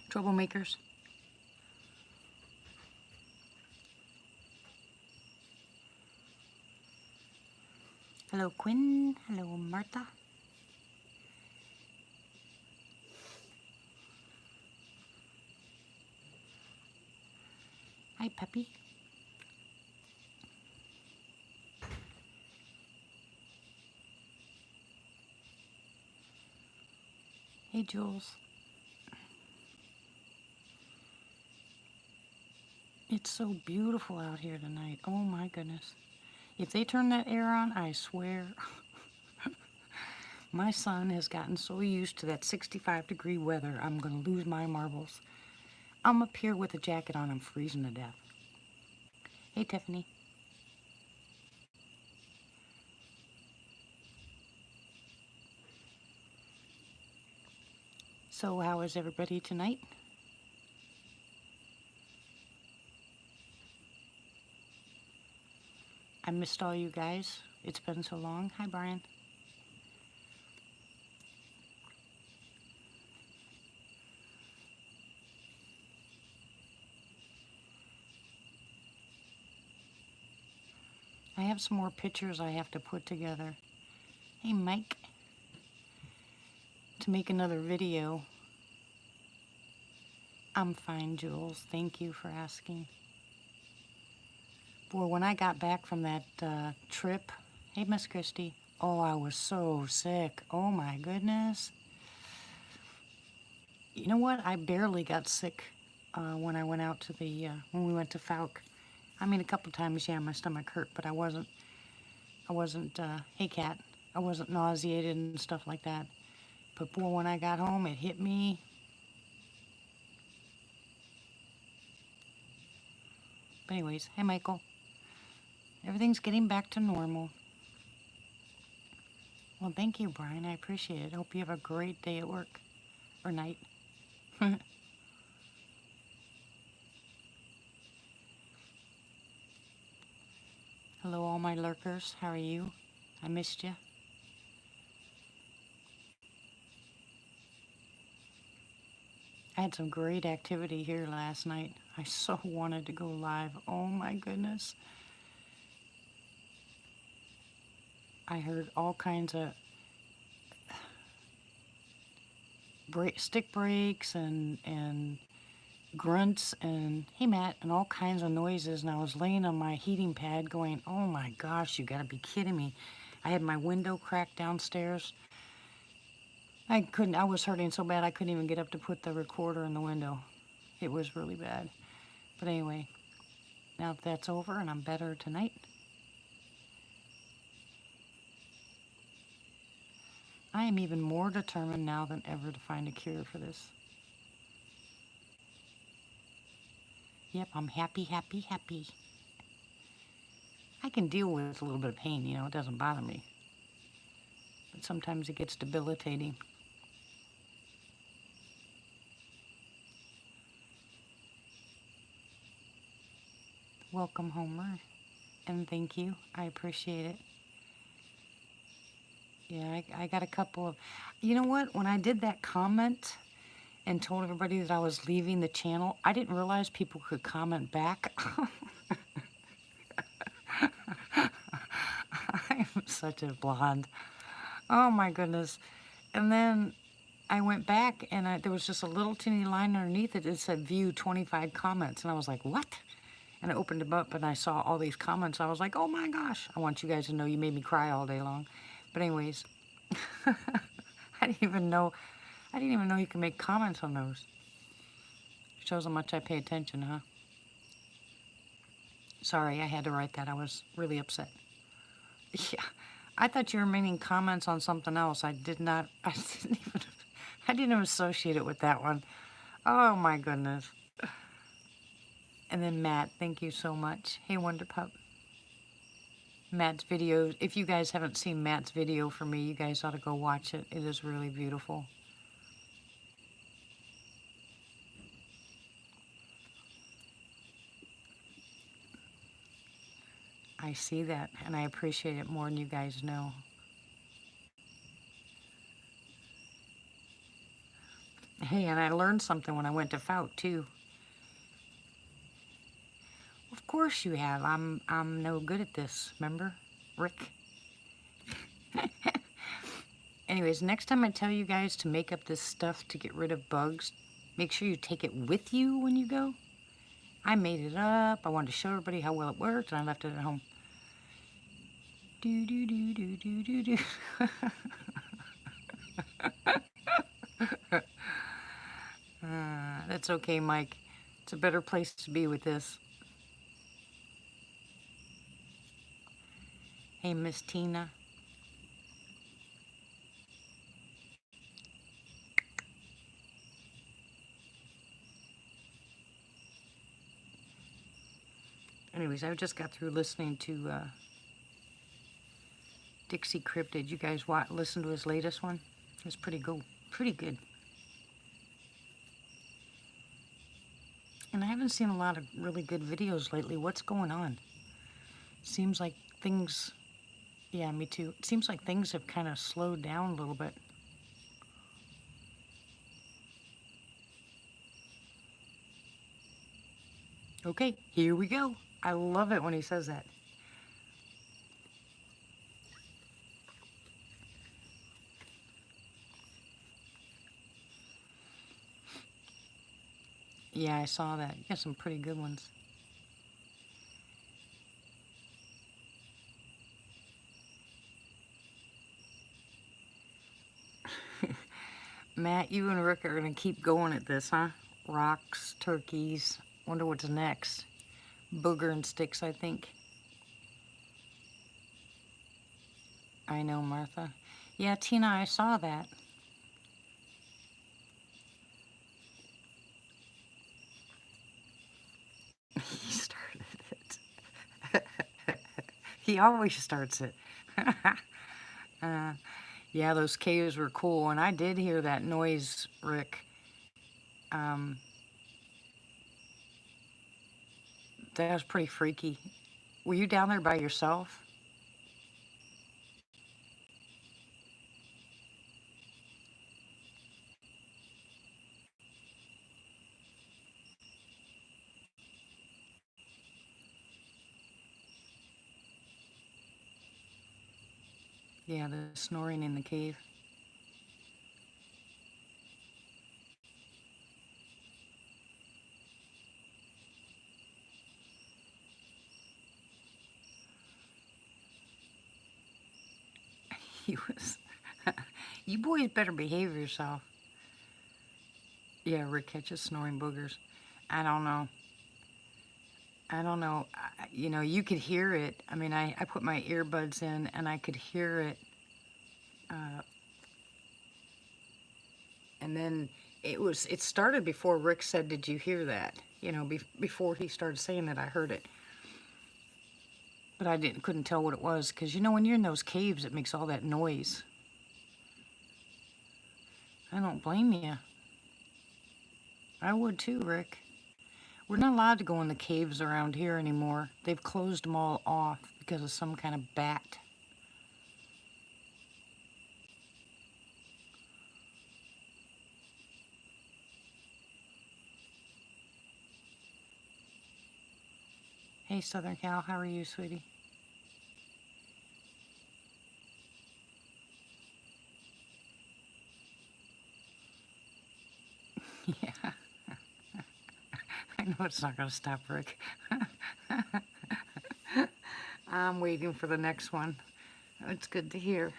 Troublemakers. Hello, Quinn. Hello, Martha. Hi, Peppy. Hey, Jules. It's so beautiful out here tonight. Oh my goodness. If they turn that air on, I swear, my son has gotten so used to that 65-degree weather, I'm going to lose my marbles. I'm up here with a jacket on, I'm freezing to death. Hey, Tiffany. So how is everybody tonight? I missed all you guys. It's been so long. Hi, Brian. I have some more pictures I have to put together. Hey, Mike. To make another video. I'm fine, Jules. Thank you for asking. Boy, when I got back from that trip, hey, Miss Christie. Oh, I was so sick. Oh, my goodness. You know what? I barely got sick when I went out to the, when we went to Fouke. I mean, a couple times, yeah, my stomach hurt, but I wasn't, hey, Cat, I wasn't nauseated and stuff like that. But boy, when I got home, it hit me. But anyways, hey, Michael. Everything's getting back to normal. Well, thank you, Brian. I appreciate it. I hope you have a great day at work. Or night. Hello, all my lurkers. How are you? I missed you. I had some great activity here last night. I so wanted to go live. Oh my goodness. I heard all kinds of stick breaks and grunts and, hey Matt, and all kinds of noises. And I was laying on my heating pad going, oh my gosh, you gotta be kidding me. I had my window cracked downstairs. I was hurting so bad I couldn't even get up to put the recorder in the window. It was really bad. But anyway, now that that's over and I'm better tonight, I am even more determined now than ever to find a cure for this. Yep, I'm happy, happy, happy. I can deal with a little bit of pain, you know, it doesn't bother me. But sometimes it gets debilitating. Welcome, Homer, and thank you. I appreciate it. Yeah, I got a couple of... You know what? When I did that comment and told everybody that I was leaving the channel, I didn't realize people could comment back. I'm such a blonde. Oh my goodness. And then I went back and there was just a little teeny line underneath it. It said view 25 comments. And I was like, what? And I opened them up and I saw all these comments. I was like, oh my gosh. I want you guys to know you made me cry all day long. But anyways, I didn't even know you can make comments on those. Shows how much I pay attention, huh? Sorry, I had to write that. I was really upset. Yeah, I thought you were making comments on something else. I didn't even associate it with that one. Oh my goodness. And then Matt, thank you so much. Hey, Wonder Pup. Matt's video, if you guys haven't seen Matt's video for me, you guys ought to go watch it. It is really beautiful. I see that, and I appreciate it more than you guys know. Hey, and I learned something when I went to Fout too. Of course you have. I'm no good at this, remember? Rick. Anyways, next time I tell you guys to make up this stuff to get rid of bugs, make sure you take it with you when you go. I made it up. I wanted to show everybody how well it worked, and I left it at home. Do do do do do do do. That's okay, Mike. It's a better place to be with this. Hey, Miss Tina. Anyways, I just got through listening to Dixie Cryptid. You guys listen to his latest one? It's pretty good. Pretty good. And I haven't seen a lot of really good videos lately. What's going on? Seems like things... Yeah, me too. It seems like things have kind of slowed down a little bit. Okay, here we go. I love it when he says that. Yeah, I saw that. You got some pretty good ones. Matt, you and Rick are going to keep going at this, huh? Rocks, turkeys. Wonder what's next. Booger and sticks, I think. I know, Martha. Yeah, Tina, I saw that. He started it. He always starts it. Yeah, those caves were cool, and I did hear that noise, Rick. Um, that was pretty freaky. Were you down there by yourself? Yeah, the snoring in the cave. He was. You boys better behave yourself. Yeah, Rick catches snoring boogers. I don't know. I don't know. You know, you could hear it. I mean, I put my earbuds in and I could hear it. Uh, and then it started before Rick said, "Did you hear that?" You know, before he started saying that, I heard it. But I couldn't tell what it was because, you know, when you're in those caves, it makes all that noise. I don't blame you. I would too, Rick. We're not allowed to go in the caves around here anymore. They've closed them all off because of some kind of bat. Hey, Southern Cal, how are you, sweetie? Yeah, I know it's not going to stop, Rick. I'm waiting for the next one. It's good to hear.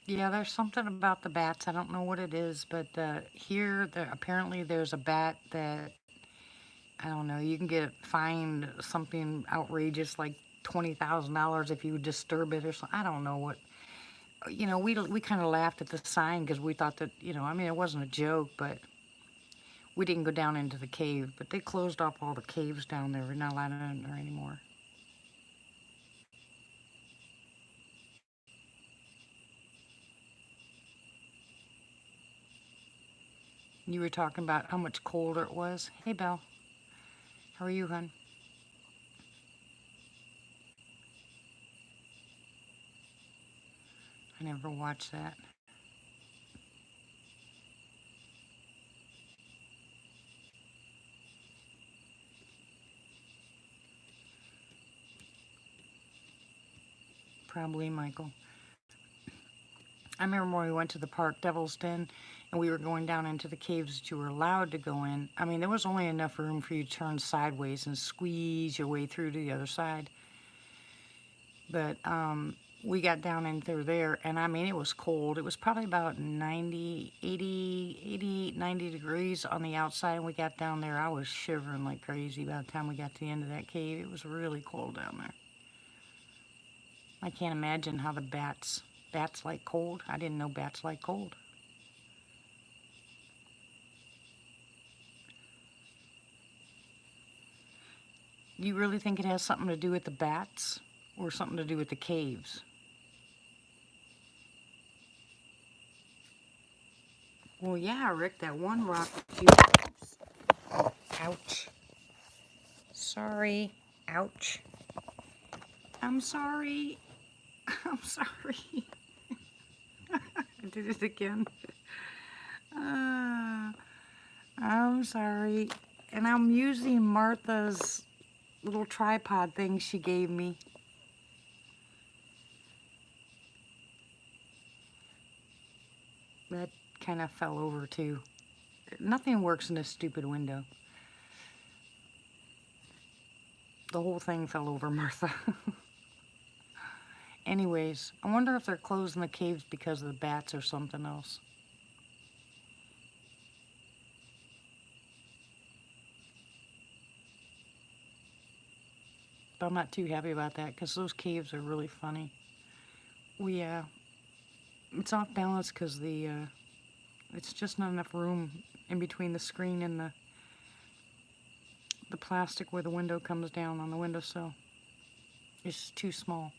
Yeah, there's something about the bats. I don't know what it is, but here, apparently there's a bat that, I don't know, you can get fined something outrageous like $20,000 if you disturb it or something. I don't know what. You know, we kind of laughed at the sign because we thought that, you know, I mean, it wasn't a joke, but we didn't go down into the cave. But they closed off all the caves down there. We're not allowed in there anymore. You were talking about how much colder it was. Hey, Belle. How are you, hon? I never watched that. Probably Michael. I remember when we went to the park, Devil's Den, and we were going down into the caves that you were allowed to go in. I mean, there was only enough room for you to turn sideways and squeeze your way through to the other side. But we got down in through there, and I mean, it was cold. It was probably about 90, 80, 90 degrees on the outside, and we got down there. I was shivering like crazy by the time we got to the end of that cave. It was really cold down there. I can't imagine how the bats like cold. I didn't know bats like cold. You really think it has something to do with the bats or something to do with the caves? Well, yeah, Rick, that one rock. Ouch. Sorry. Ouch. I'm sorry. I'm sorry. I did it again. I'm sorry. And I'm using Martha's little tripod thing she gave me. That kind of fell over too. Nothing works in this stupid window. The whole thing fell over, Martha. Anyways, I wonder if they're closing the caves because of the bats or something else. But I'm not too happy about that because those caves are really funny. It's off balance because it's just not enough room in between the screen and the plastic where the window comes down on the windowsill. It's just too small.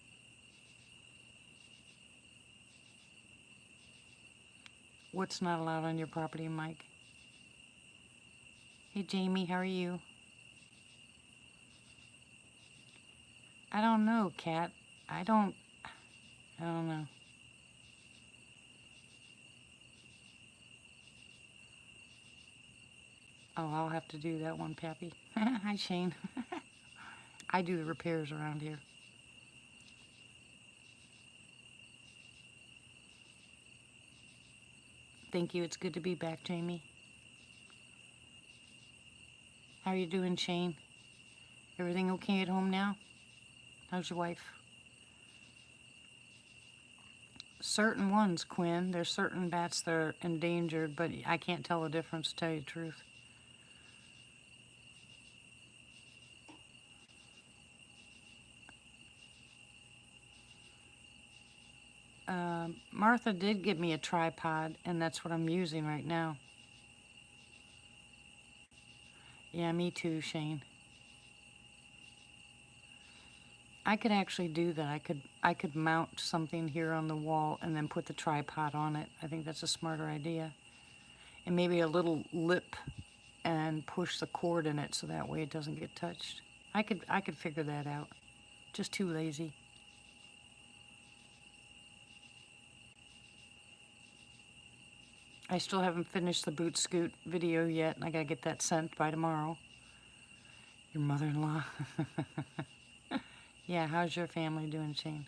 What's not allowed on your property, Mike? Hey, Jamie, how are you? I don't know, Kat. I don't know. Oh, I'll have to do that one, Pappy. Hi, Shane. I do the repairs around here. Thank you. It's good to be back, Jamie. How are you doing, Shane? Everything okay at home now? How's your wife? Certain ones, Quinn. There's certain bats that are endangered, but I can't tell the difference, to tell you the truth. Martha did give me a tripod, and that's what I'm using right now. Yeah, me too, Shane. I could actually do that. I could mount something here on the wall and then put the tripod on it. I think that's a smarter idea. And maybe a little lip and push the cord in it so that way it doesn't get touched. I could figure that out. Just too lazy. I still haven't finished the boot scoot video yet, and I gotta get that sent by tomorrow. Your mother-in-law. Yeah, how's your family doing, Shane?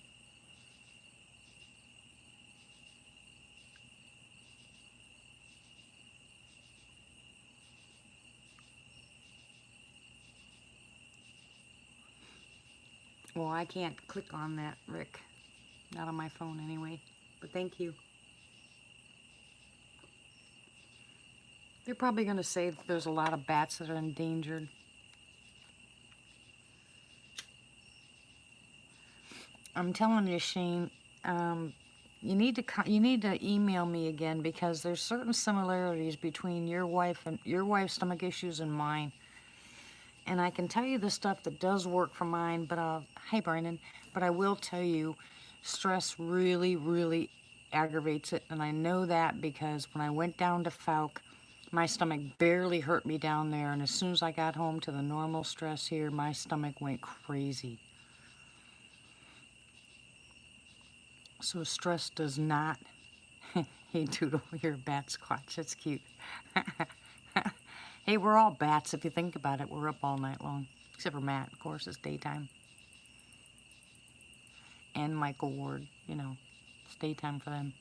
Well, I can't click on that, Rick. Not on my phone anyway. But thank you. They're probably going to say that there's a lot of bats that are endangered. I'm telling you, Shane, you need to email me again because there's certain similarities between your wife's stomach issues and mine. And I can tell you the stuff that does work for mine, but hi, Brandon. But I will tell you, stress really, really aggravates it, and I know that because when I went down to Fouke, my stomach barely hurt me down there, and as soon as I got home to the normal stress here, my stomach went crazy. So stress does not. Hey, Doodle, you're a bat squatch. That's cute. Hey, we're all bats if you think about it. We're up all night long. Except for Matt, of course, it's daytime. And Michael Ward, you know, it's daytime for them.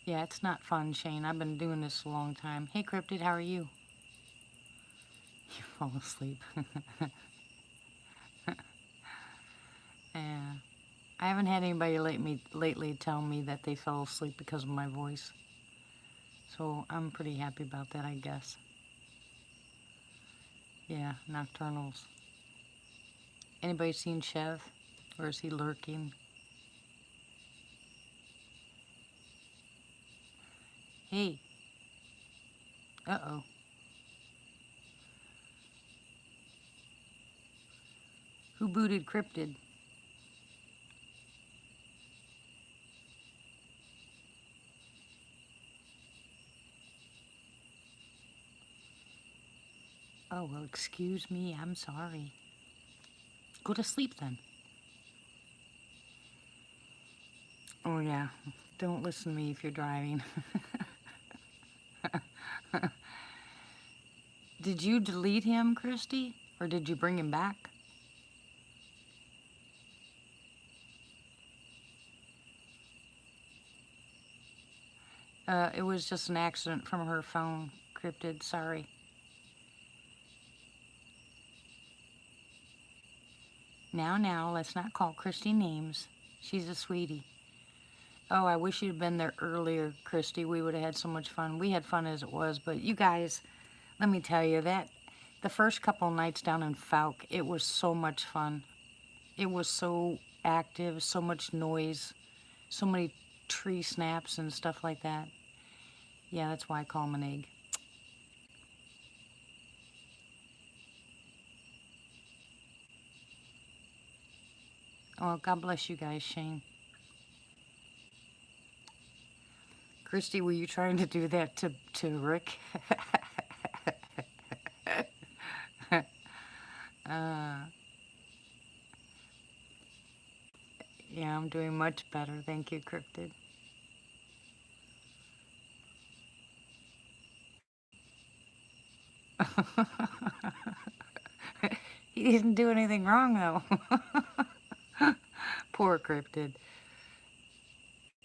Yeah, it's not fun, Shane. I've been doing this a long time. Hey, Cryptid, how are you? You fall asleep. Yeah. I haven't had anybody lately tell me that they fell asleep because of my voice. So I'm pretty happy about that, I guess. Yeah, nocturnals. Anybody seen Chev? Or is he lurking? Hey. Uh-oh. Who booted Cryptid? Oh, well, excuse me. I'm sorry. Go to sleep then. Oh, yeah. Don't listen to me if you're driving. Did you delete him, Christy? Or did you bring him back? It was just an accident from her phone, Cryptid. Sorry. Now, let's not call Christy names. She's a sweetie. Oh, I wish you'd been there earlier, Christy. We would have had so much fun. We had fun as it was, but you guys, let me tell you that the first couple nights down in Fouke, it was so much fun. It was so active, so much noise, so many tree snaps and stuff like that. Yeah, that's why I call him an egg. Oh, God bless you guys, Shane. Christy, were you trying to do that to Rick? uh, yeah, I'm doing much better. Thank you, Cryptid. He didn't do anything wrong, though. Poor Cryptid.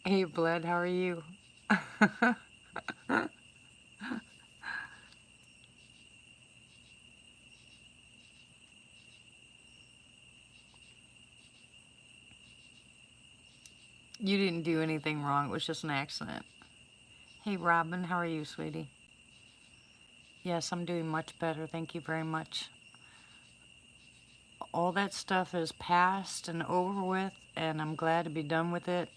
Hey, Blood, how are you? You didn't do anything wrong. It was just an accident. Hey, Robin, how are you, sweetie? Yes, I'm doing much better. Thank you very much. All that stuff is past and over with, and I'm glad to be done with it.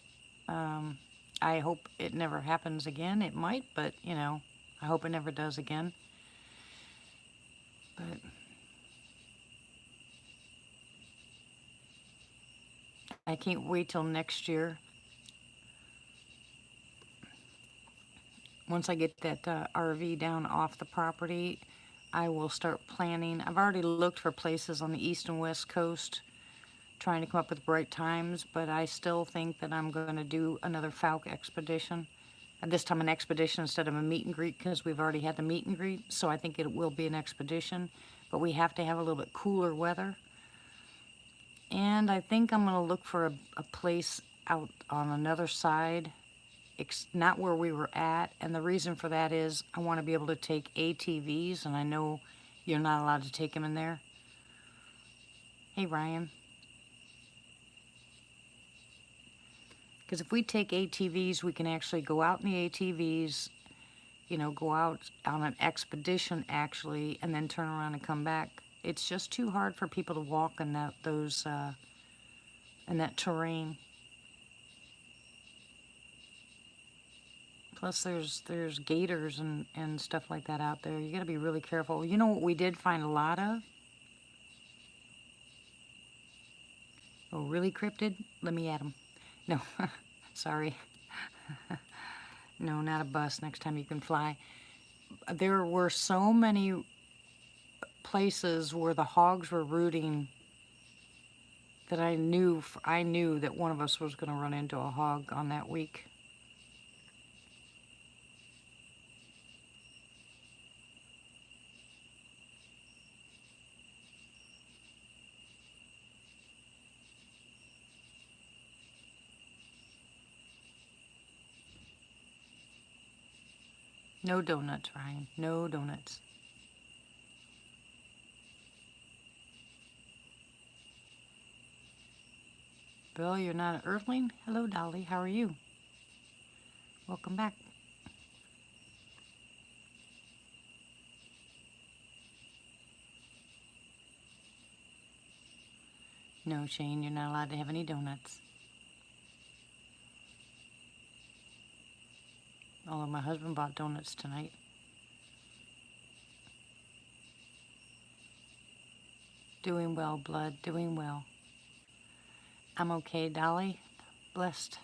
Um, I hope it never happens again. It might, but, you know, I hope it never does again. But I can't wait till next year. Once I get that RV down off the property, I will start planning. I've already looked for places on the east and west coast, trying to come up with bright times, but I still think that I'm going to do another Fouke expedition. And this time an expedition instead of a meet and greet, because we've already had the meet and greet, so I think it will be an expedition. But we have to have a little bit cooler weather. And I think I'm going to look for a place out on another side, not where we were at. And the reason for that is I want to be able to take ATVs, and I know you're not allowed to take them in there. Hey, Ryan. Because if we take ATVs, we can actually go out in the ATVs, you know, go out on an expedition actually, and then turn around and come back. It's just too hard for people to walk in that terrain. Plus, there's gators and stuff like that out there. You got to be really careful. You know what we did find a lot of? Oh, really, Cryptid? Let me at him. No, sorry. No, not a bus. Next time you can fly. There were so many places where the hogs were rooting that I knew that one of us was going to run into a hog on that week. No donuts, Ryan. No donuts. Bill, you're not an earthling? Hello, Dolly. How are you? Welcome back. No, Shane, you're not allowed to have any donuts. Although my husband bought donuts tonight. Doing well, blood. Doing well. I'm okay, Dolly. Blessed.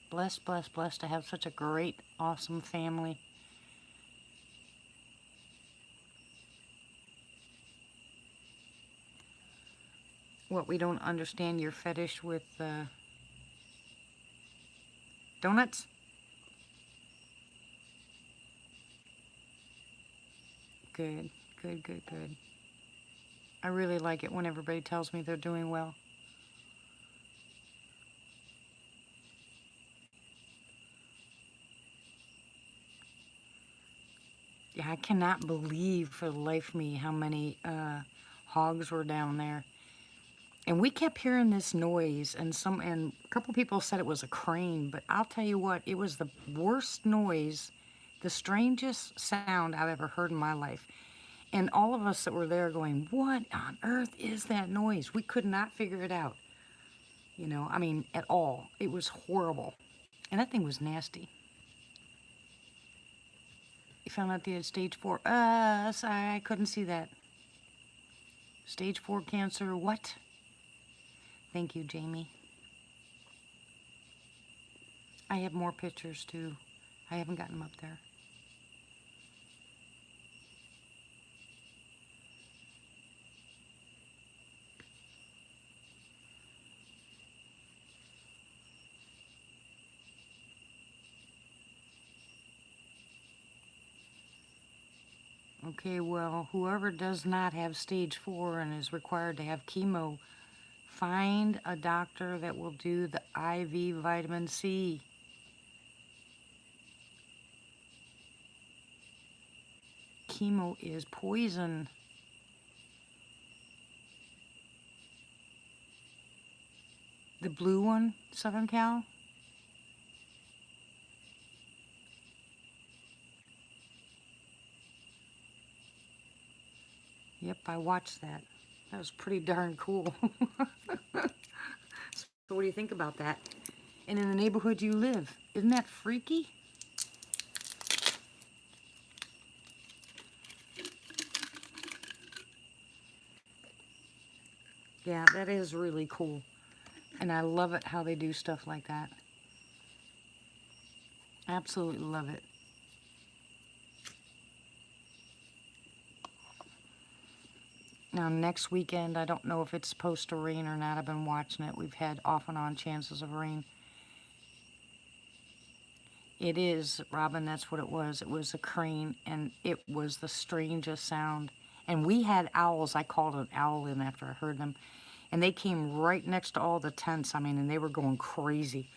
Blessed, blessed, blessed to have such a great, awesome family. What, we don't understand your fetish with donuts? Good, good, good, good. I really like it when everybody tells me they're doing well. Yeah, I cannot believe for the life of me how many hogs were down there. And we kept hearing this noise, and a couple people said it was a crane, but I'll tell you what, it was the worst noise, the strangest sound I've ever heard in my life. And all of us that were there going, what on earth is that noise? We could not figure it out. I mean, at all. It was horrible. And that thing was nasty. You found out they had stage 4. Sorry, I couldn't see that. Stage 4 cancer, what? Thank you, Jamie. I have more pictures too. I haven't gotten them up there. Okay, well, whoever does not have stage 4 and is required to have chemo, find a doctor that will do the IV vitamin C. Chemo is poison. The blue one, Southern Cal? Yep, I watched that. That was pretty darn cool. So what do you think about that? And in the neighborhood you live, isn't that freaky? Yeah, that is really cool. And I love it how they do stuff like that. Absolutely love it. Now, next weekend, I don't know if it's supposed to rain or not. I've been watching it. We've had off and on chances of rain. It is, Robin, that's what it was. It was a crane, and it was the strangest sound. And we had owls. I called an owl in after I heard them. And they came right next to all the tents. I mean, and they were going crazy.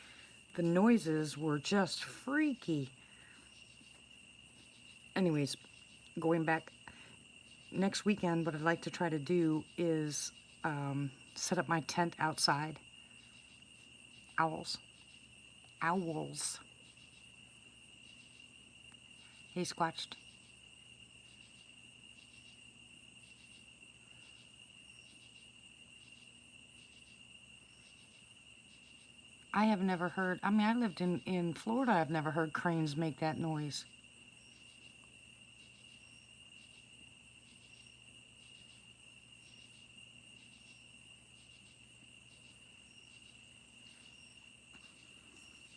The noises were just freaky. Anyways, going back, next weekend, what I'd like to try to do is set up my tent outside. Owls. Owls. Hey, Squatched. I have never heard, I mean, I lived in Florida. I've never heard cranes make that noise.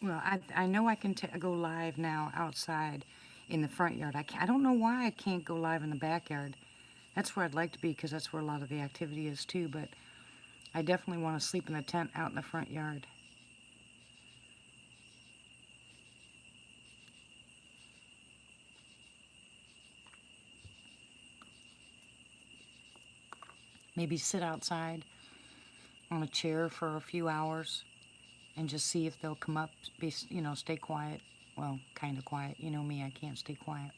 Well, I know I can go live now outside in the front yard. I don't know why I can't go live in the backyard. That's where I'd like to be because that's where a lot of the activity is too, but I definitely want to sleep in a tent out in the front yard. Maybe sit outside on a chair for a few hours and just see if they'll come up, stay quiet. Well, kind of quiet. You know me, I can't stay quiet.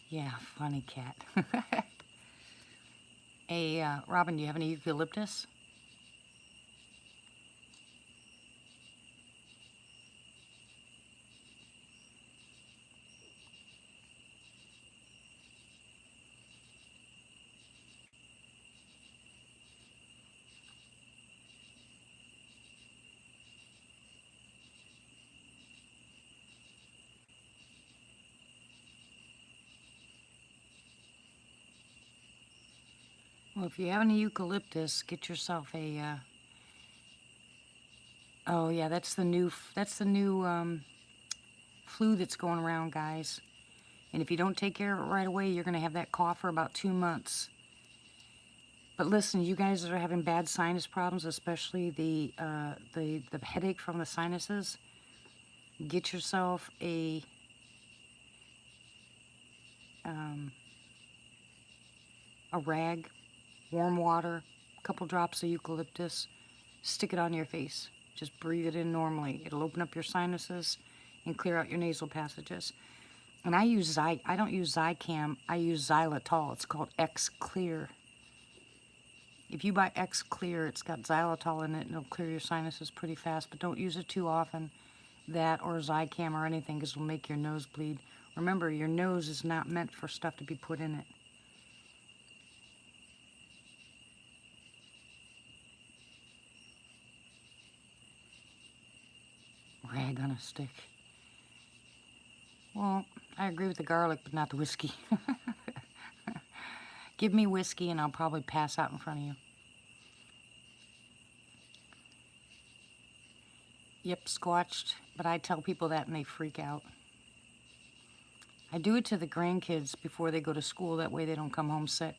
Yeah, funny cat. Hey, Robin, do you have any eucalyptus? Well, if you have any eucalyptus, get yourself a. Oh yeah, that's the new flu that's going around, guys. And if you don't take care of it right away, you're gonna have that cough for about 2 months. But listen, you guys that are having bad sinus problems, especially the headache from the sinuses, get yourself a rag, warm water, a couple drops of eucalyptus, stick it on your face. Just breathe it in normally. It'll open up your sinuses and clear out your nasal passages. And I don't use Zicam, I use xylitol. It's called X Clear. If you buy X Clear, it's got xylitol in it and it'll clear your sinuses pretty fast, but don't use it too often. That or Zicam or anything, because it'll make your nose bleed. Remember, your nose is not meant for stuff to be put in it. Rag on a stick. Well, I agree with the garlic, but not the whiskey. Give me whiskey and I'll probably pass out in front of you. Yep, squatched, but I tell people that and they freak out. I do it to the grandkids before they go to school, that way they don't come home sick.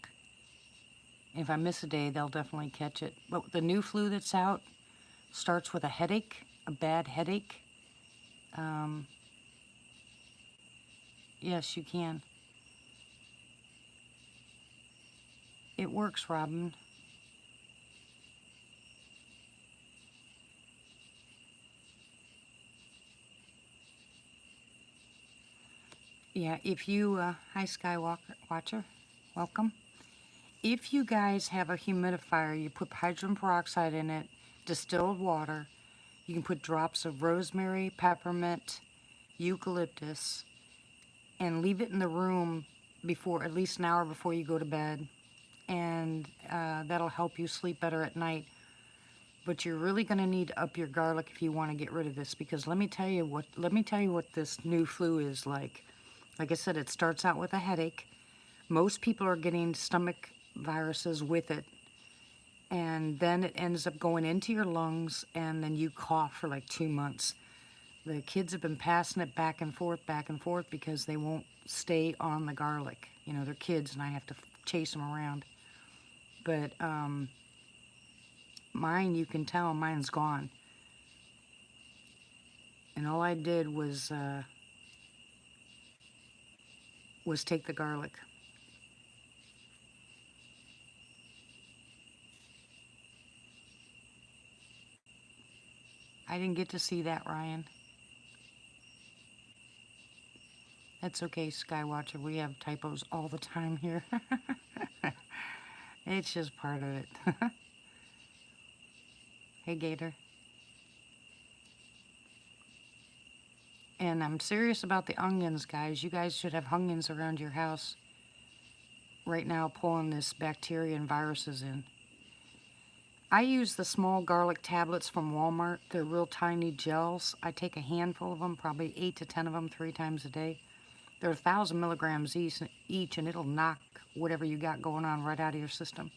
And if I miss a day, they'll definitely catch it. But the new flu that's out starts with a headache, a bad headache. Yes, you can. It works, Robin. Yeah, if you, hi Skywalker Watcher, welcome. If you guys have a humidifier, you put hydrogen peroxide in it, distilled water, you can put drops of rosemary, peppermint, eucalyptus, and leave it in the room before, at least an hour before you go to bed. And that'll help you sleep better at night. But you're really going to need to up your garlic if you want to get rid of this, because let me tell you what this new flu is like. Like I said, it starts out with a headache. Most people are getting stomach viruses with it, and then it ends up going into your lungs, and then you cough for like 2 months. The kids have been passing it back and forth, because they won't stay on the garlic. You know, they're kids, and I have to chase them around. But mine, you can tell, mine's gone. And all I did was take the garlic. I didn't get to see that, Ryan. That's okay, Skywatcher. We have typos all the time here. It's just part of it. Hey, Gator. And I'm serious about the onions, guys. You guys should have onions around your house right now, pulling this bacteria and viruses in. I use the small garlic tablets from Walmart. They're real tiny gels. I take a handful of them, probably 8 to 10 of them, 3 times a day. They're 1,000 milligrams each, and it'll knock whatever you got going on right out of your system.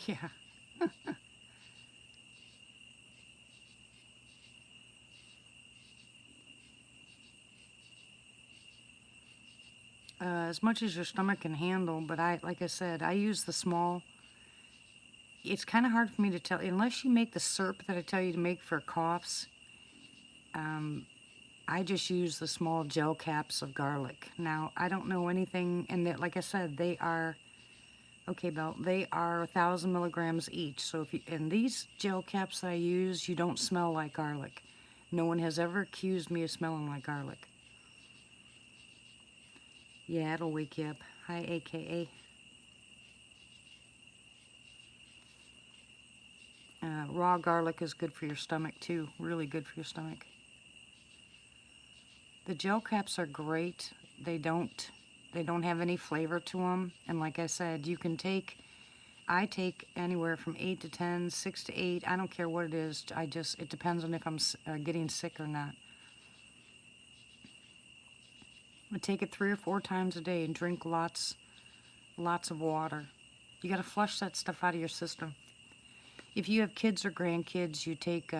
Yeah. As much as your stomach can handle, but like I said, I use the small. It's kind of hard for me to tell, unless you make the syrup that I tell you to make for coughs. I just use the small gel caps of garlic. Now, I don't know anything, and that, like I said, they are, okay, Belle, they are 1,000 milligrams each. So if you, and these gel caps I use, you don't smell like garlic. No one has ever accused me of smelling like garlic. Yeah, it'll wake you up. Hi, AKA. Raw garlic is good for your stomach too. Really good for your stomach. The gel caps are great. They don't have any flavor to them. And like I said, you can take, I take anywhere from 8 to 10, 6 to 8. I don't care what it is. It depends on if I'm getting sick or not. I take it 3 or 4 times a day and drink lots of water. You got to flush that stuff out of your system. If you have kids or grandkids, you take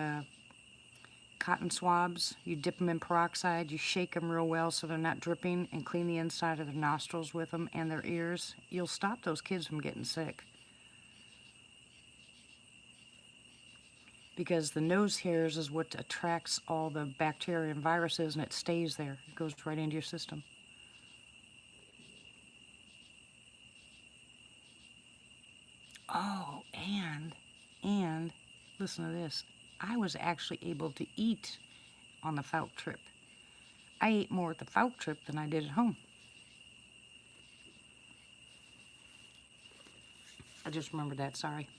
cotton swabs, you dip them in peroxide, you shake them real well so they're not dripping, and clean the inside of their nostrils with them and their ears. You'll stop those kids from getting sick. Because the nose hairs is what attracts all the bacteria and viruses, and it stays there. It goes right into your system. Oh, and listen to this. I was actually able to eat on the Fouke trip. I ate more at the Fouke trip than I did at home. I just remembered that, sorry.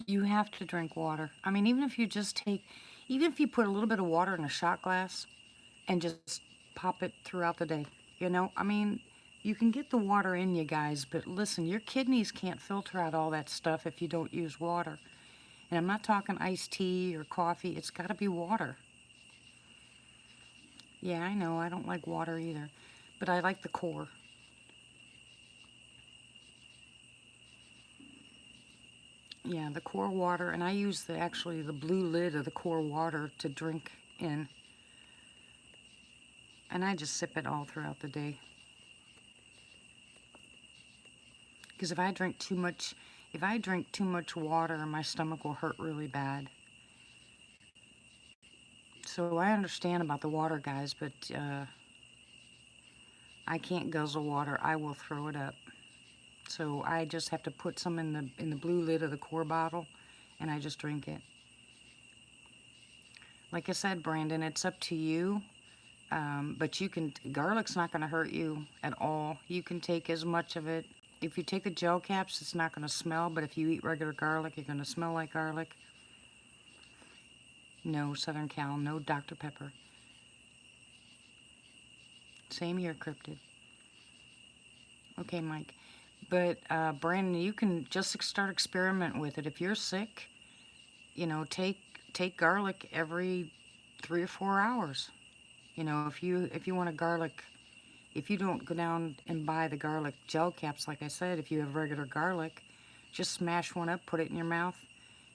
You have to drink water. I mean, even if you put a little bit of water in a shot glass and just pop it throughout the day, I mean, you can get the water in you guys, but listen, your kidneys can't filter out all that stuff if you don't use water. And I'm not talking iced tea or coffee. It's got to be water. Yeah, I know. I don't like water either. But I like the core. Yeah, the core water. And I use actually the blue lid of the core water to drink in. And I just sip it all throughout the day. Because if I drink too much water, my stomach will hurt really bad. So I understand about the water, guys, but I can't guzzle water. I will throw it up. So I just have to put some in the blue lid of the core bottle, and I just drink it. Like I said, Brandon, it's up to you. But garlic's not going to hurt you at all. You can take as much of it. If you take the gel caps, it's not going to smell, but if you eat regular garlic, you're going to smell like garlic. No Southern Cal, no Dr. Pepper. Same here, Cryptid. Okay, Mike. But Brandon, you can just start experimenting with it. If you're sick, take garlic every 3 or 4 hours. If you want a garlic, if you don't go down and buy the garlic gel caps, like I said, if you have regular garlic, just smash one up, put it in your mouth,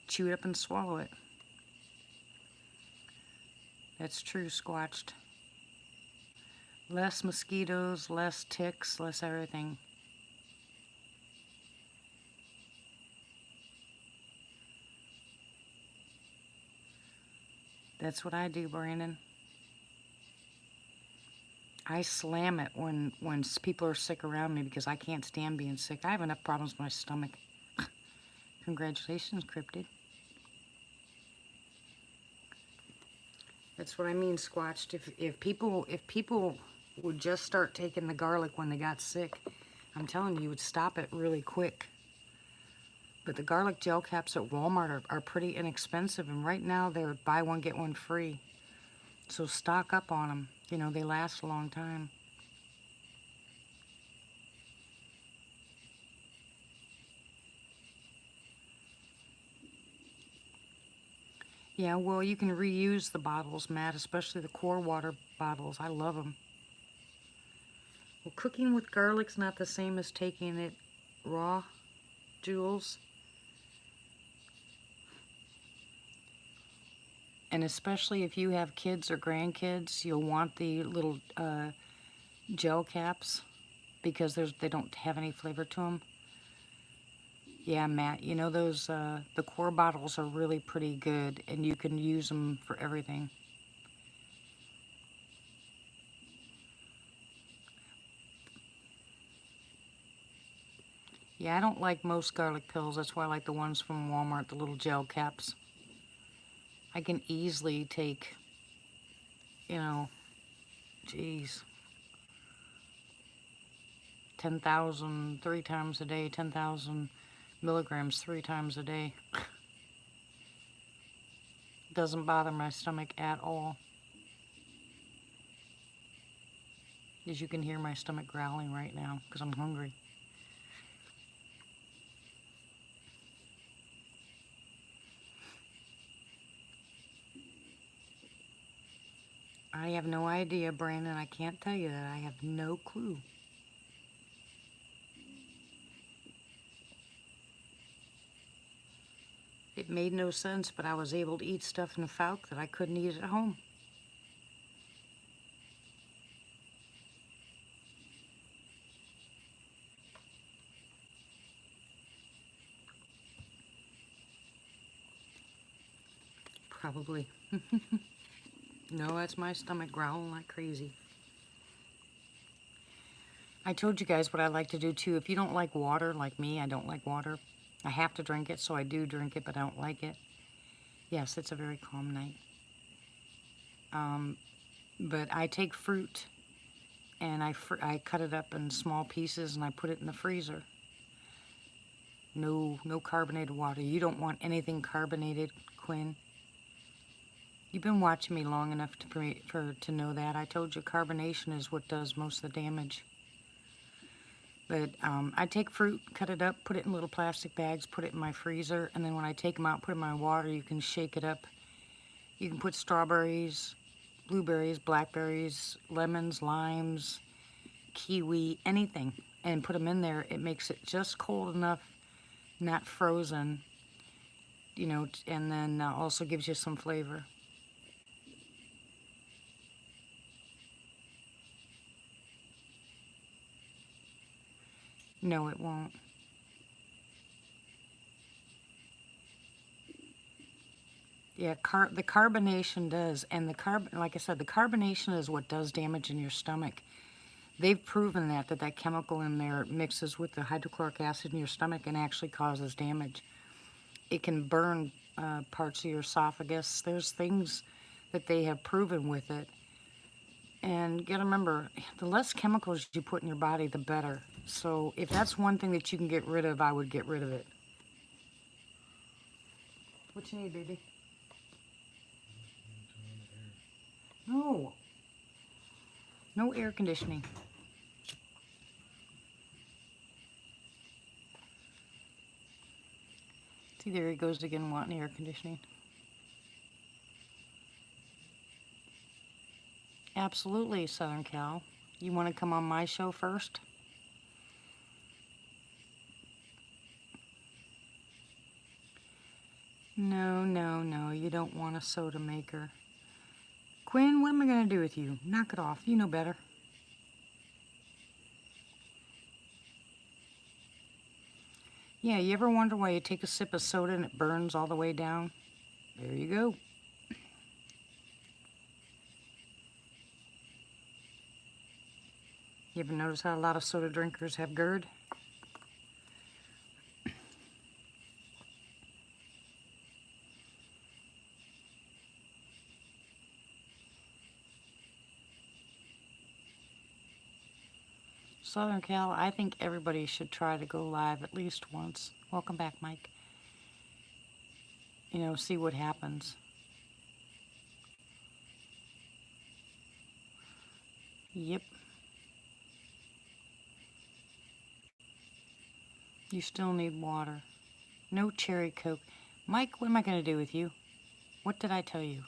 chew it up and swallow it. That's true, Squatched. Less mosquitoes, less ticks, less everything. That's what I do, Brandon. I slam it when people are sick around me because I can't stand being sick. I have enough problems with my stomach. Congratulations, Cryptid. That's what I mean, Squatched. If people would just start taking the garlic when they got sick, I'm telling you, you would stop it really quick. But the garlic gel caps at Walmart are pretty inexpensive, and right now they're buy one, get one free. So stock up on them. They last a long time. Yeah, well, you can reuse the bottles, Matt, especially the core water bottles. I love them. Well, cooking with garlic's not the same as taking it raw, Jules. And especially if you have kids or grandkids, you'll want the little gel caps because they don't have any flavor to them. Yeah, Matt, you know those, the core bottles are really pretty good and you can use them for everything. Yeah, I don't like most garlic pills. That's why I like the ones from Walmart, the little gel caps. I can easily take, you know, geez, 10,000 3 times a day, 10,000 milligrams 3 times a day. Doesn't bother my stomach at all. As you can hear my stomach growling right now because I'm hungry. I have no idea, Brandon. I can't tell you that. I have no clue. It made no sense, but I was able to eat stuff in Falk that I couldn't eat at home. Probably. No, that's my stomach growling like crazy. I told you guys what I like to do too. If you don't like water, like me, I don't like water. I have to drink it, so I do drink it, but I don't like it. Yes, it's a very calm night. But I take fruit and I cut it up in small pieces and I put it in the freezer. No carbonated water. You don't want anything carbonated, Quinn. You've been watching me long enough to know that. I told you carbonation is what does most of the damage. But I take fruit, cut it up, put it in little plastic bags, put it in my freezer, and then when I take them out, put it in my water, you can shake it up. You can put strawberries, blueberries, blackberries, lemons, limes, kiwi, anything, and put them in there. It makes it just cold enough, not frozen, you know, and then also gives you some flavor. No, it won't. Yeah, the carbonation does, and like I said, the carbonation is what does damage in your stomach. They've proven that chemical in there mixes with the hydrochloric acid in your stomach and actually causes damage. It can burn parts of your esophagus. There's things that they have proven with it. And you gotta remember, the less chemicals you put in your body, the better. So if that's one thing that you can get rid of, I would get rid of it. What you need, baby? No. No air conditioning. See, there he goes again wanting air conditioning. Absolutely, Southern Cal. You want to come on my show first? No, no, no. You don't want a soda maker. Quinn, what am I going to do with you? Knock it off. You know better. Yeah, you ever wonder why you take a sip of soda and it burns all the way down? There you go. You ever notice how a lot of soda drinkers have GERD? Southern Cal, I think everybody should try to go live at least once. Welcome back, Mike. You know, see what happens. Yep. You still need water. No cherry Coke. Mike, what am I going to do with you? What did I tell you?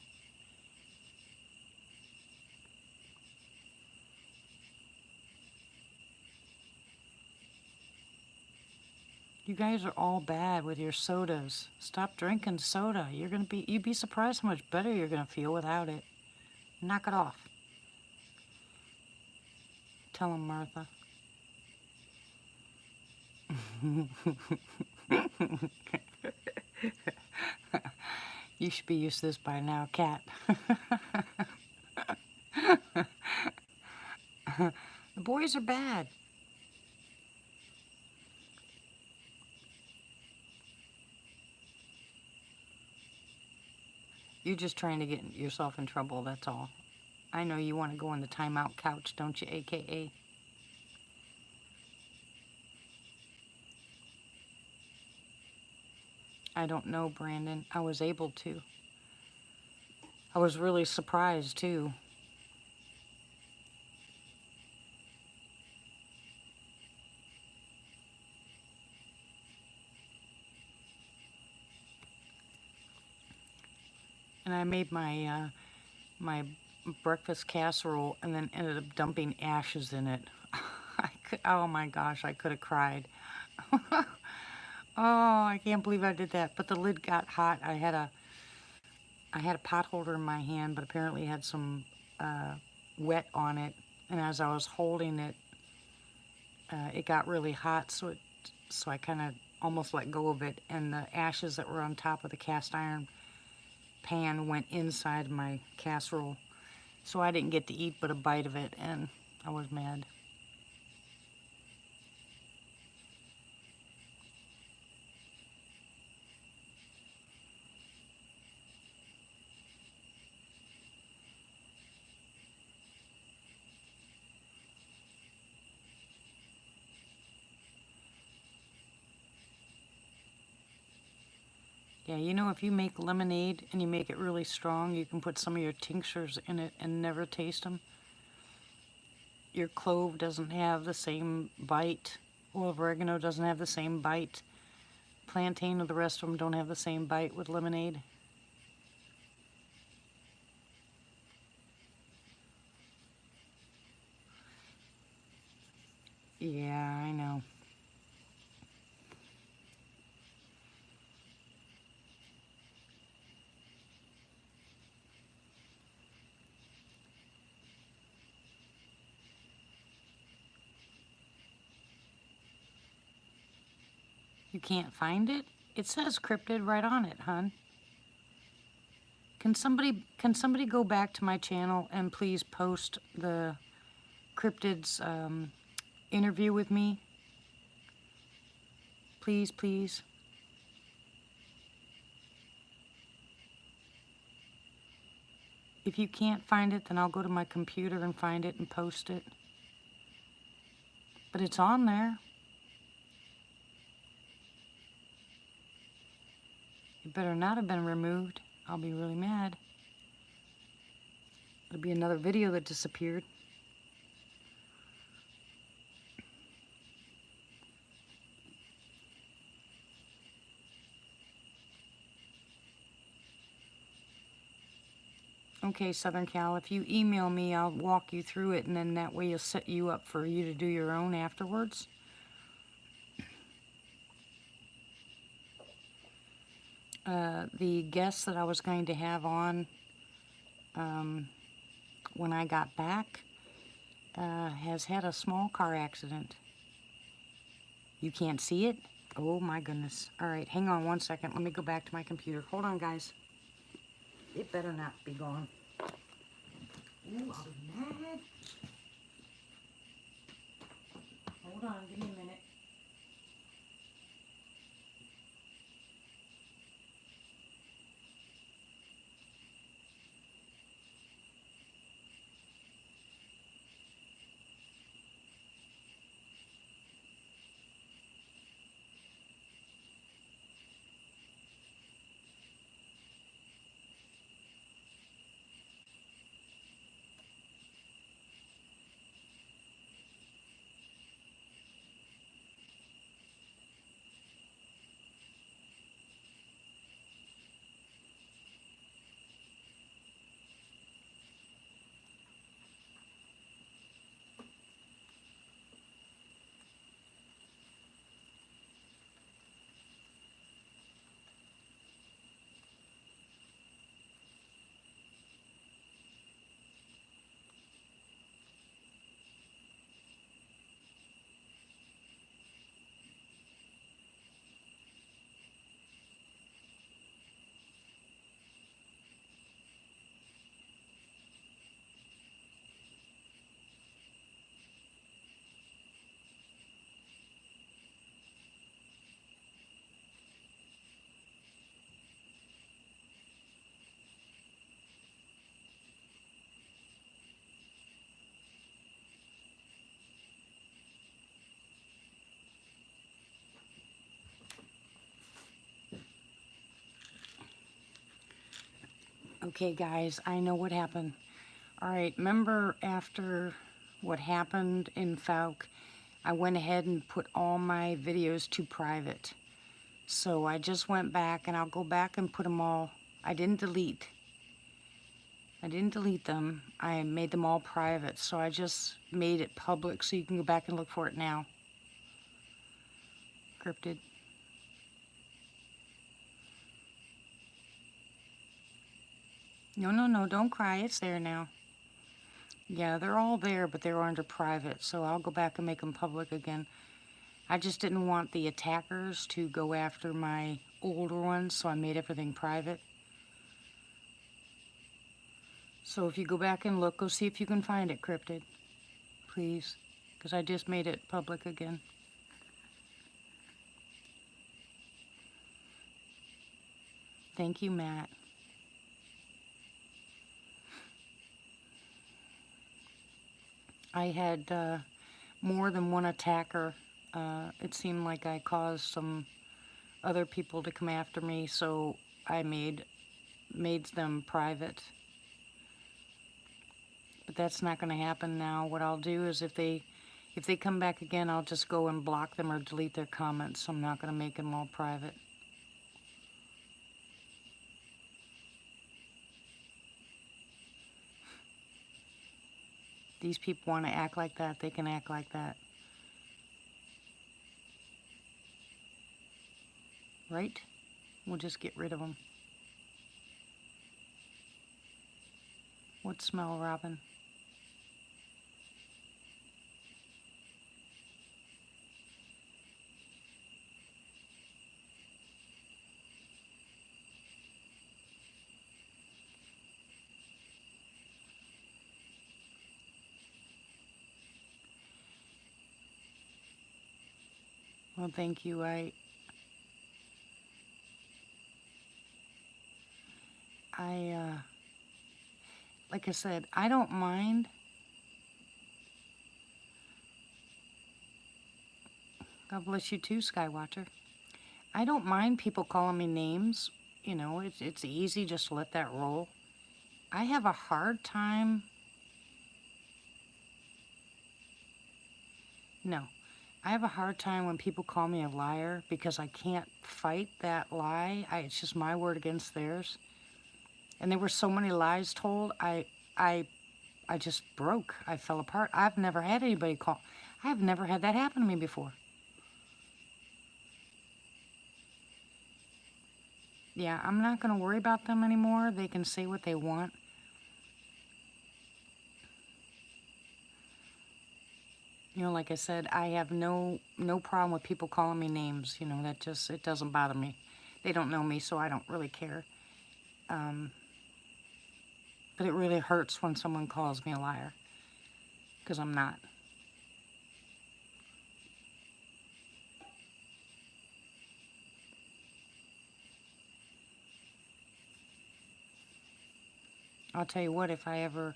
You guys are all bad with your sodas. Stop drinking soda. You'd be surprised how much better you're gonna feel without it. Knock it off. Tell him, Martha. You should be used to this by now, Cat. The boys are bad. You're just trying to get yourself in trouble, that's all. I know you want to go on the timeout couch, don't you, AKA? I don't know, Brandon. I was able to. I was really surprised, too. And I made my breakfast casserole and then ended up dumping ashes in it. Oh my gosh, I could have cried. Oh, I can't believe I did that. But the lid got hot. I had a pot holder in my hand, but apparently it had some wet on it. And as I was holding it, it got really hot, so I kind of almost let go of it, and the ashes that were on top of the cast iron pan went inside my casserole. So I didn't get to eat but a bite of it, and I was mad. Yeah, you know, if you make lemonade and you make it really strong, you can put some of your tinctures in it and never taste them. Your clove doesn't have the same bite. Oil of oregano doesn't have the same bite. Plantain or the rest of them don't have the same bite with lemonade. Yeah, I know. You can't find it? It says cryptid right on it, hon. Can somebody go back to my channel and please post the cryptid's interview with me? Please, please. If you can't find it, then I'll go to my computer and find it and post it. But it's on there. It better not have been removed. I'll be really mad. It'll be another video that disappeared. Okay, Southern Cal, if you email me, I'll walk you through it, and then that way you'll set you up for you to do your own afterwards. The guest that I was going to have on when I got back has had a small car accident. You can't see it? Oh my goodness. All right, hang on one second. Let me go back to my computer. Hold on, guys. It better not be gone. Ooh, I'll be mad. Hold on, give me a minute. Okay, guys, I know what happened. All right, remember after what happened in Fouke, I went ahead and put all my videos to private. So I just went back, and I'll go back and put them all. I didn't delete. I didn't delete them. I made them all private. So I just made it public so you can go back and look for it now. Cryptid. No, no, no, don't cry. It's there now. Yeah, they're all there, but they're under private. So I'll go back and make them public again. I just didn't want the attackers to go after my older ones, so I made everything private. So if you go back and look, go see if you can find it, Cryptid. Please, because I just made it public again. Thank you, Matt. I had more than one attacker. It seemed like I caused some other people to come after me, so I made them private. But that's not going to happen now. What I'll do is if they come back again, I'll just go and block them or delete their comments. I'm not going to make them all private. These people want to act like that, they can act like that. Right? We'll just get rid of them. What smell, Robin? Well, thank you. Like I said, I don't mind. God bless you too, Skywatcher. I don't mind people calling me names. You know, it's easy just to let that roll. I have a hard time. No. I have a hard time when people call me a liar because I can't fight that lie. It's just my word against theirs. And there were so many lies told, I just broke. I fell apart. I've never had anybody call. I've never had that happen to me before. Yeah, I'm not going to worry about them anymore. They can say what they want. You know, like I said, I have no problem with people calling me names. You know, that just, it doesn't bother me. They don't know me, so I don't really care. But it really hurts when someone calls me a liar, because I'm not. I'll tell you what, if I ever,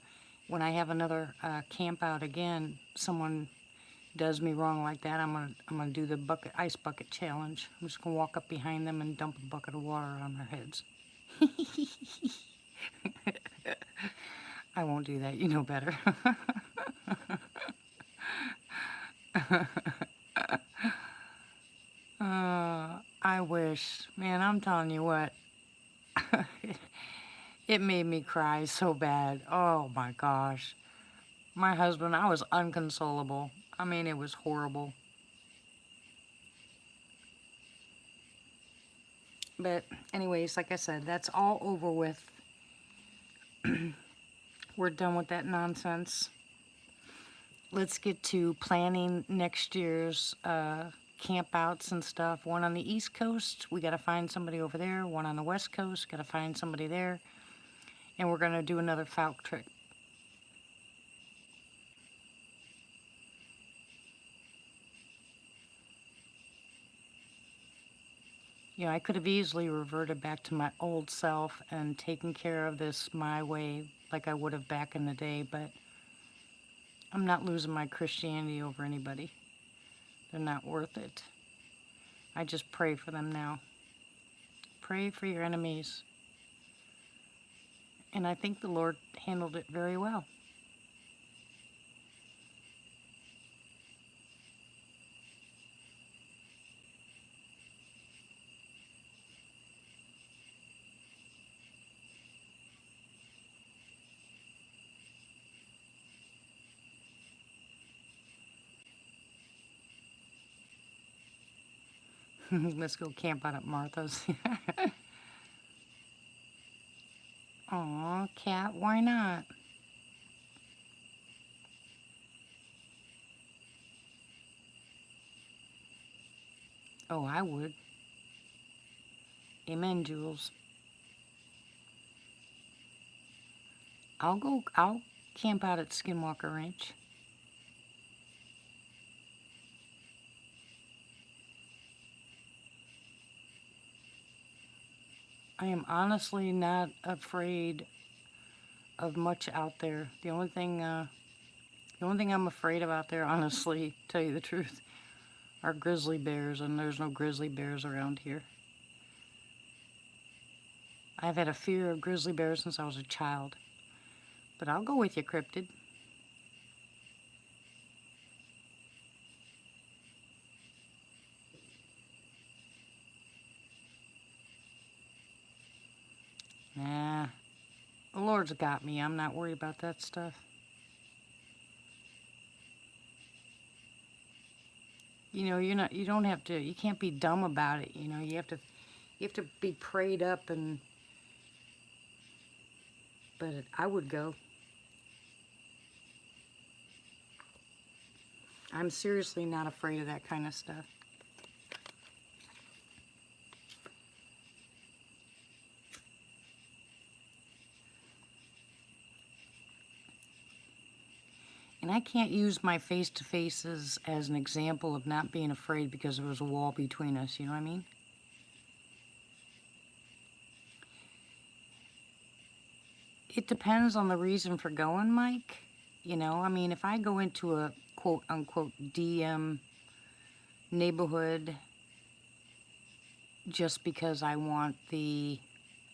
when I have another camp out again, someone does me wrong like that, I'm gonna do the ice bucket challenge. I'm just gonna walk up behind them and dump a bucket of water on their heads. I won't do that. You know better. I wish. Man, I'm telling you what. It made me cry so bad. Oh my gosh. My husband, I was unconsolable. I mean, it was horrible. But anyways, like I said, that's all over with. We're done with that nonsense. Let's get to planning next year's campouts and stuff. One on the East Coast, we got to find somebody over there. One on the West Coast, got to find somebody there. And we're going to do another Fouke trip. You know, I could have easily reverted back to my old self and taken care of this my way like I would have back in the day, but I'm not losing my Christianity over anybody. They're not worth it. I just pray for them now. Pray for your enemies. And I think the Lord handled it very well. Let's go camp out at Martha's. Aw, cat, why not? Oh, I would. Amen, Jules. I'll camp out at Skinwalker Ranch. I am honestly not afraid of much out there. The only thing I'm afraid of out there, honestly, tell you the truth, are grizzly bears, and there's no grizzly bears around here. I've had a fear of grizzly bears since I was a child. But I'll go with you, Cryptid. Nah, the Lord's got me. I'm not worried about that stuff. You don't have to, you can't be dumb about it. You have to be prayed up but I would go. I'm seriously not afraid of that kind of stuff. And I can't use my face-to-faces as an example of not being afraid because there was a wall between us, you know what I mean? It depends on the reason for going, Mike. I mean, if I go into a quote-unquote DM neighborhood just because I want the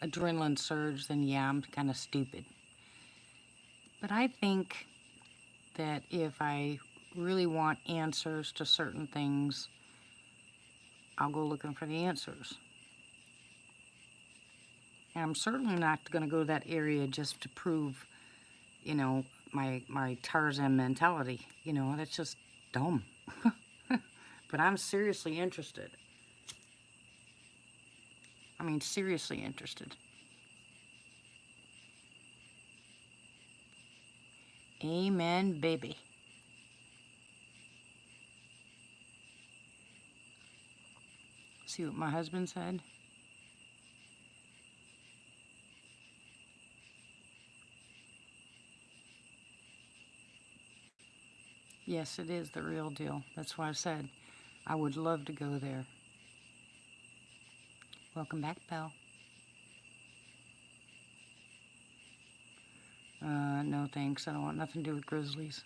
adrenaline surge, then yeah, I'm kind of stupid. But I think that if I really want answers to certain things, I'll go looking for the answers. And I'm certainly not going to go to that area just to prove, my Tarzan mentality. That's just dumb. But I'm seriously interested. I mean, seriously interested. Amen, baby. See what my husband said? Yes, it is the real deal. That's why I said I would love to go there. Welcome back, Belle. No thanks. I don't want nothing to do with grizzlies.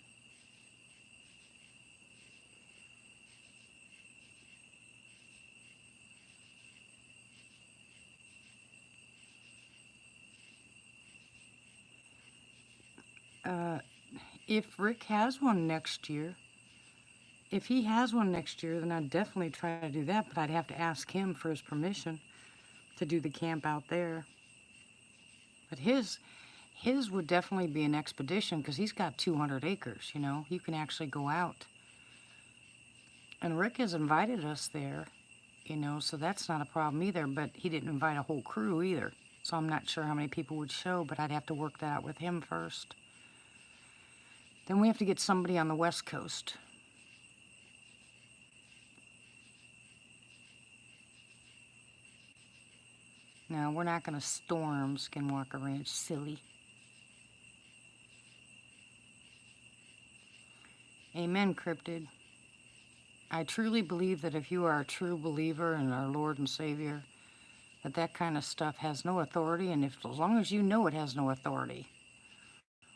If Rick has one next year, if he has one next year, then I'd definitely try to do that, but I'd have to ask him for his permission to do the camp out there. But his would definitely be an expedition because he's got 200 acres, You can actually go out. And Rick has invited us there, so that's not a problem either, but he didn't invite a whole crew either. So I'm not sure how many people would show, but I'd have to work that out with him first. Then we have to get somebody on the West Coast. No, we're not going to storm Skinwalker Ranch, silly. Amen, Cryptid. I truly believe that if you are a true believer in our Lord and Savior, that kind of stuff has no authority, and as long as you know it has no authority.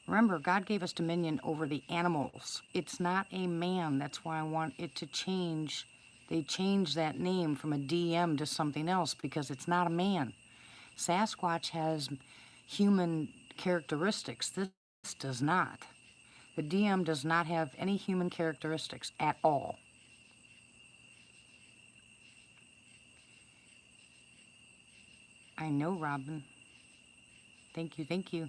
Remember, God gave us dominion over the animals. It's not a man. That's why I want it to change. They changed that name from a DM to something else because it's not a man. Sasquatch has human characteristics. This does not. The DM does not have any human characteristics at all. I know, Robin. Thank you, thank you.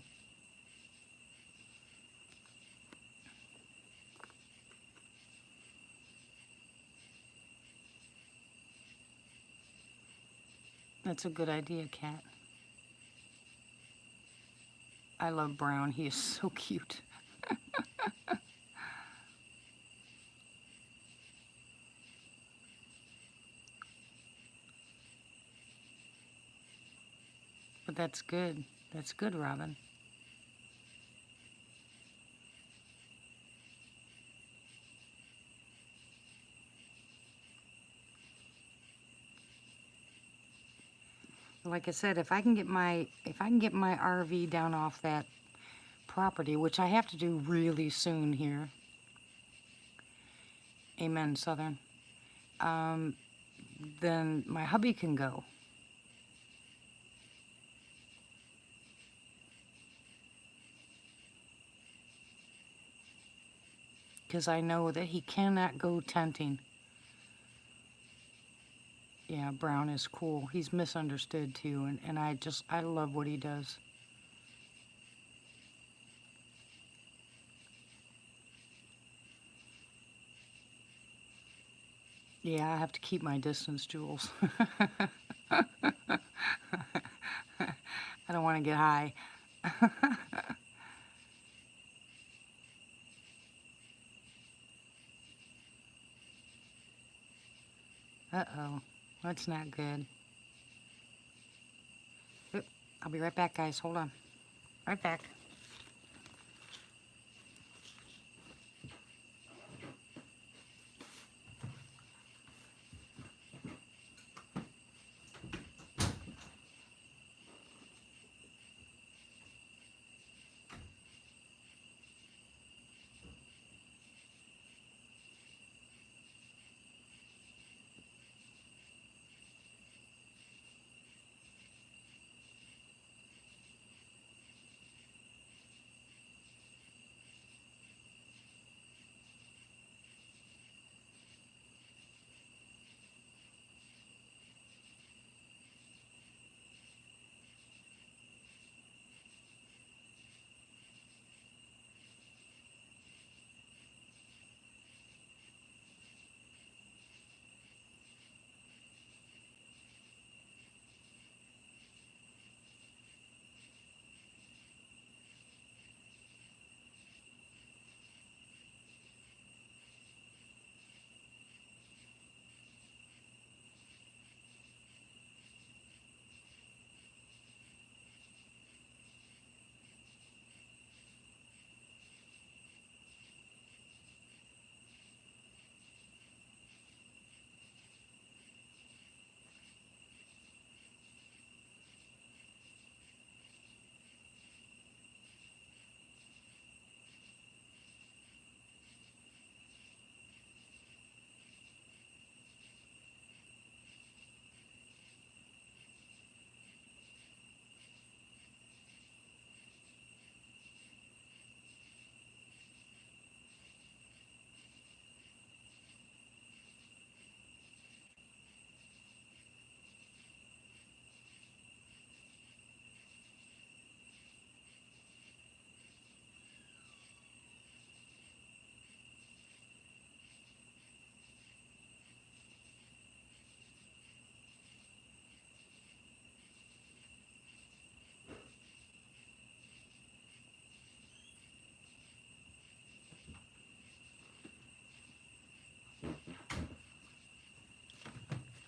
That's a good idea, Kat. I love Brown. He is so cute. But that's good. That's good, Robin. Like I said, if I can get my RV down off that property, which I have to do really soon here. Amen, Southern. Then my hubby can go. Because I know that he cannot go tenting. Yeah, Brown is cool. He's misunderstood too, and I love what he does. Yeah, I have to keep my distance, Jules. I don't want to get high. Uh-oh, that's not good. Oop, I'll be right back, guys. Hold on. Right back.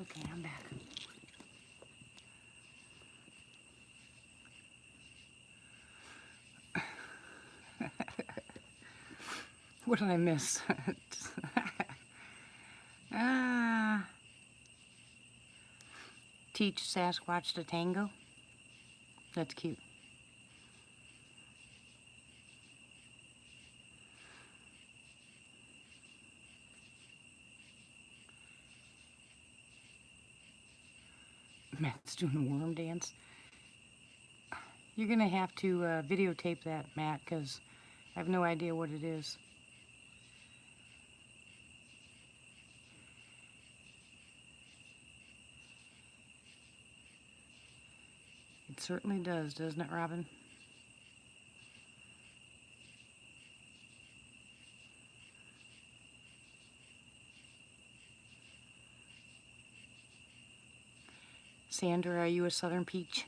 Okay, I'm back. What did I miss? Ah, teach Sasquatch to tango. That's cute. Matt's doing a worm dance. You're going to have to videotape that, Matt, because I have no idea what it is. It certainly does, doesn't it, Robin? Sandra, are you a Southern Peach?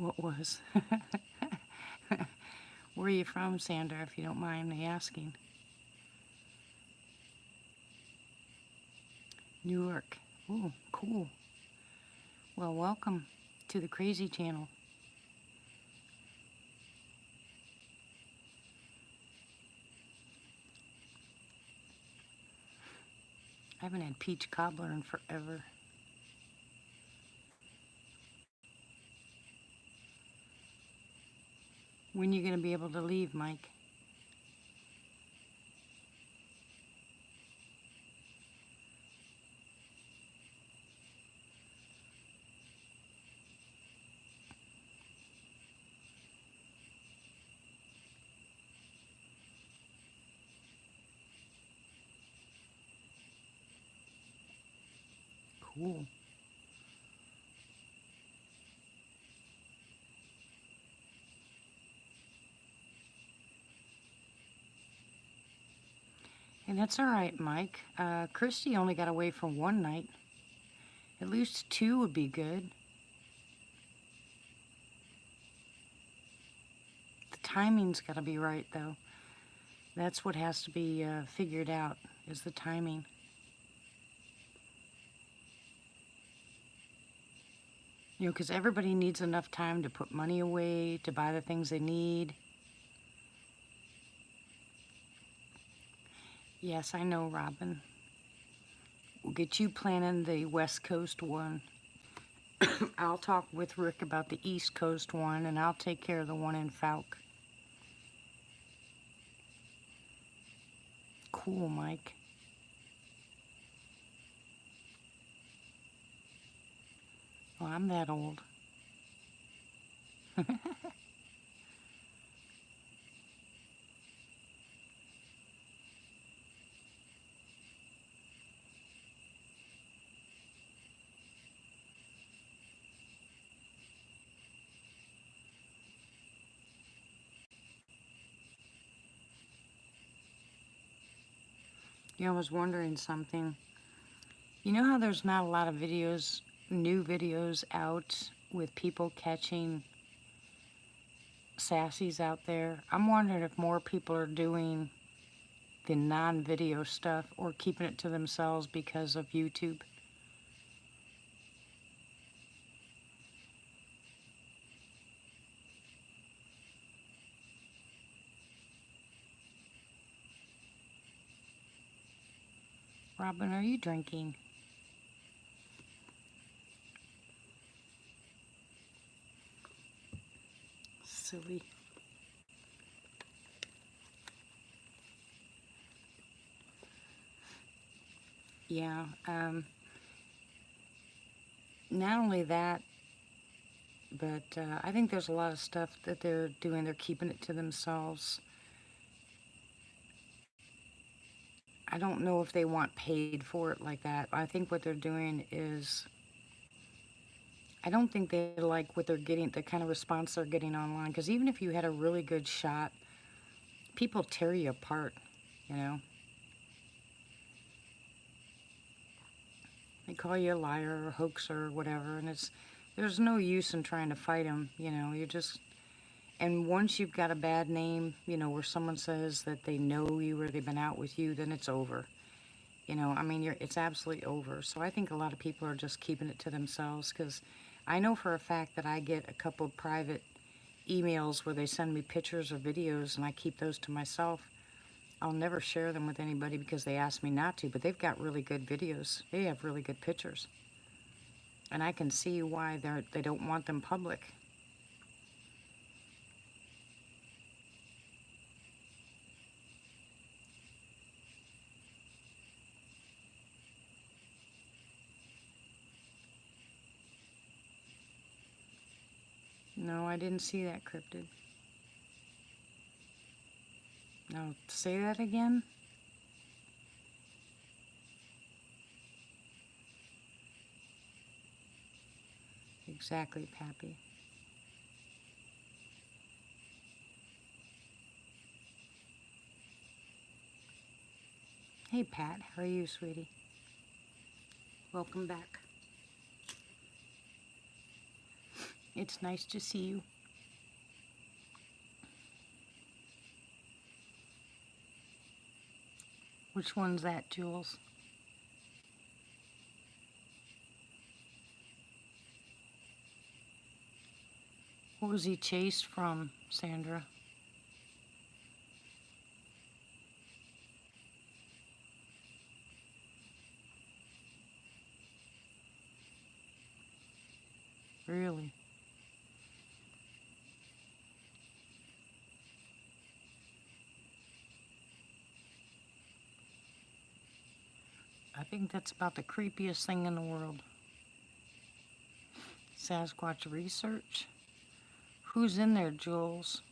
What was? Where are you from, Sandra, if you don't mind me asking? Newark. Oh, cool. Well, welcome to the Crazy Channel. I haven't had peach cobbler in forever. When are you going to be able to leave, Mike? Cool. And that's all right, Mike. Christy only got away for one night. At least 2 would be good. The timing's got to be right, though. That's what has to be figured out, is the timing. You know, because everybody needs enough time to put money away, to buy the things they need. Yes, I know, Robin. We'll get you planning the West Coast one. I'll talk with Rick about the East Coast one, and I'll take care of the one in Fouke. Cool, Mike. Well, I'm that old. You know, I was wondering something. You know how there's not a lot of videos, new videos out with people catching sassies out there? I'm wondering if more people are doing the non-video stuff or keeping it to themselves because of YouTube. Robin, are you drinking? Silly. Yeah, not only that, but I think there's a lot of stuff that they're doing. They're keeping it to themselves. I don't know if they want paid for it like that. I think what they're doing is, I don't think they like what they're getting, the kind of response they're getting online. Because even if you had a really good shot, people tear you apart, you know. They call you a liar or a hoaxer or whatever, and there's no use in trying to fight them, you know. And once you've got a bad name, you know, where someone says that they know you or they've been out with you, then it's over. You know, I mean, it's absolutely over. So I think a lot of people are just keeping it to themselves, because I know for a fact that I get a couple of private emails where they send me pictures or videos, and I keep those to myself. I'll never share them with anybody because they ask me not to, but they've got really good videos. They have really good pictures. And I can see why they don't want them public. No, I didn't see that cryptid. Now, say that again. Exactly, Pappy. Hey, Pat. How are you, sweetie? Welcome back. It's nice to see you. Which one's that, Jules? What was he chased from, Sandra? Really? I think that's about the creepiest thing in the world. Sasquatch research? Who's in there, Jules?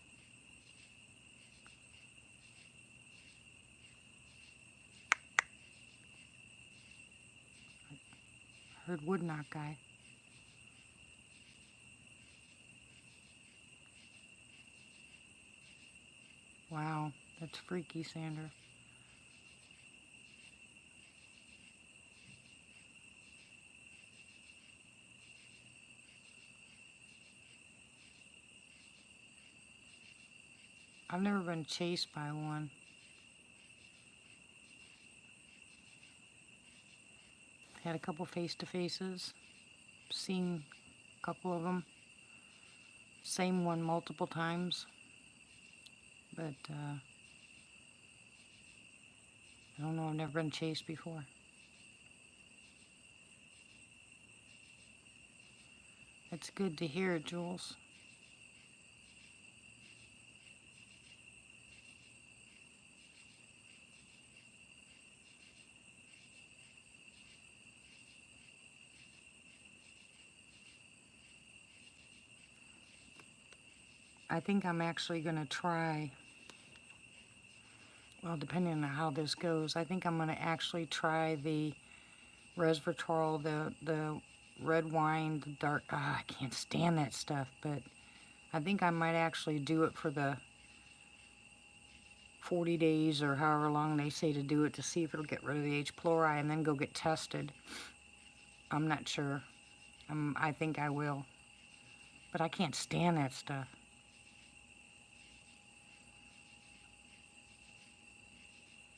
Heard Woodknock guy. Wow, that's freaky, Sandra. I've never been chased by one. Had a couple face-to-faces. Seen a couple of them. Same one multiple times. But, I don't know, I've never been chased before. It's good to hear, Jules. I think I'm actually going to try, well, depending on how this goes, I think I'm going to actually try the resveratrol, the red wine, the dark, I can't stand that stuff, but I think I might actually do it for the 40 days or however long they say to do it to see if it'll get rid of the H. pylori and then go get tested. I'm not sure. I think I will. But I can't stand that stuff.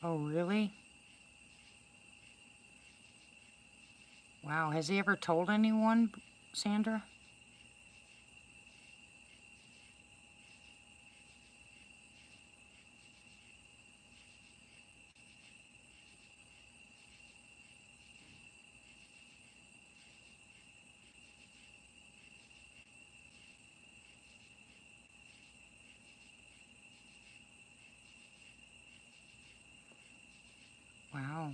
Oh, really? Wow, has he ever told anyone, Sandra? Wow.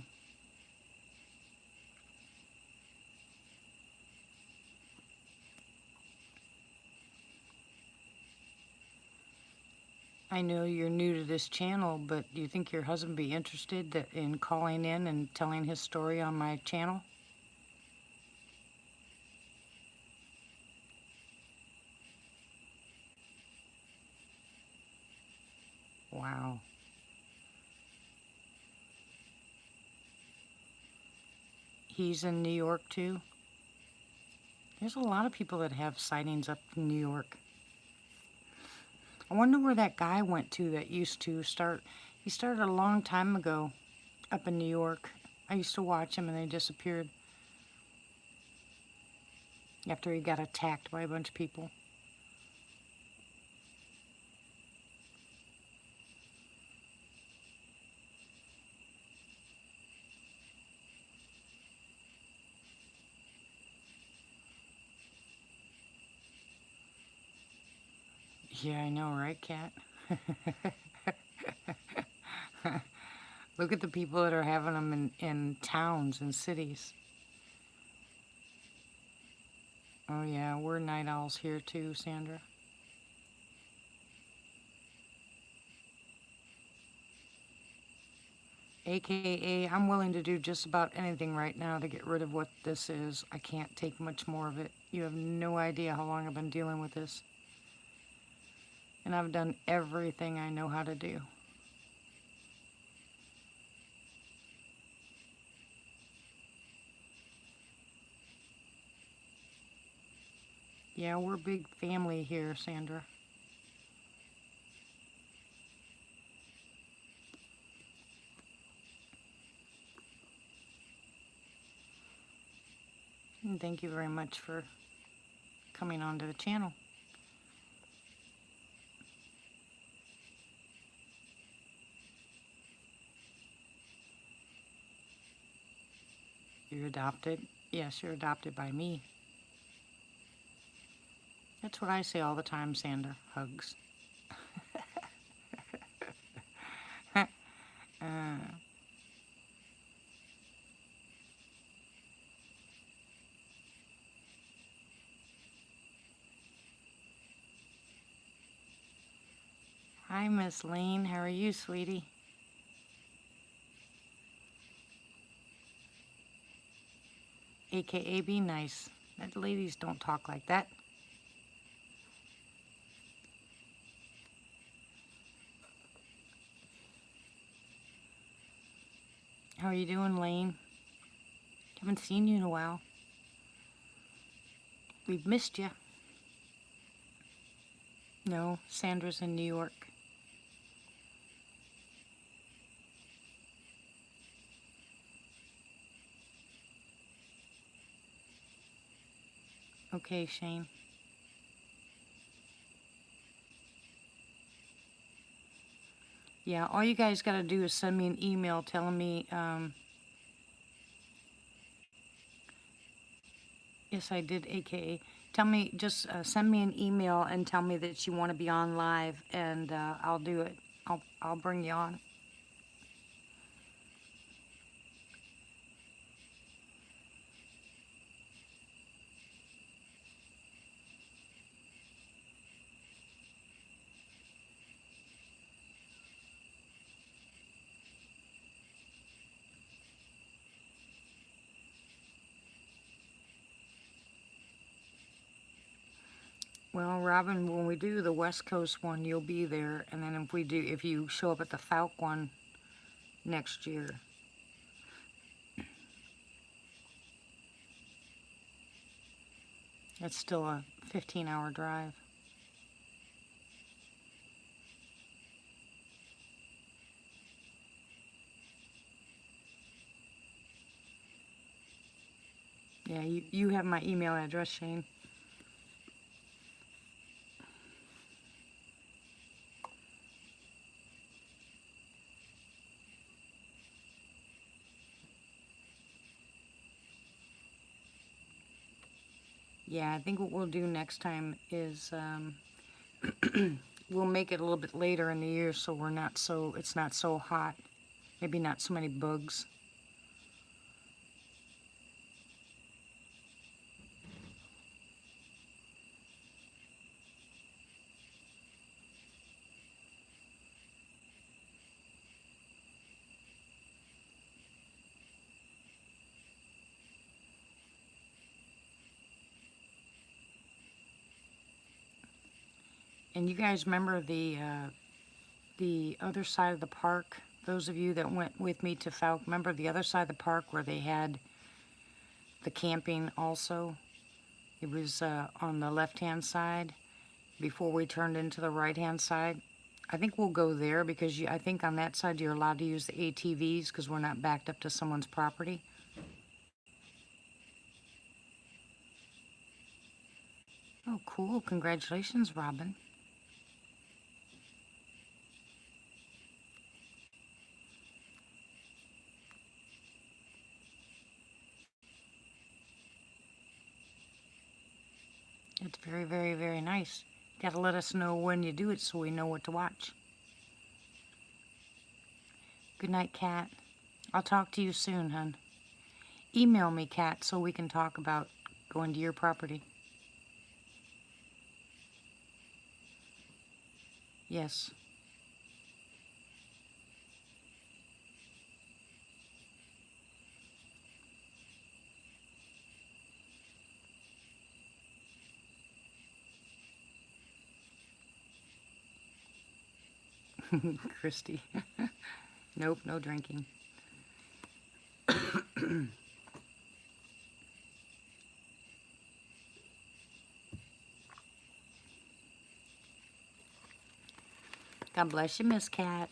I know you're new to this channel, but do you think your husband would be interested in calling in and telling his story on my channel? Wow. He's in New York too? There's a lot of people that have sightings up in New York. I wonder where that guy went to that used to start. He started a long time ago up in New York. I used to watch him and they disappeared after he got attacked by a bunch of people. Yeah, I know, right, Kat? Look at the people that are having them in towns and cities. Oh yeah, we're night owls here too, Sandra. AKA, I'm willing to do just about anything right now to get rid of what this is. I can't take much more of it. You have no idea how long I've been dealing with this. And I've done everything I know how to do. Yeah, we're a big family here, Sandra. And thank you very much for coming onto the channel. You're adopted? Yes, you're adopted by me. That's what I say all the time, Sandra. Hugs. uh, Hi, Miss Lane. How are you, sweetie? AKA be nice. That ladies don't talk like that. How are you doing, Lane? Haven't seen you in a while. We've missed you. No, Sandra's in New York. Okay, Shane. Yeah, all you guys got to do is send me an email telling me, yes, I did, AKA. Tell me, just send me an email and tell me that you want to be on live, and I'll do it. I'll bring you on. Well, Robin, when we do the West Coast one, you'll be there, and then if you show up at the Falk one next year. It's still a 15-hour drive. Yeah, you have my email address, Shane. Yeah, I think what we'll do next time is we'll make it a little bit later in the year so it's not so hot. Maybe not so many bugs. And you guys remember the other side of the park? Those of you that went with me to Falk, remember the other side of the park where they had the camping also? It was on the left-hand side before we turned into the right-hand side. I think we'll go there because I think on that side you're allowed to use the ATVs because we're not backed up to someone's property. Oh, cool. Congratulations, Robin. It's very, very, very nice. Got to let us know when you do it so we know what to watch. Good night, Kat. I'll talk to you soon, hun. Email me, Kat, so we can talk about going to your property. Yes. Christy. Nope, no drinking. God bless you, Miss Cat.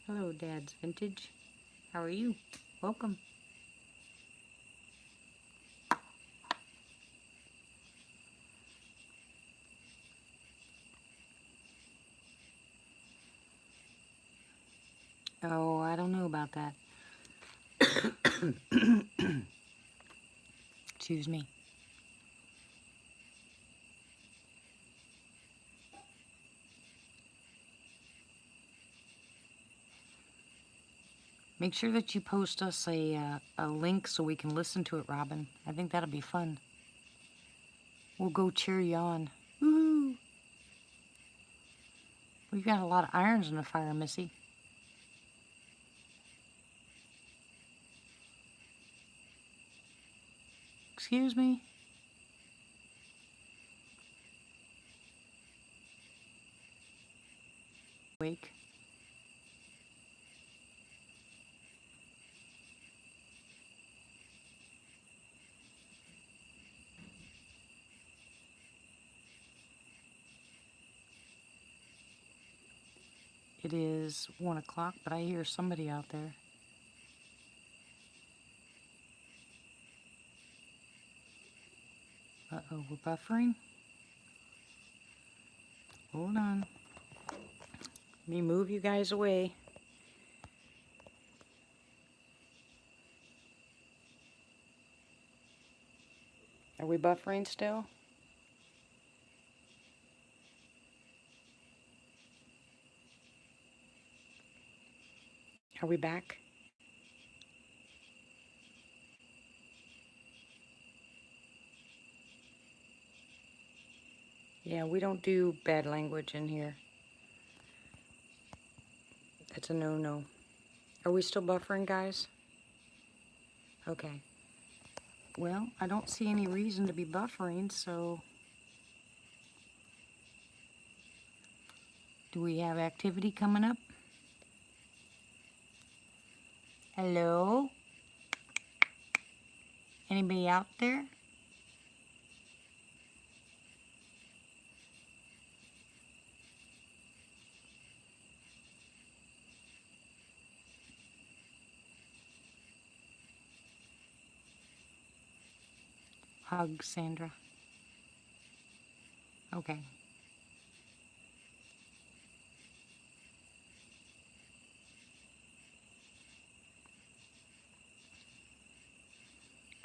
Hello, Dad's Vintage. How are you? Welcome. Oh, I don't know about that. Excuse me. Make sure that you post us a link so we can listen to it, Robin. I think that'll be fun. We'll go cheer you on. Woo! We've got a lot of irons in the fire, Missy. Excuse me? Wake. It is 1 o'clock, but I hear somebody out there. Uh-oh, we're buffering? Hold on. Let me move you guys away. Are we buffering still? Are we back? Yeah, we don't do bad language in here. That's a no-no. Are we still buffering, guys? Okay. Well, I don't see any reason to be buffering, so... Do we have activity coming up? Hello? Anybody out there? Hug, Sandra. Okay.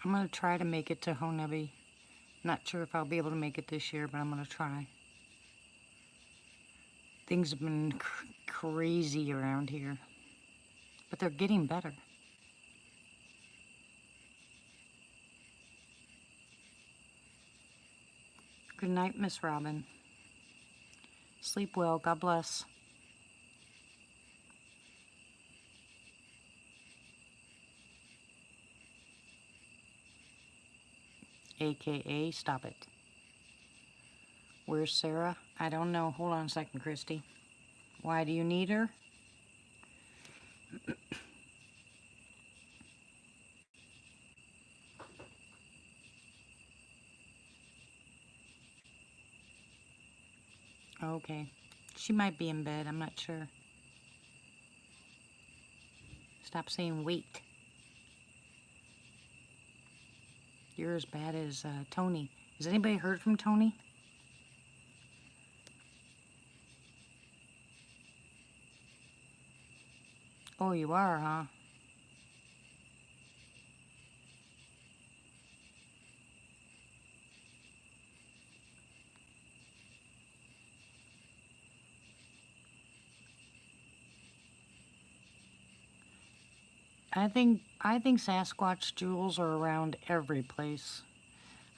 I'm going to try to make it to Honebi. Not sure if I'll be able to make it this year, but I'm going to try. Things have been crazy around here, but they're getting better. Good night, Miss Robin. Sleep well. God bless. AKA, stop it. Where's Sarah? I don't know. Hold on a second, Christy. Why do you need her? Okay. She might be in bed. I'm not sure. Stop saying wait. You're as bad as Tony. Has anybody heard from Tony? Oh, you are, huh? I think Sasquatch jewels are around every place.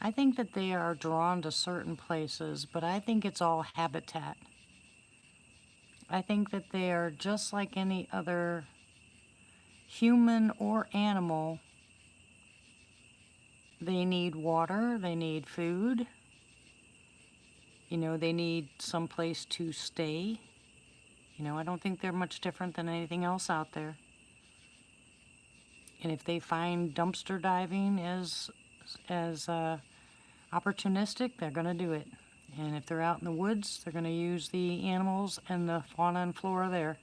I think that they are drawn to certain places, but I think it's all habitat. I think that they are just like any other human or animal. They need water, they need food, they need some place to stay. I don't think they're much different than anything else out there. And if they find dumpster diving as opportunistic, they're going to do it. And if they're out in the woods, they're going to use the animals and the fauna and flora there.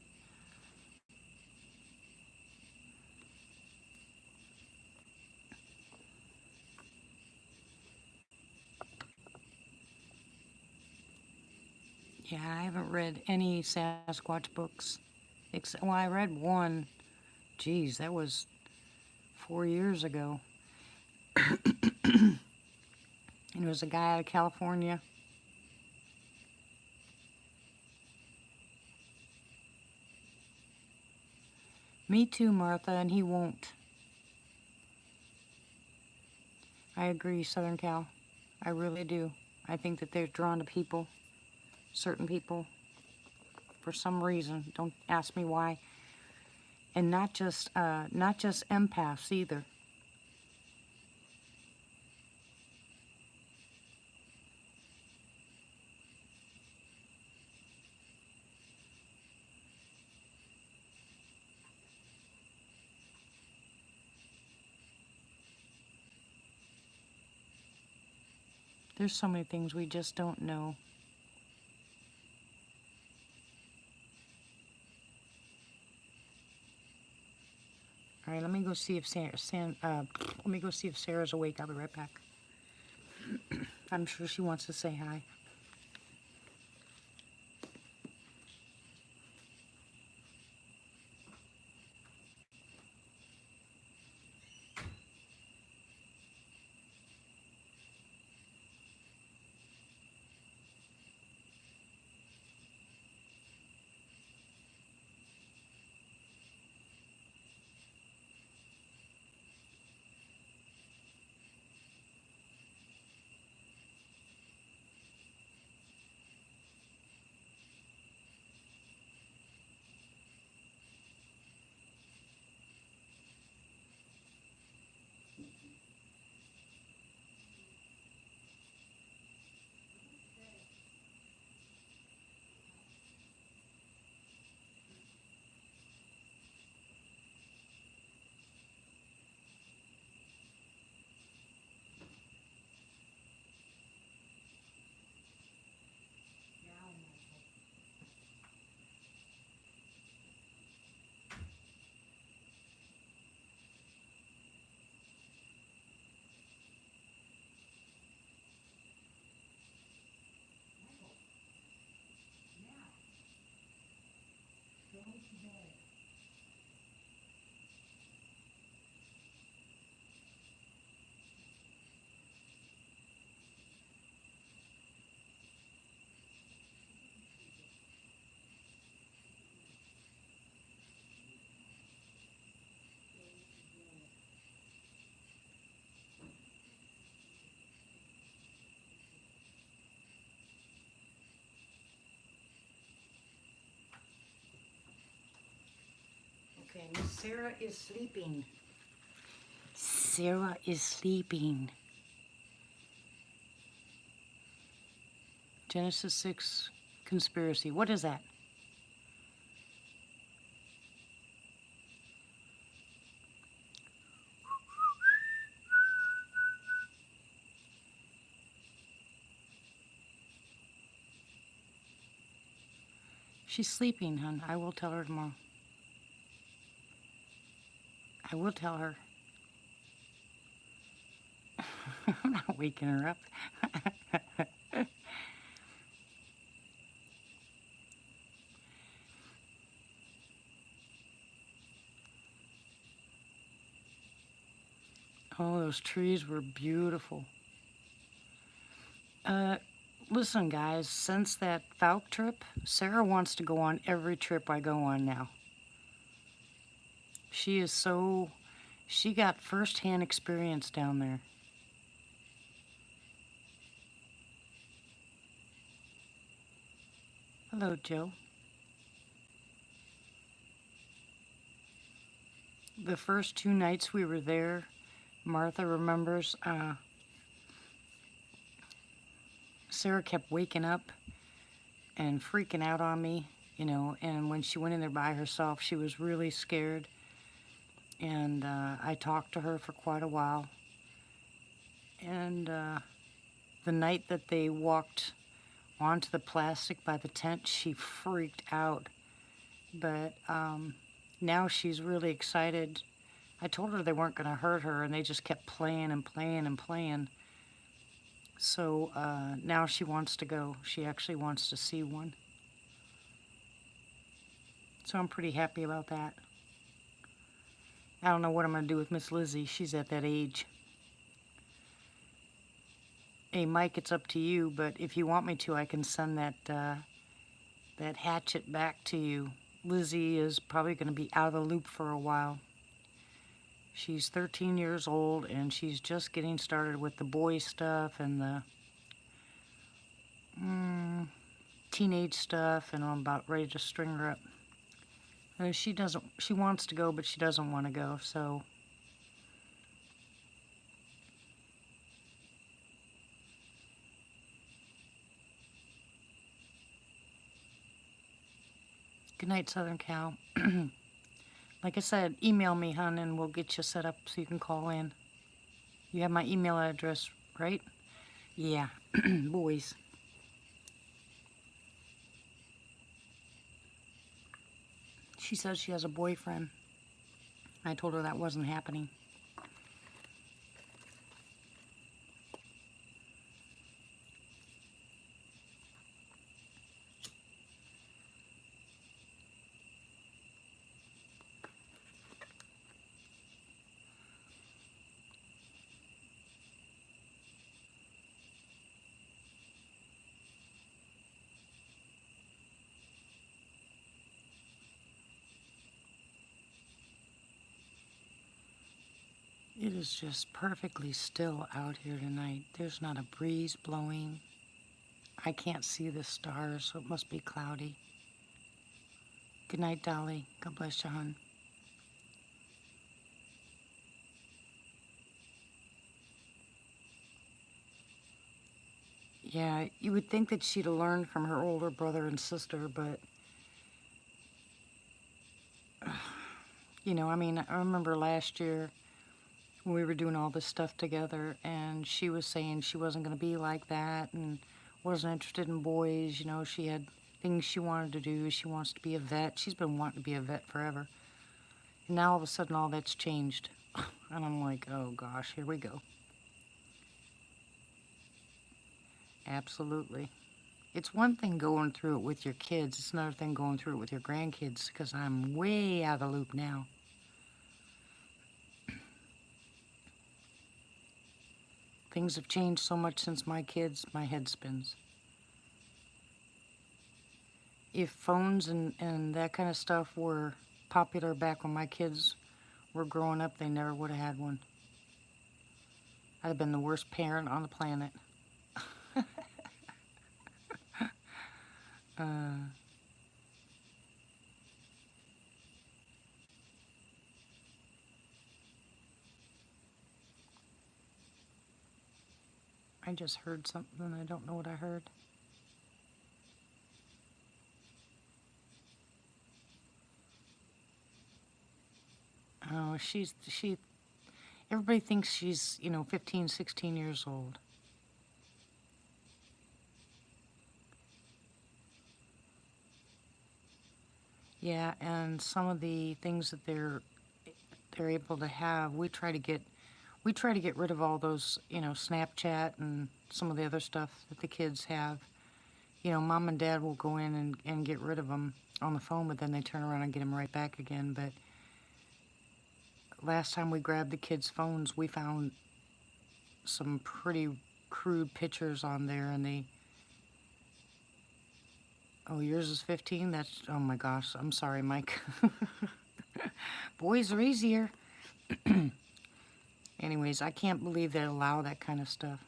Yeah, I haven't read any Sasquatch books. Well, I read one. Geez, that was 4 years ago. And it was a guy out of California. Me too, Martha, and he won't. I agree, Southern Cal. I really do. I think that they're drawn to people, certain people, for some reason. Don't ask me why. And not just empaths either. There's so many things we just don't know. All right, let me go see if let me go see if Sarah's awake. I'll be right back. I'm sure she wants to say hi. Okay, Miss Sarah is sleeping. Sarah is sleeping. Genesis 6 conspiracy. What is that? She's sleeping, hon. I will tell her tomorrow. I will tell her. I'm not waking her up. Oh, those trees were beautiful. Listen, guys, since that Falk trip, Sarah wants to go on every trip I go on now. She got firsthand experience down there. Hello, Joe. The first 2 nights we were there, Martha remembers, Sarah kept waking up and freaking out on me, and when she went in there by herself, she was really scared. And I talked to her for quite a while. And the night that they walked onto the plastic by the tent, she freaked out. But now she's really excited. I told her they weren't going to hurt her, and they just kept playing and playing and playing. So now she wants to go. She actually wants to see one. So I'm pretty happy about that. I don't know what I'm going to do with Miss Lizzie. She's at that age. Hey, Mike, it's up to you, but if you want me to, I can send that hatchet back to you. Lizzie is probably going to be out of the loop for a while. She's 13 years old, and she's just getting started with the boy stuff and the teenage stuff, and I'm about ready to string her up. She wants to go, but she doesn't want to go, so. Good night, Southern Cal. Like I said, email me, hon, and we'll get you set up so you can call in. You have my email address, right? Yeah, boys. She says she has a boyfriend. I told her that wasn't happening. It is just perfectly still out here tonight. There's not a breeze blowing. I can't see the stars, so it must be cloudy. Good night, Dolly. God bless you, hon. Yeah, you would think that she'd have learned from her older brother and sister, but, I remember last year when we were doing all this stuff together, and she was saying she wasn't going to be like that and wasn't interested in boys. She had things she wanted to do. She wants to be a vet. She's been wanting to be a vet forever. And now all of a sudden all that's changed. And I'm like, oh gosh, here we go. Absolutely. It's one thing going through it with your kids. It's another thing going through it with your grandkids, because I'm way out of the loop now. Things have changed so much since my kids, my head spins. If phones and that kind of stuff were popular back when my kids were growing up, they never would have had one. I'd have been the worst parent on the planet. I just heard something and I don't know what I heard. Oh, everybody thinks she's, 15, 16 years old. Yeah, and some of the things that they're able to have, we try to get rid of all those, Snapchat and some of the other stuff that the kids have. Mom and dad will go in and get rid of them on the phone, but then they turn around and get them right back again. But last time we grabbed the kids' phones, we found some pretty crude pictures on there, and oh, yours is 15? Oh my gosh, I'm sorry, Mike. Boys are easier. Anyways, I can't believe they allow that kind of stuff.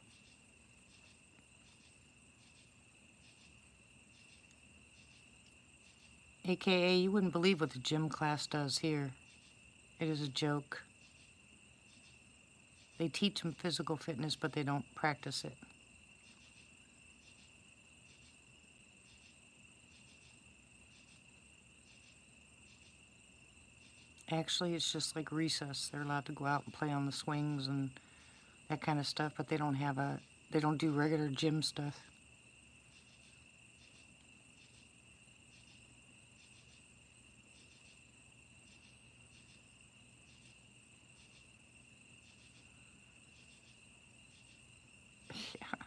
AKA, you wouldn't believe what the gym class does here. It is a joke. They teach them physical fitness, but they don't practice it. Actually, it's just like recess. They're allowed to go out and play on the swings and that kind of stuff, but they don't do regular gym stuff. Yeah,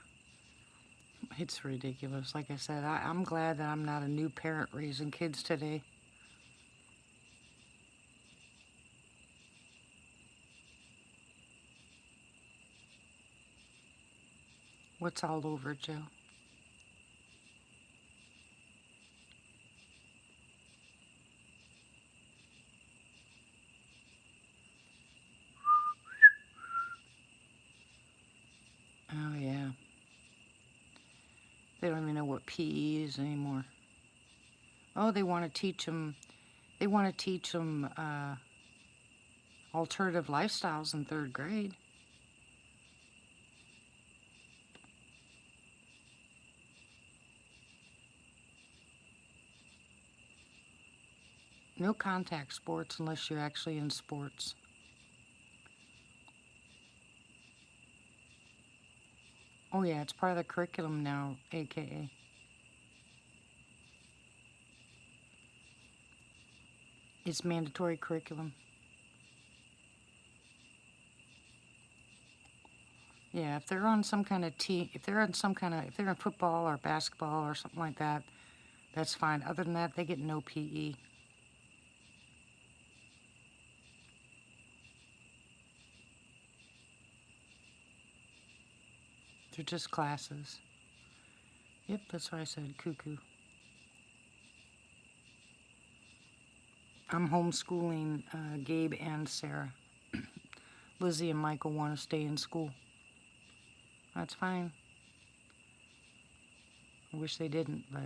it's ridiculous. Like I said, I'm glad that I'm not a new parent raising kids today. What's all over, Joe? Oh, yeah. They don't even know what PE is anymore. Oh, they want to teach them. They want to teach them alternative lifestyles in third grade. No contact sports unless you're actually in sports. Oh yeah, it's part of the curriculum now, AKA. It's mandatory curriculum. Yeah, if they're on some kind of team, if they're in football or basketball or something like that, that's fine. Other than that, they get no PE. They're just classes. Yep, that's what I said, cuckoo. I'm homeschooling Gabe and Sarah. Lizzie and Michael want to stay in school. That's fine. I wish they didn't, but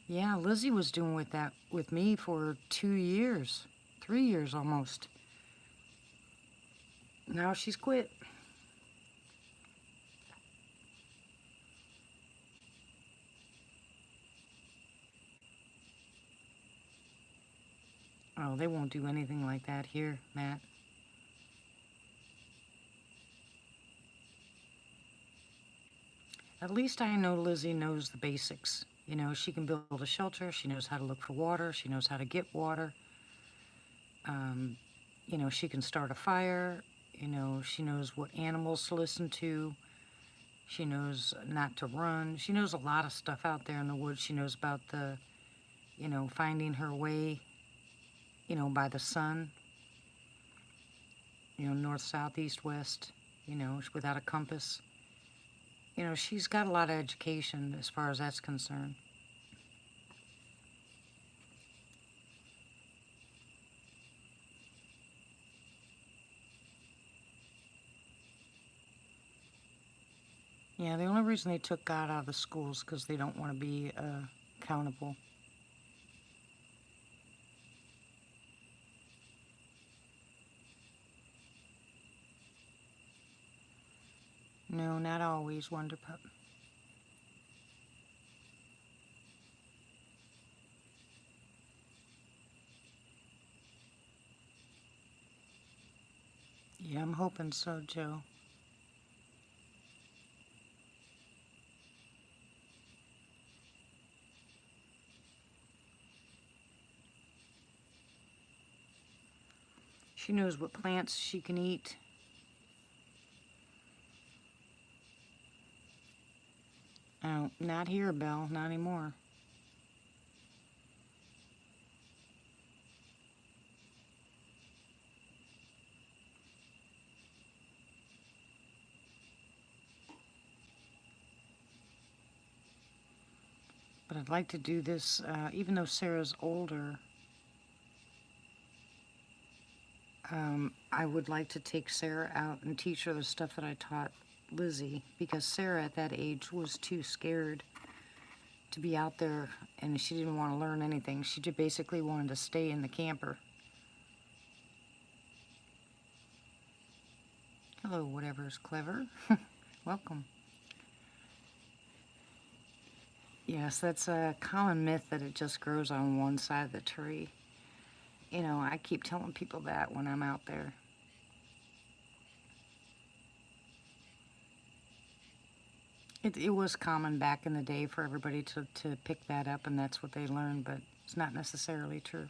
yeah, Lizzie was doing that with me for 2 years, 3 years almost. Now she's quit. Oh, they won't do anything like that here, Matt. At least I know Lizzie knows the basics. You know, she can build a shelter. She knows how to look for water. She knows how to get water. Um, you know, she can start a fire. You know, she knows what animals to listen to. She knows not to run. She knows a lot of stuff out there in the woods. She knows about finding her way, by the sun, north, south, east, west, without a compass. She's got a lot of education as far as that's concerned. Yeah, the only reason they took God out of the schools because they don't want to be accountable. No, not always, Wonder Pup. Yeah, I'm hoping so, Joe. She knows what plants she can eat. Oh, not here, Belle. Not anymore. But I'd like to do this, even though Sarah's older. I would like to take Sarah out and teach her the stuff that I taught Lizzie, because Sarah at that age was too scared to be out there, and she didn't want to learn anything. She just basically wanted to stay in the camper. Hello, whatever's clever. Welcome. Yes, that's a common myth that it just grows on one side of the tree. You know, I keep telling people that when I'm out there. It was common back in the day for everybody to pick that up, and that's what they learned, but it's not necessarily true.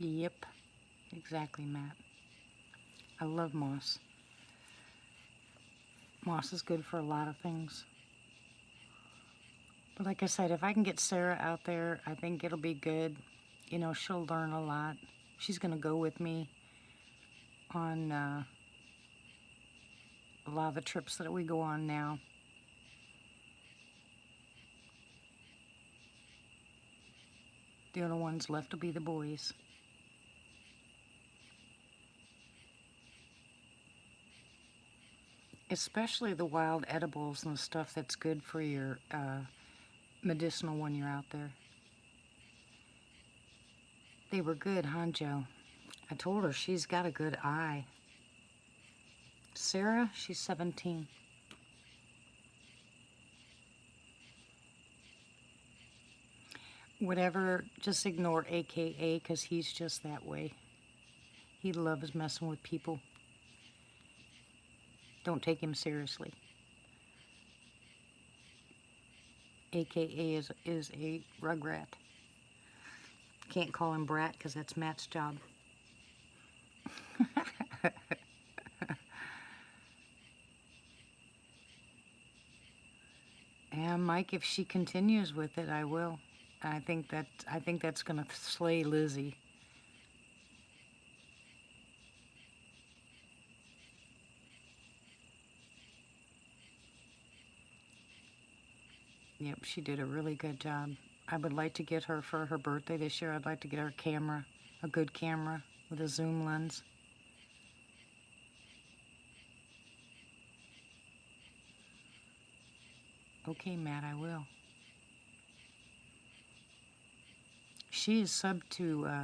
Yep, exactly, Matt. I love moss. Moss is good for a lot of things. But like I said, if I can get Sarah out there, I think it'll be good. You know, she'll learn a lot. She's going to go with me on a lot of the trips that we go on now. The only ones left will be the boys. Especially the wild edibles and the stuff that's good for your medicinal when you're out there. They were good, huh, Joe? I told her she's got a good eye. Sarah, she's 17. Whatever, just ignore AKA, because he's just that way. He loves messing with people. Don't take him seriously. AKA is a rugrat. Can't call him Brat because that's Matt's job. And Mike, if she continues with it, I will. I think that's gonna slay Lizzie. Yep, she did a really good job. I would like to get her for her birthday this year. I'd like to get her a camera, a good camera with a zoom lens. Okay, Matt, I will. She is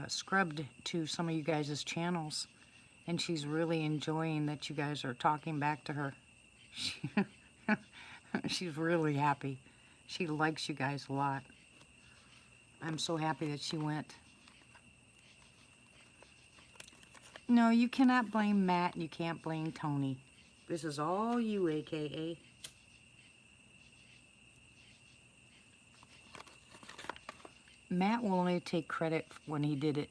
scrubbed to some of you guys' channels, and she's really enjoying that you guys are talking back to her. She's really happy. She likes you guys a lot. I'm so happy that she went. No, you cannot blame Matt, and you can't blame Tony. This is all you, AKA. Matt will only take credit when he did it.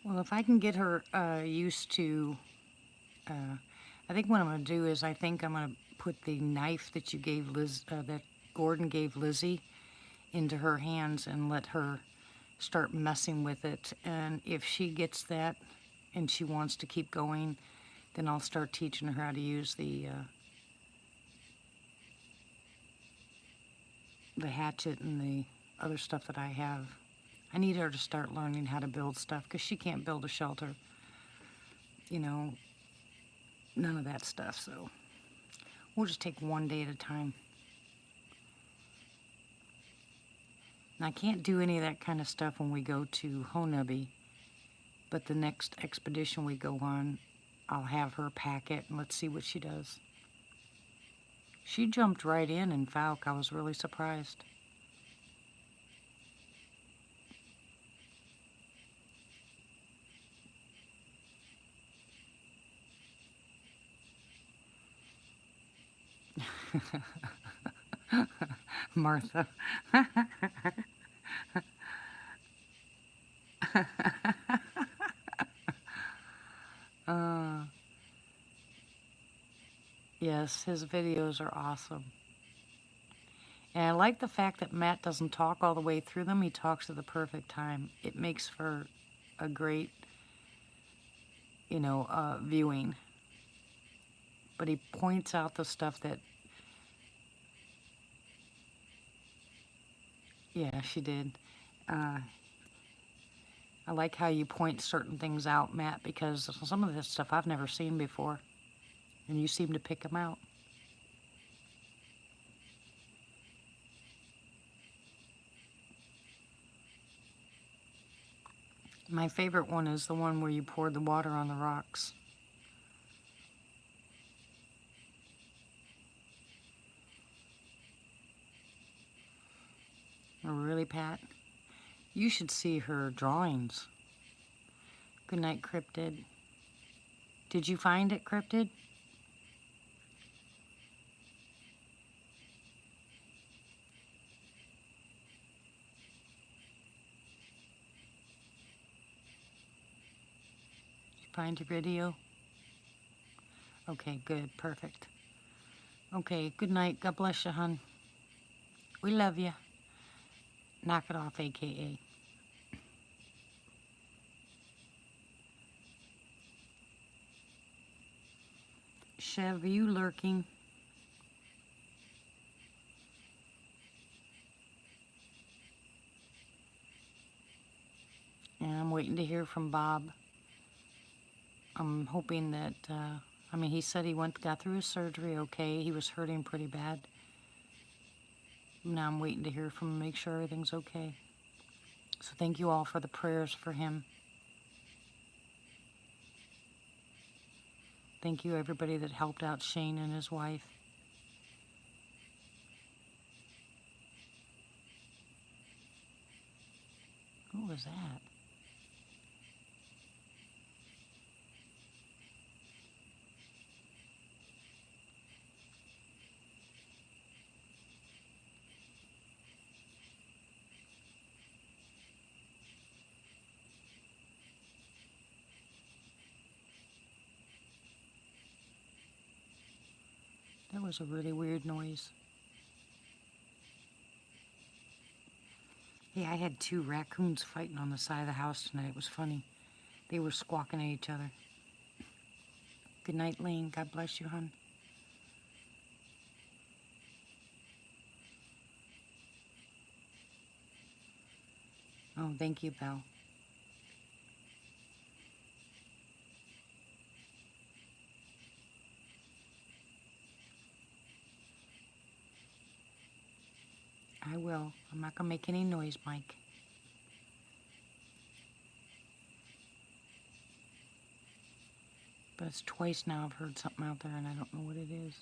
Well, if I can get her used to, I think what I'm going to do is I think I'm going to put the knife that you gave that Gordon gave Lizzie into her hands and let her start messing with it. And if she gets that and she wants to keep going, then I'll start teaching her how to use the hatchet and the other stuff that I have. I need her to start learning how to build stuff because she can't build a shelter. You know, none of that stuff. So we'll just take one day at a time. And I can't do any of that kind of stuff when we go to Honubby, but the next expedition we go on, I'll have her pack it and let's see what she does. She jumped right in Falk. I was really surprised. Martha. Yes, his videos are awesome. And I like the fact that Matt doesn't talk all the way through them. He talks at the perfect time. It makes for a great, viewing. But he points out the stuff that, yeah, she did. Uh, I like how you point certain things out, Matt, because some of this stuff I've never seen before. And you seem to pick them out. My favorite one is the one where you poured the water on the rocks. Oh, really, Pat? You should see her drawings. Good night, Cryptid. Did you find it, Cryptid? Did you find your video? Okay, good, perfect. Okay, good night. God bless you, hon. We love you. Knock it off, AKA. Chev, are you lurking? And I'm waiting to hear from Bob. I'm hoping that, he said he got through his surgery okay. He was hurting pretty bad. Now I'm waiting to hear from him, make sure everything's okay. So thank you all for the prayers for him. Thank you, everybody that helped out Shane and his wife. What was that? That was a really weird noise. Yeah, I had 2 raccoons fighting on the side of the house tonight. It was funny. They were squawking at each other. Good night, Lane. God bless you, hon. Oh, thank you, Belle. I will. I'm not going to make any noise, Mike. But it's twice now I've heard something out there and I don't know what it is.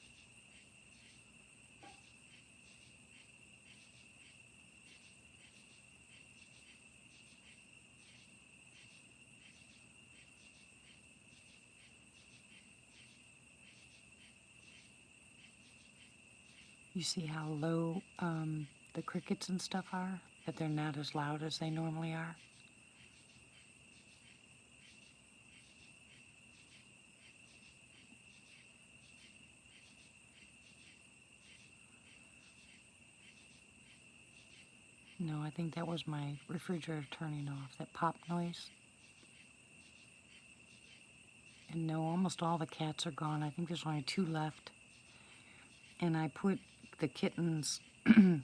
You see how low the crickets and stuff are? That they're not as loud as they normally are? No, I think that was my refrigerator turning off, that pop noise. And no, almost all the cats are gone. I think there's only 2 left. And I put the kittens,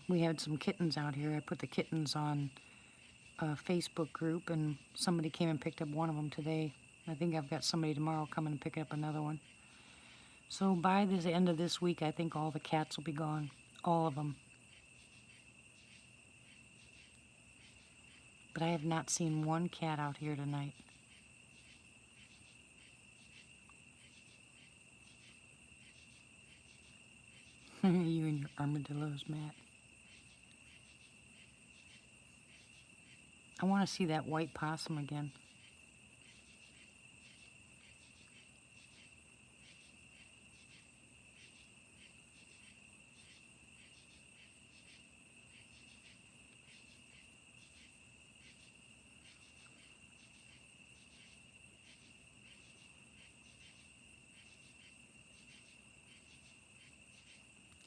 we had some kittens out here. I put the kittens on a Facebook group and somebody came and picked up one of them today. I think I've got somebody tomorrow coming and pick up another one. So by the end of this week, I think all the cats will be gone. All of them. But I have not seen one cat out here tonight. You and your armadillos, Matt. I want to see that white possum again.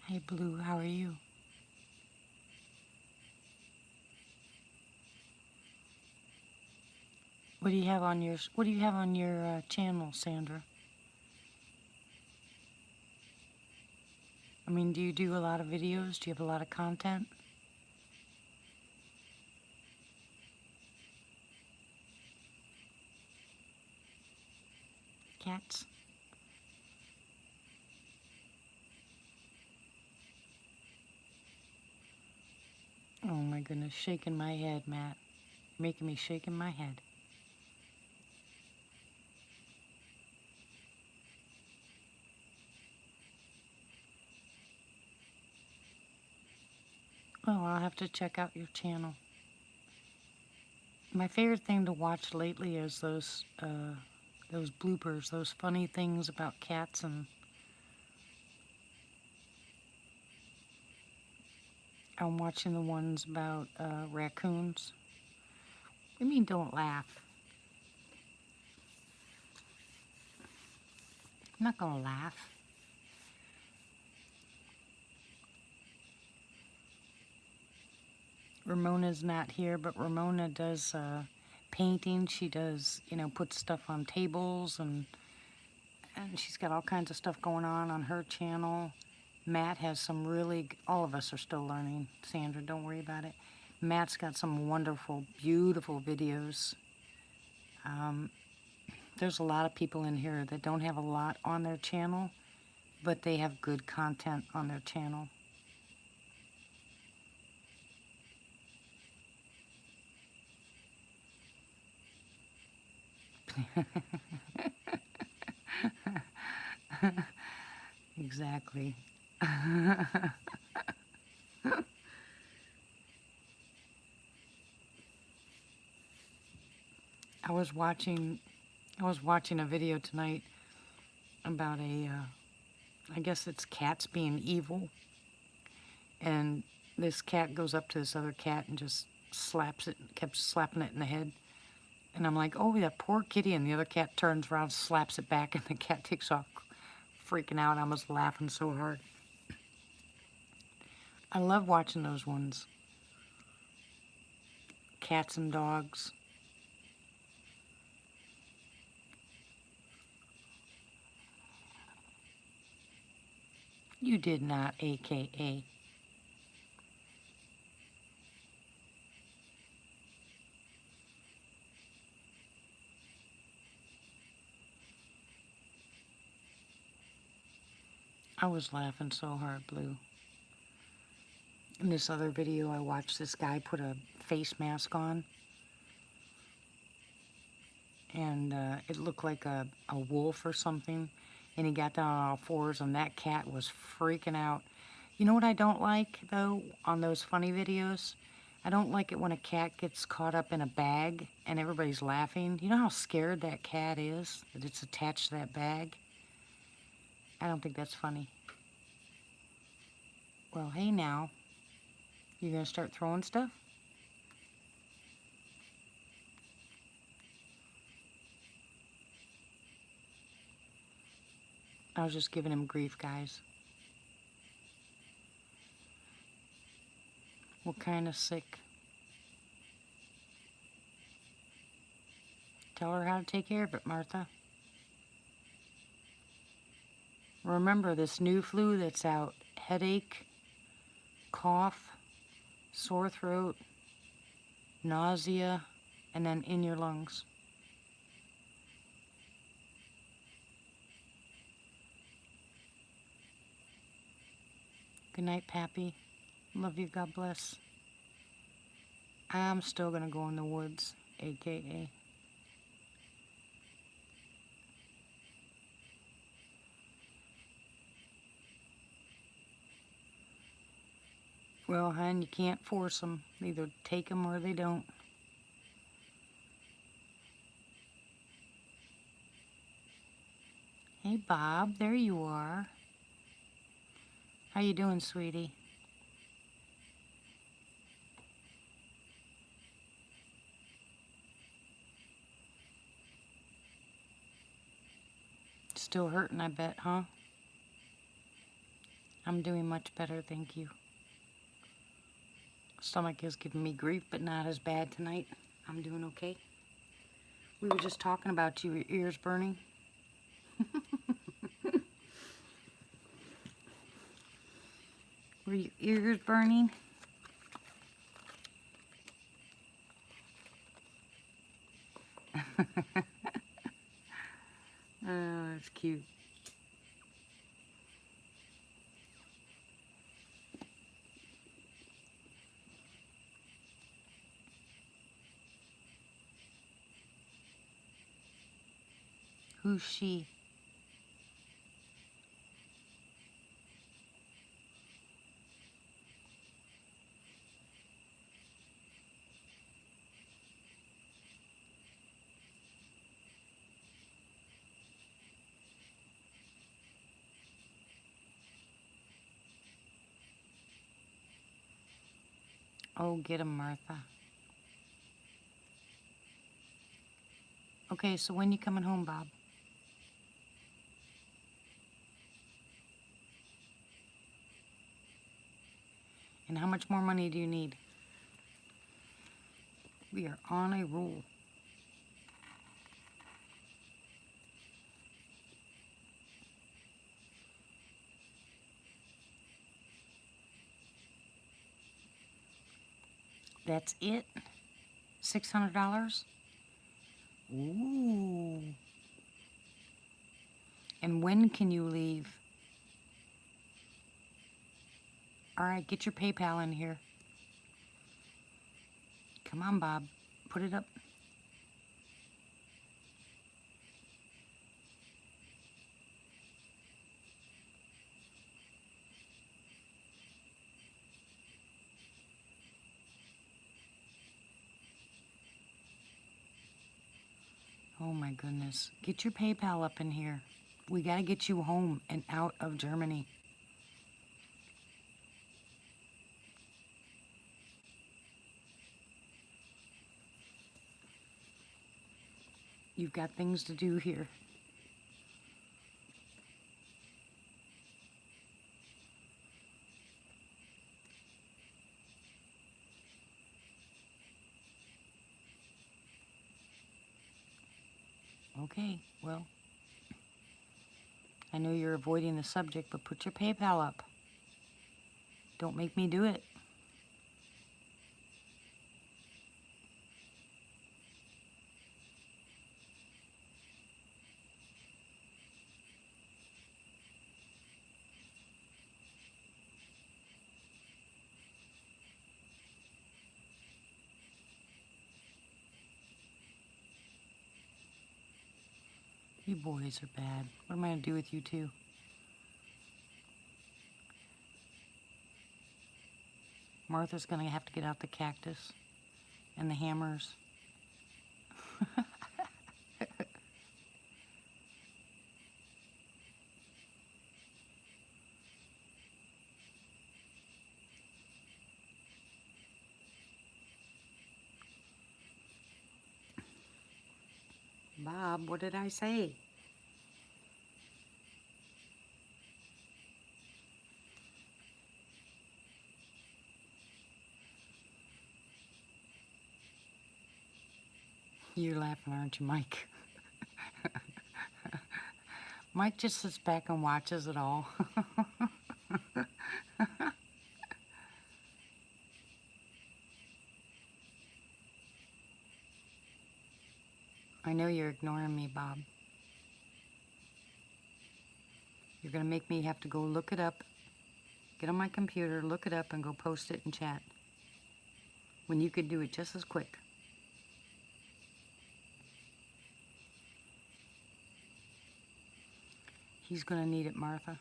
Hey Blue, how are you? What do you have on your channel, Sandra? I mean, do you do a lot of videos? Do you have a lot of content? Cats? Oh my goodness, shaking my head, Matt. Making me shaking my head. Oh, I'll have to check out your channel. My favorite thing to watch lately is those bloopers, those funny things about cats, and I'm watching the ones about raccoons. What do you mean don't laugh? I'm not gonna laugh. Ramona's not here, but Ramona does painting. She does, put stuff on tables, and she's got all kinds of stuff going on her channel. Matt has some really, all of us are still learning, Sandra, don't worry about it. Matt's got some wonderful, beautiful videos. There's a lot of people in here that don't have a lot on their channel, but they have good content on their channel. Exactly. I was watching a video tonight about I guess it's cats being evil, and this cat goes up to this other cat and just slaps it, kept slapping it in the head. And I'm like, oh, that poor kitty. And the other cat turns around, slaps it back, and the cat takes off freaking out. I was laughing so hard. I love watching those ones. Cats and dogs. You did not, AKA. I was laughing so hard, Blue. In this other video, I watched this guy put a face mask on, and it looked like a wolf or something, and he got down on all fours, and that cat was freaking out. You know what I don't like, though, on those funny videos? I don't like it when a cat gets caught up in a bag and everybody's laughing. You know how scared that cat is that it's attached to that bag? I don't think that's funny. Well, hey now. You gonna start throwing stuff? I was just giving him grief, guys. What kind of sick? Tell her how to take care of it, Martha. Remember this new flu that's out: headache, cough, sore throat, nausea, and then in your lungs. Good night, Pappy. Love you, God bless. I'm still gonna go in the woods, AKA. Well, hon, you can't force them. They either take them or they don't. Hey, Bob, there you are. How you doing, sweetie? Still hurting, I bet, huh? I'm doing much better, thank you. Stomach is giving me grief, but not as bad tonight. I'm doing okay. We were just talking about you, your ears burning. Were your ears burning? Oh, that's cute. Who's she? Oh, get him, Martha. Okay, so when you coming home, Bob? And how much more money do you need? We are on a roll. That's it? $600? Ooh. And when can you leave? All right, get your PayPal in here. Come on, Bob. Put it up. Oh my goodness. Get your PayPal up in here. We got to get you home and out of Germany. You've got things to do here. Okay, well, I know you're avoiding the subject, but put your PayPal up. Don't make me do it. You boys are bad. What am I going to do with you two? Martha's going to have to get out the cactus and the hammers. Bob, what did I say? You're laughing, aren't you, Mike? Mike just sits back and watches it all. I know you're ignoring me, Bob. You're going to make me have to go look it up, get on my computer, look it up, and go post it in chat. When you could do it just as quick. He's going to need it, Martha.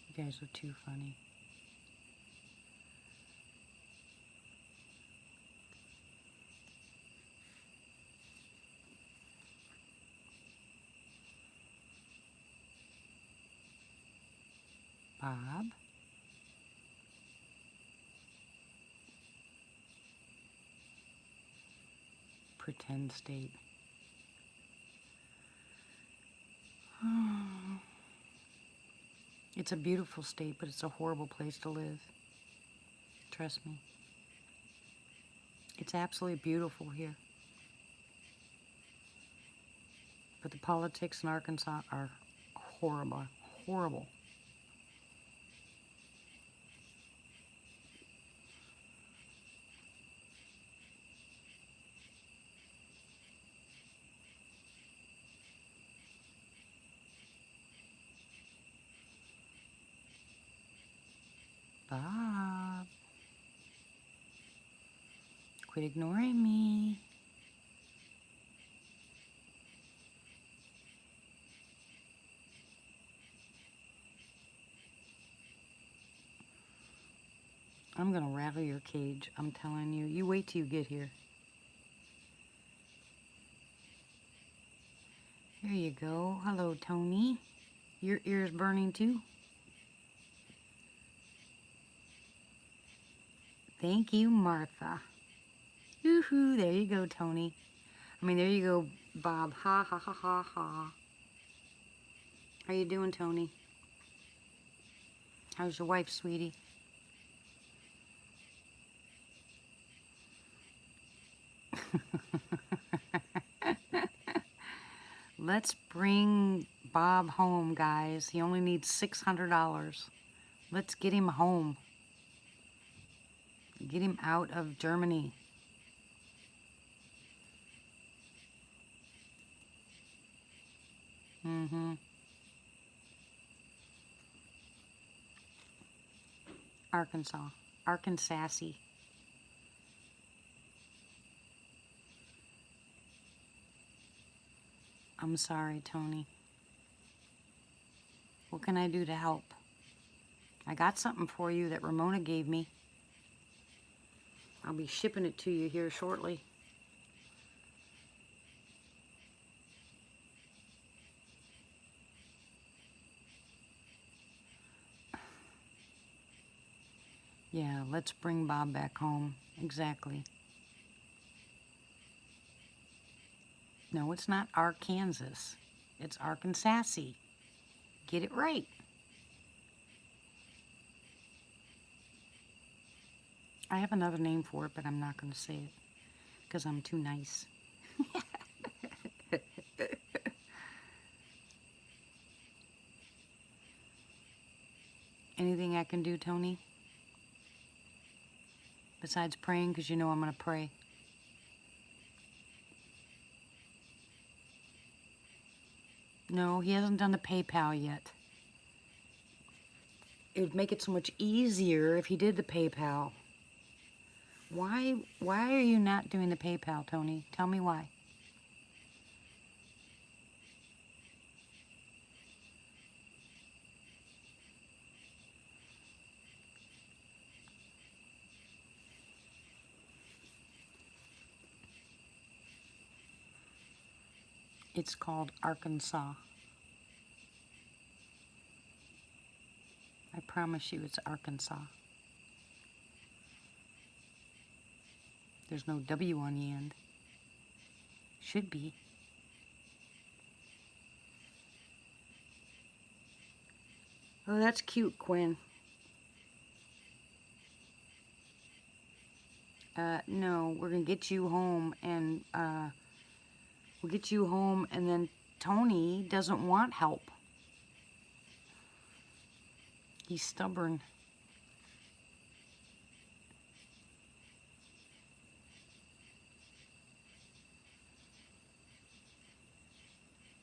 You guys are too funny. Bob? pretend state. It's a beautiful state, but it's a horrible place to live. Trust me. It's absolutely beautiful here. But the politics in Arkansas are horrible. Horrible. Bob. Quit ignoring me. I'm gonna rattle your cage, I'm telling you. You wait till you get here. There you go. Hello, Tony. Your ear's burning too? Thank you, Martha. Woohoo, there you go, Tony. I mean, there you go, Bob. Ha, ha, ha, ha, ha. How you doing, Tony? How's your wife, sweetie? Let's bring Bob home, guys. He only needs $600. Let's get him home. Get him out of Germany. Arkansas. Arkansasy. I'm sorry, Tony. What can I do to help? I got something for you that Ramona gave me. I'll be shipping it to you here shortly. Yeah, let's bring Bob back home. Exactly. No, it's not Arkansas. It's Arkansasy. Get it right. I have another name for it, but I'm not going to say it because I'm too nice. Anything I can do, Tony? Besides praying, because you know I'm going to pray. No, he hasn't done the PayPal yet. It would make it so much easier if he did the PayPal. Why are you not doing the PayPal, Tony? Tell me why. It's called Arkansas. I promise you it's Arkansas. There's no W on the end. Should be. Oh, that's cute, Quinn. No, we're gonna get you home and, we'll get you home and then Tony doesn't want help. He's stubborn.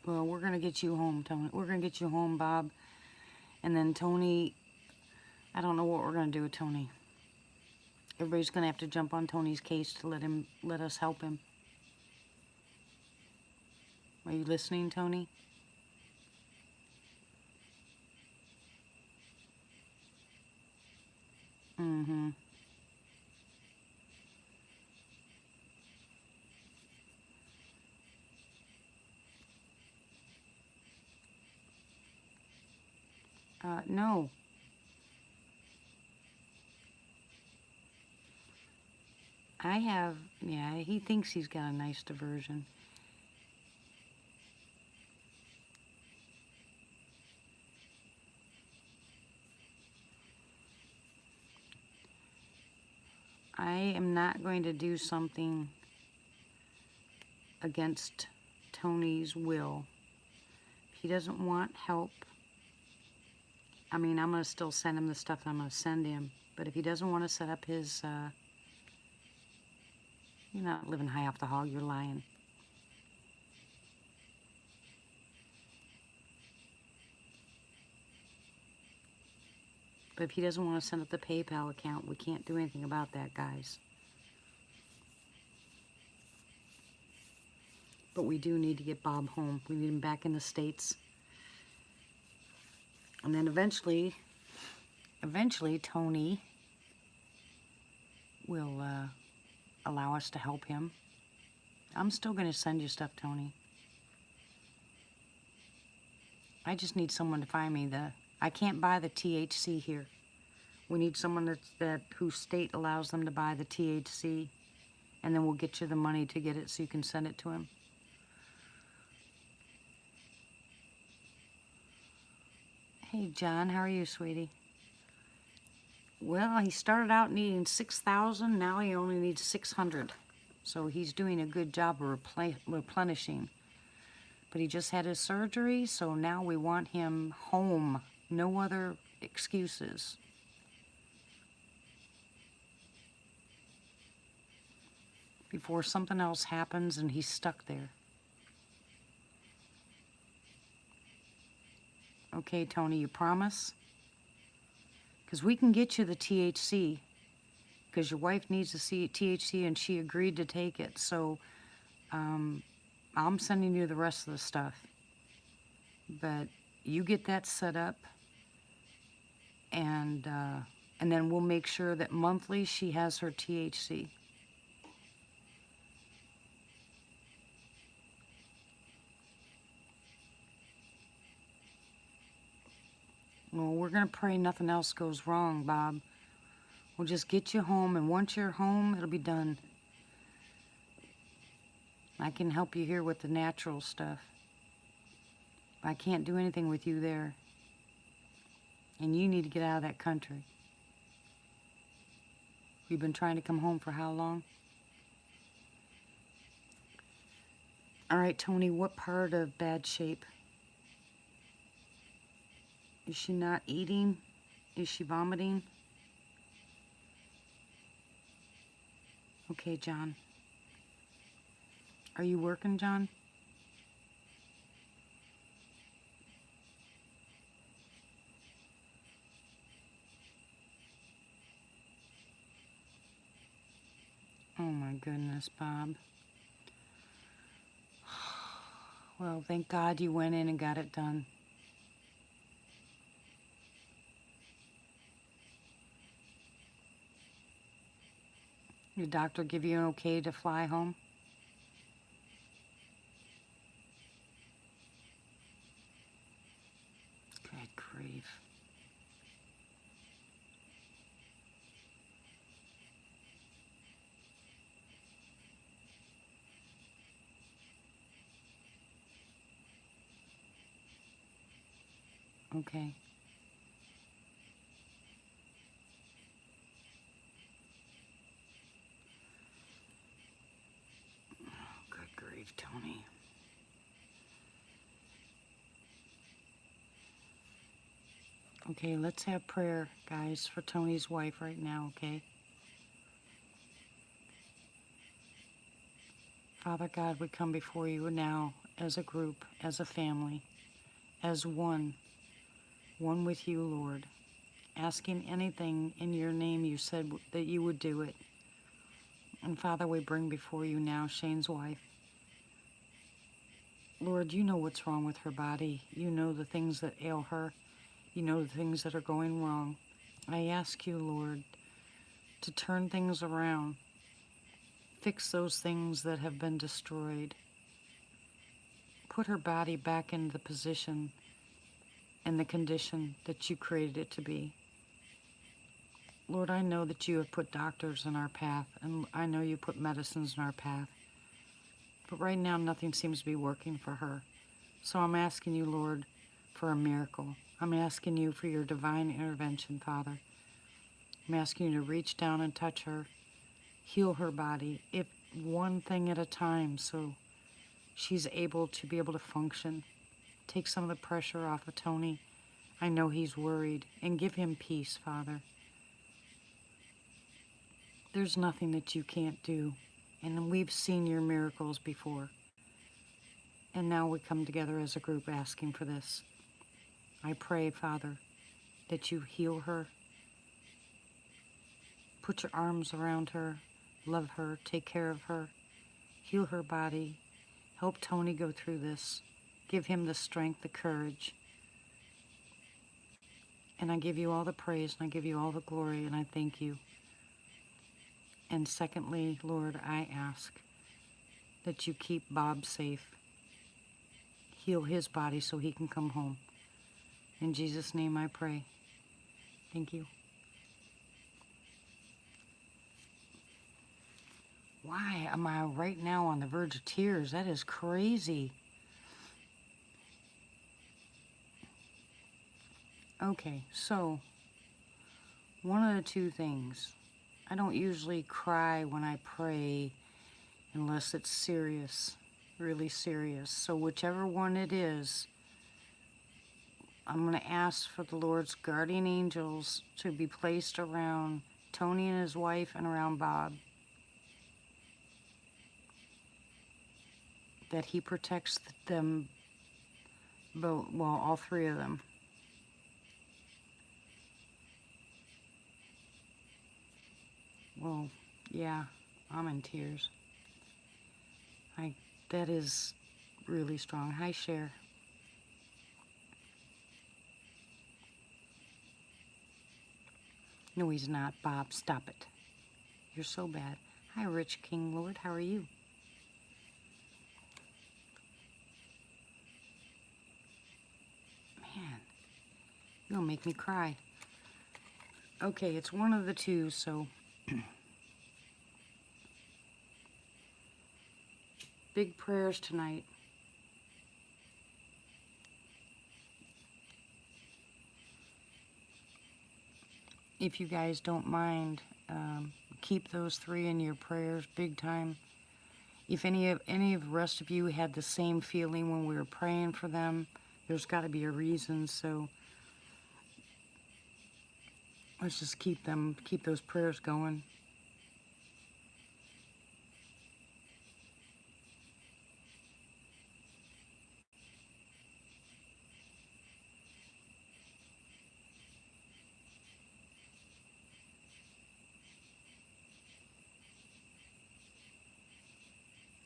Well, we're gonna get you home, Tony. We're gonna get you home, Bob. And then Tony, I don't know what we're gonna do with Tony. Everybody's gonna have to jump on Tony's case to let us help him. Are you listening, Tony? Mm-hmm. No. I have, yeah, he thinks he's got a nice diversion. I am not going to do something against Tony's will. If he doesn't want help, I mean, I'm going to still send him the stuff I'm going to send him. But if he doesn't want to set up his, you're not living high off the hog, you're lying. But if he doesn't want to send up the PayPal account, we can't do anything about that, guys. But we do need to get Bob home. We need him back in the States. And then eventually Tony will allow us to help him. I'm still going to send you stuff, Tony. I just need someone to find me I can't buy the THC here. We need someone whose state allows them to buy the THC, and then we'll get you the money to get it so you can send it to him. Hey, John, how are you, sweetie? Well, he started out needing 6,000. Now he only needs 600. So he's doing a good job of replenishing. But he just had his surgery, so now we want him home. No other excuses. Before something else happens and he's stuck there. Okay, Tony, you promise? Because we can get you the THC. Because your wife needs the THC and she agreed to take it. So I'm sending you the rest of the stuff. But you get that set up. And then we'll make sure that monthly she has her THC. Well, we're going to pray nothing else goes wrong, Bob. We'll just get you home, and once you're home, it'll be done. I can help you here with the natural stuff. I can't do anything with you there. And you need to get out of that country. You've been trying to come home for how long? All right, Tony, what part of bad shape? Is she not eating? Is she vomiting? Okay, John. Are you working, John? Oh my goodness, Bob. Well, thank God you went in and got it done. Your doctor give you an okay to fly home? Good grief. Okay. Good grief, Tony. Okay, let's have prayer, guys, for Tony's wife right now, okay? Father God, we come before you now as a group, as a family, as one with you, Lord. Asking anything in your name, you said that you would do it. And Father, we bring before you now Shane's wife. Lord, you know what's wrong with her body. You know the things that ail her. You know the things that are going wrong. I ask you, Lord, to turn things around. Fix those things that have been destroyed. Put her body back in the position and the condition that you created it to be. Lord, I know that you have put doctors in our path, and I know you put medicines in our path. But right now, nothing seems to be working for her. So I'm asking you, Lord, for a miracle. I'm asking you for your divine intervention, Father. I'm asking you to reach down and touch her, heal her body, if one thing at a time, so she's able to function. Take some of the pressure off of Tony. I know he's worried, and give him peace, Father. There's nothing that you can't do, and we've seen your miracles before. And now we come together as a group asking for this. I pray, Father, that you heal her. Put your arms around her, love her, take care of her, heal her body, help Tony go through this, give him the strength, the courage. And I give you all the praise, and I give you all the glory, and I thank you. And secondly, Lord, I ask that you keep Bob safe. Heal his body so he can come home. In Jesus' name I pray. Thank you. Why am I right now on the verge of tears? That is crazy. Okay, so one of the two things. I don't usually cry when I pray unless it's serious, really serious. So whichever one it is, I'm going to ask for the Lord's guardian angels to be placed around Tony and his wife and around Bob. That he protects them both, well, all three of them. Well, yeah, I'm in tears. That is really strong. Hi, Cher. No, he's not. Bob, stop it. You're so bad. Hi, Rich King Lord. How are you? Man, you're gonna make me cry. Okay, it's one of the two, so... Big prayers tonight. If you guys don't mind, keep those three in your prayers big time. If any of the rest of you had the same feeling when we were praying for them, there's got to be a reason, so let's just keep those prayers going.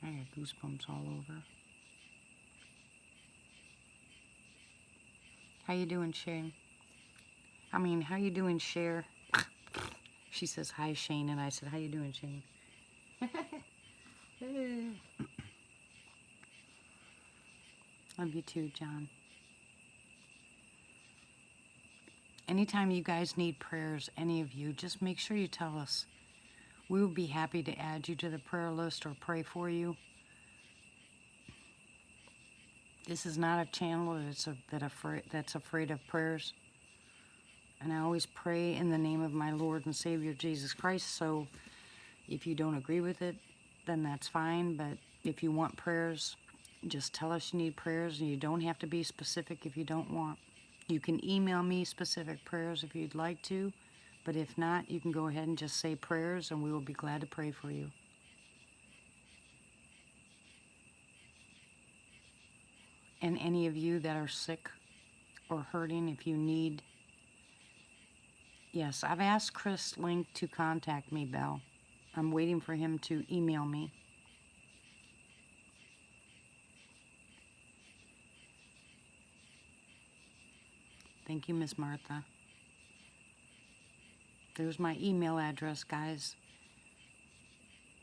I got goosebumps all over. How you doing, Shane? How you doing, Cher? She says, hi, Shane, and I said, how you doing, Shane? Love you too, John. Anytime you guys need prayers, any of you, just make sure you tell us. We will be happy to add you to the prayer list or pray for you. This is not a channel that's afraid of prayers. And I always pray in the name of my Lord and Savior Jesus Christ. So if you don't agree with it, then that's fine. But if you want prayers, just tell us you need prayers, and you don't have to be specific if you don't want. You can email me specific prayers if you'd like to. But if not, you can go ahead and just say prayers, and we will be glad to pray for you. And any of you that are sick or hurting, if you need... Yes, I've asked Chris Link to contact me, Belle. I'm waiting for him to email me. Thank you, Miss Martha. There's my email address, guys.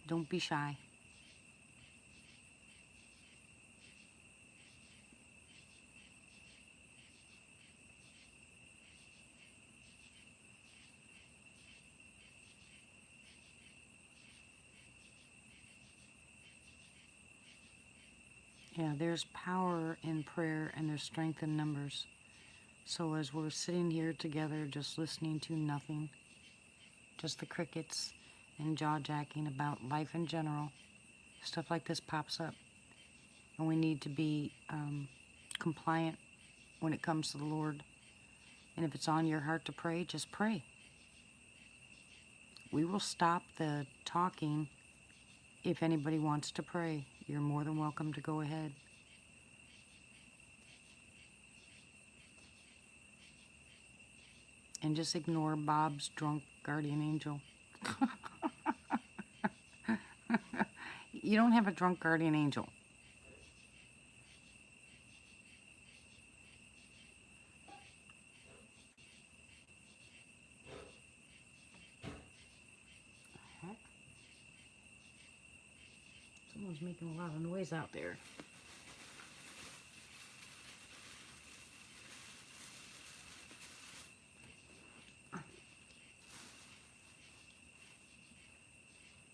Don't be shy. Yeah, there's power in prayer and there's strength in numbers. So as we're sitting here together just listening to nothing, just the crickets and jaw-jacking about life in general, stuff like this pops up. And we need to be compliant when it comes to the Lord. And if it's on your heart to pray, just pray. We will stop the talking if anybody wants to pray. You're more than welcome to go ahead. And just ignore Bob's drunk guardian angel. You don't have a drunk guardian angel. Heck? Someone's making a lot of noise out there.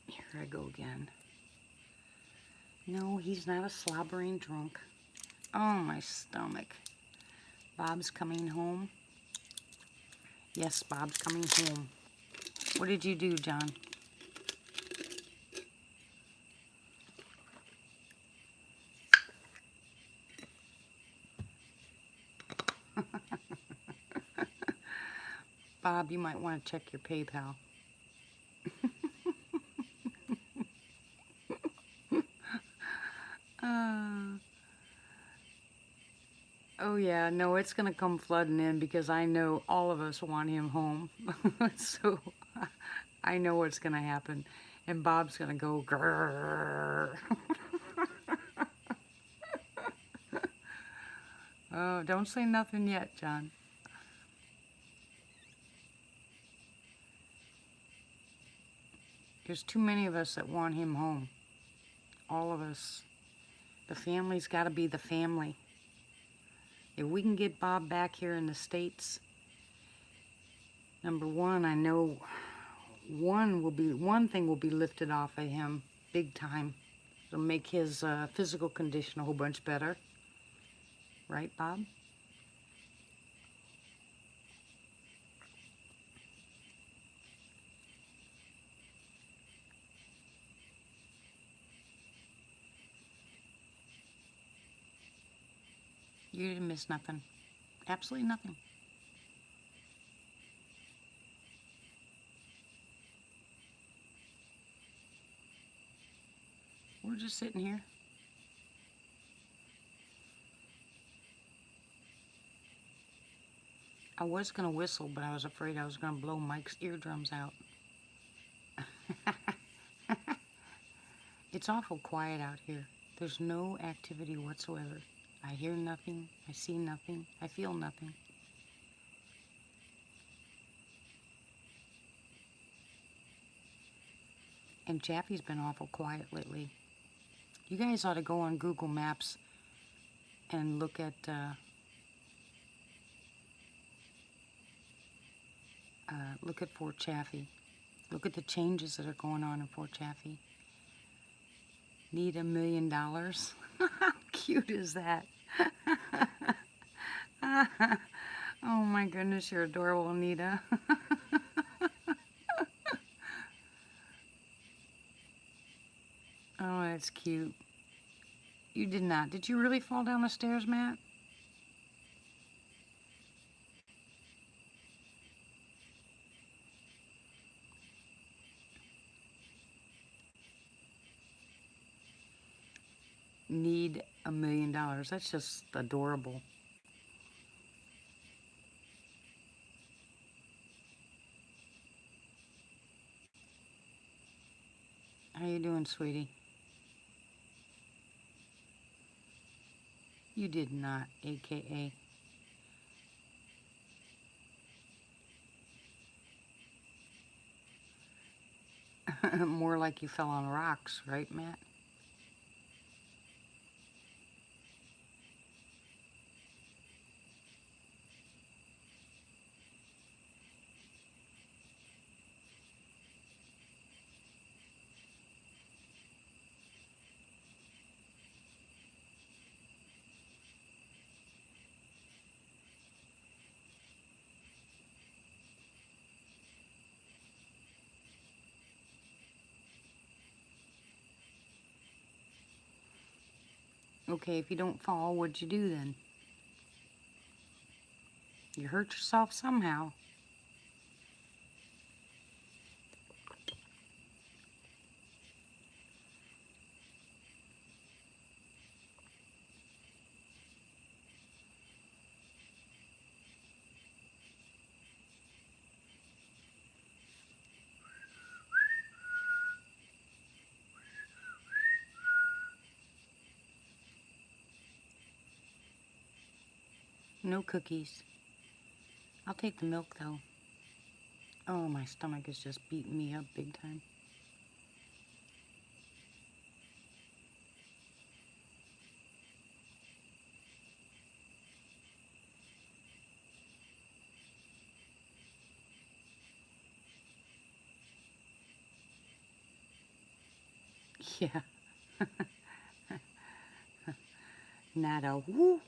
Here I go again. No, he's not a slobbering drunk. Oh, my stomach. Bob's coming home. Yes, Bob's coming home. What did you do, John? Bob, you might want to check your PayPal. Oh yeah, no, it's gonna come flooding in because I know all of us want him home. So I know what's gonna happen. And Bob's gonna go grrr. Oh, don't say nothing yet, John. There's too many of us that want him home. All of us. The family's gotta be the family. If we can get Bob back here in the States, number one, I know one thing will be lifted off of him big time. It'll make his physical condition a whole bunch better. Right, Bob? You didn't miss nothing. Absolutely nothing. We're just sitting here. I was going to whistle, but I was afraid I was going to blow Mike's eardrums out. It's awful quiet out here. There's no activity whatsoever. I hear nothing. I see nothing. I feel nothing. And Jaffe's been awful quiet lately. You guys ought to go on Google Maps and look at Fort Chaffee. Look at the changes that are going on in Fort Chaffee. Need $1 million? How cute is that? Oh my goodness, you're adorable, Anita. Oh, that's cute. You did not. Did you really fall down the stairs, Matt? Need $1 million. That's just adorable. How you doing, sweetie? You did not, AKA. More like you fell on rocks, right, Matt? Okay, if you don't fall, what'd you do then? You hurt yourself somehow. No cookies. I'll take the milk though. Oh, my stomach is just beating me up big time. Yeah. Nada. Woo.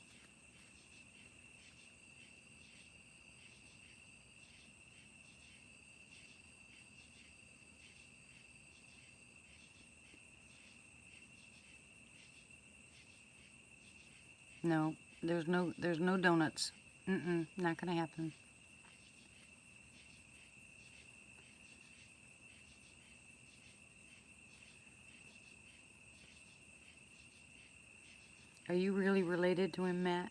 No, there's no donuts. Not gonna happen. Are you really related to him, Matt?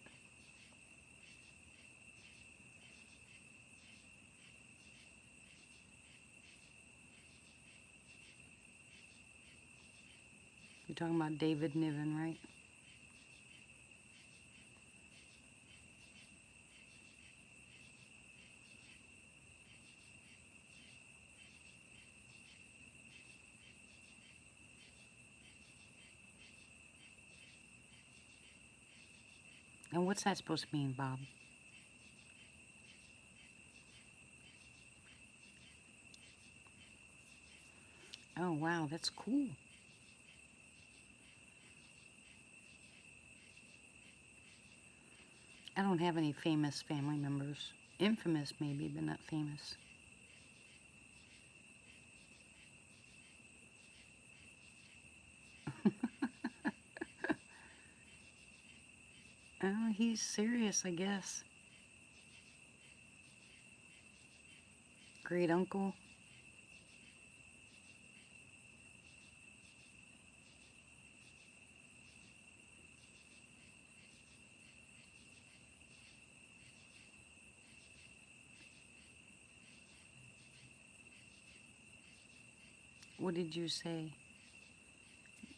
You're talking about David Niven, right? And what's that supposed to mean, Bob? Oh, wow, that's cool. I don't have any famous family members. Infamous, maybe, but not famous. Oh, he's serious, I guess. Great uncle. What did you say,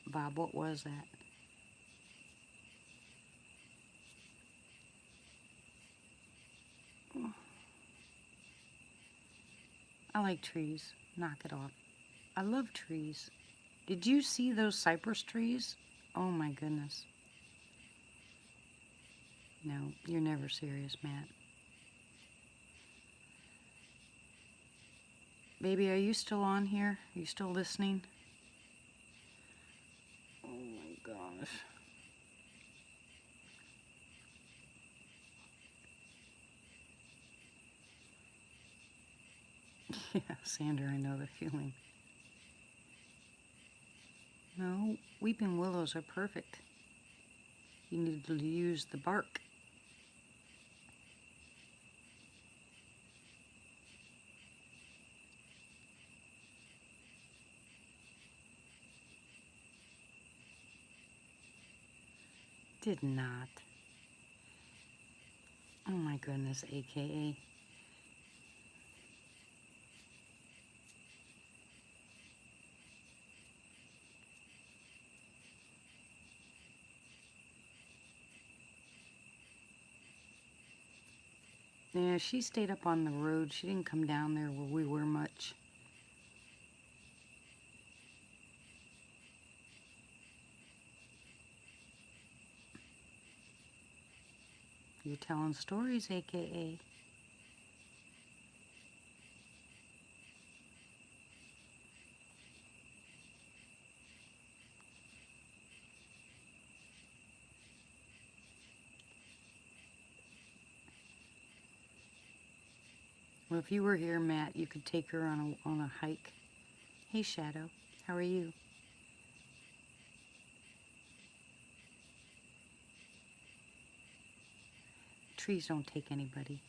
Bob? What was that? I like trees. Knock it off. I love trees. Did you see those cypress trees? Oh my goodness. No, you're never serious, Matt. Baby, are you still on here? Are you still listening? Oh my gosh. Yeah, Sandra, I know the feeling. No, weeping willows are perfect. You need to use the bark. Did not. Oh my goodness, AKA. Yeah, she stayed up on the road. She didn't come down there where we were much. You're telling stories, AKA. Well, if you were here, Matt, you could take her on a hike. Hey, Shadow. How are you? Trees don't take anybody.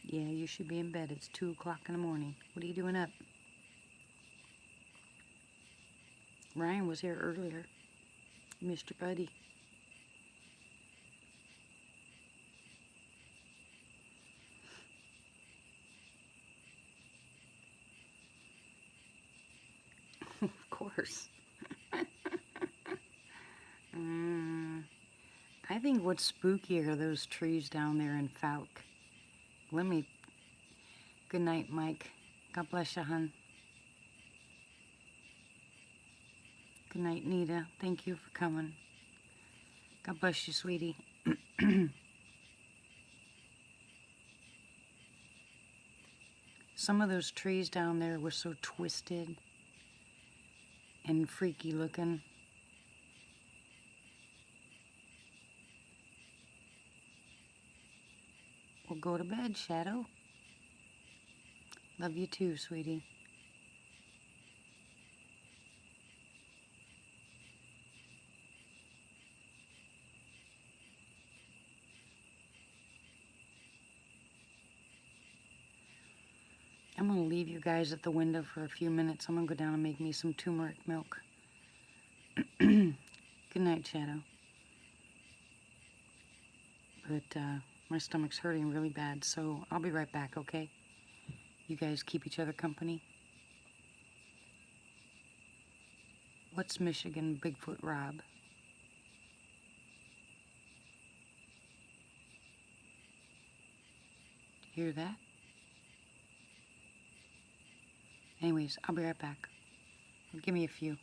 Yeah, you should be in bed. It's 2 o'clock in the morning. What are you doing up? Ryan was here earlier. Mr. Buddy. Of course. I think what's spooky are those trees down there in Fouke. Let me... Good night, Mike. God bless you, hun. Good night, Nita. Thank you for coming. God bless you, sweetie. Some of those trees down there were so twisted and freaky looking. Well, go to bed, Shadow. Love you too, sweetie. I'm going to leave you guys at the window for a few minutes. I'm going to go down and make me some turmeric milk. Good night, Shadow. But my stomach's hurting really bad, so I'll be right back, okay? You guys keep each other company. What's Michigan Bigfoot Rob? Do you hear that? Anyways, I'll be right back. Give me a few.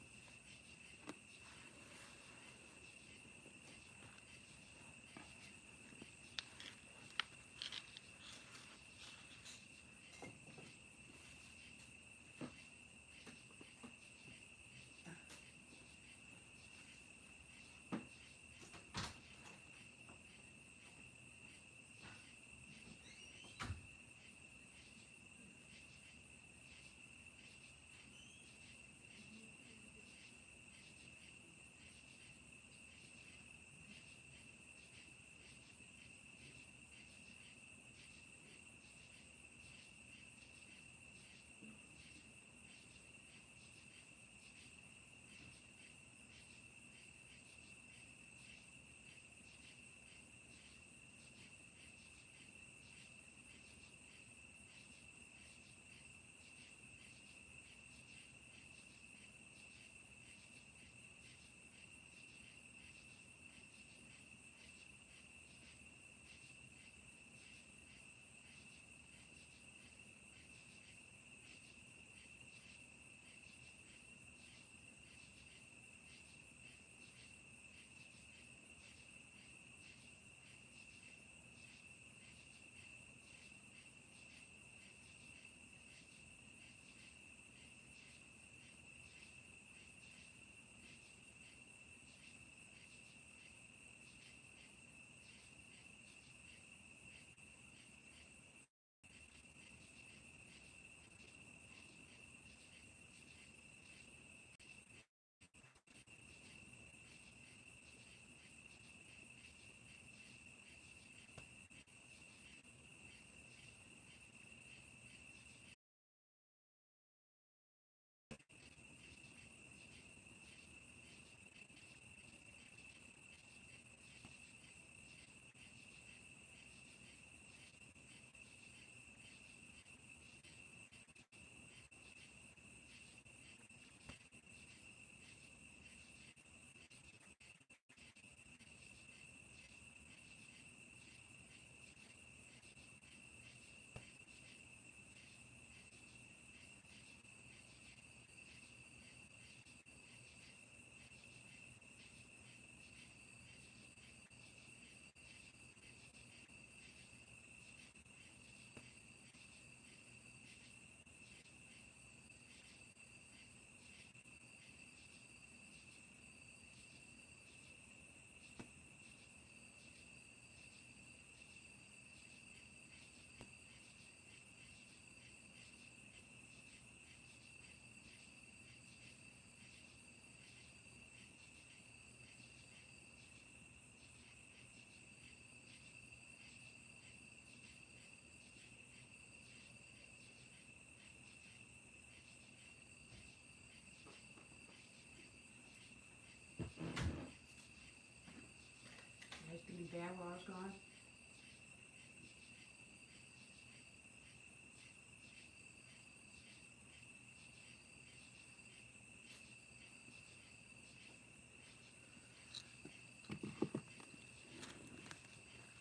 be bad while I was gone?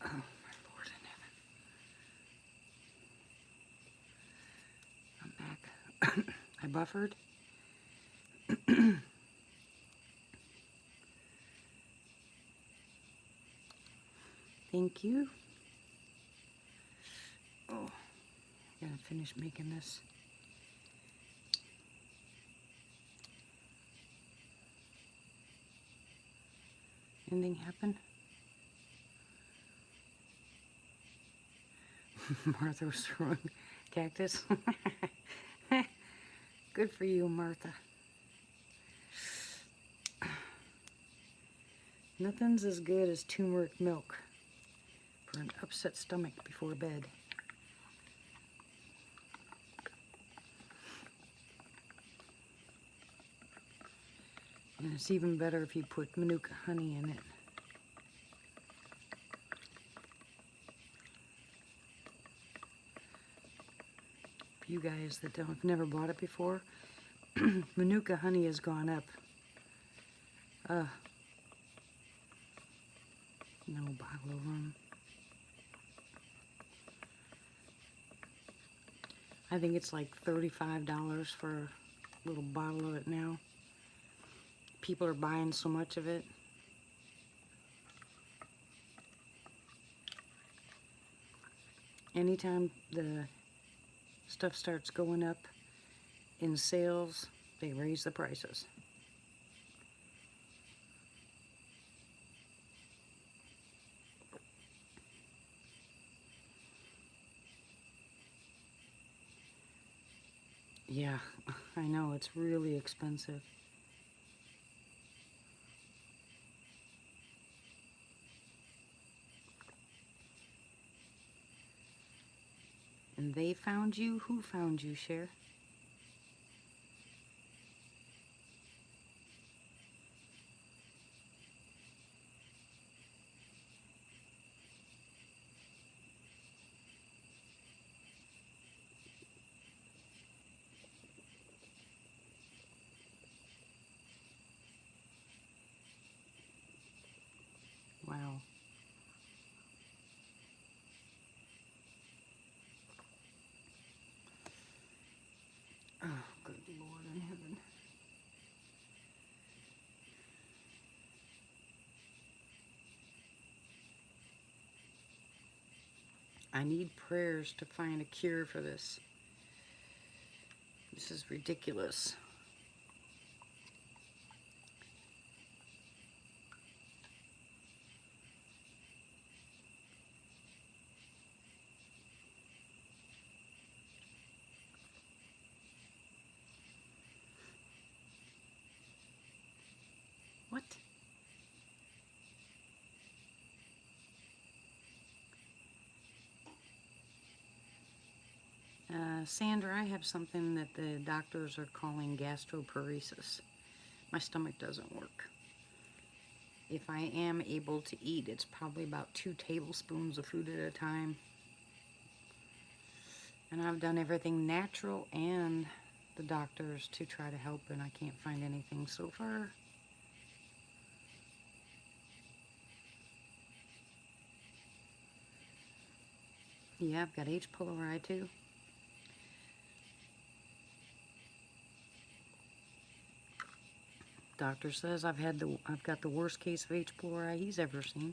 Oh, my Lord in heaven. I'm back. I buffered. Thank you. Oh, I gotta finish making this. Anything happen? Martha was throwing cactus. Good for you, Martha. Nothing's as good as turmeric milk for an upset stomach before bed. And it's even better if you put Manuka honey in it. For you guys that have never bought it before, Manuka honey has gone up. No bottle of rum. I think it's like $35 for a little bottle of it now. People are buying so much of it. Anytime the stuff starts going up in sales, they raise the prices. Yeah, I know, it's really expensive. And they found you? Who found you, Cher? Wow. Oh, good Lord in heaven. I need prayers to find a cure for this. This is ridiculous. What? Sandra, I have something that the doctors are calling gastroparesis. My stomach doesn't work. If I am able to eat, it's probably about 2 tablespoons of food at a time. And I've done everything natural and the doctors to try to help, and I can't find anything so far. Yeah, I've got H. pylori too. Doctor says I've got the worst case of H. pylori he's ever seen.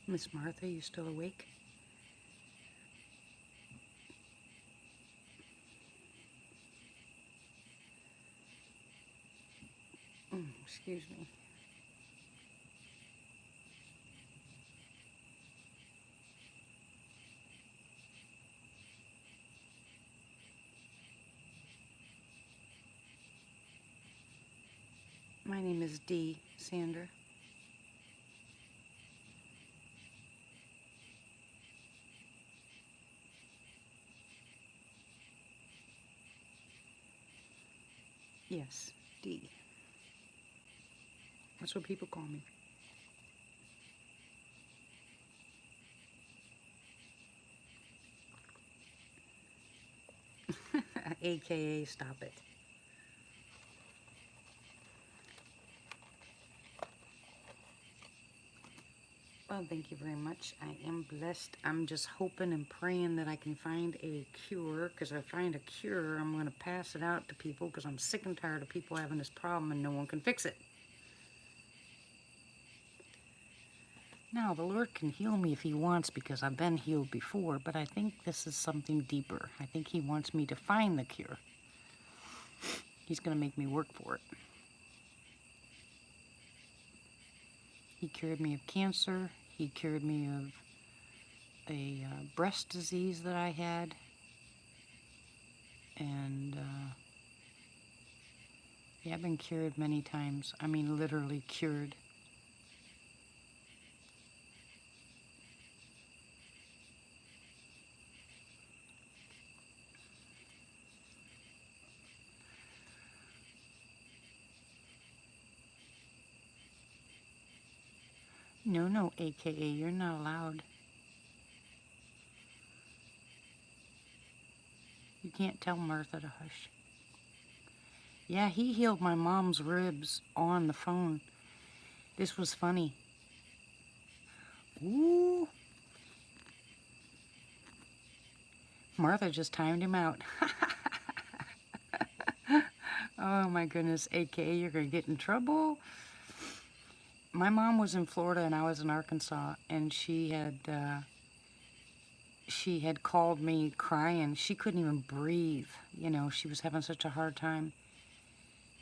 Miss Martha, you still awake? Excuse me. My name is Dee Sander. Yes, Dee. That's what people call me. AKA stop it. Well, thank you very much. I am blessed. I'm just hoping and praying that I can find a cure, because if I find a cure, I'm going to pass it out to people, because I'm sick and tired of people having this problem and no one can fix it. Now, the Lord can heal me if He wants, because I've been healed before, but I think this is something deeper. I think He wants me to find the cure. He's going to make me work for it. He cured me of cancer. He cured me of a breast disease that I had. And, yeah, I've been cured many times. I mean, literally cured. No, AKA, you're not allowed. You can't tell Martha to hush. Yeah, he healed my mom's ribs on the phone. This was funny. Ooh. Martha just timed him out. Oh my goodness, AKA, you're gonna get in trouble. My mom was in Florida and I was in Arkansas, and she had called me crying. She couldn't even breathe. You know, she was having such a hard time.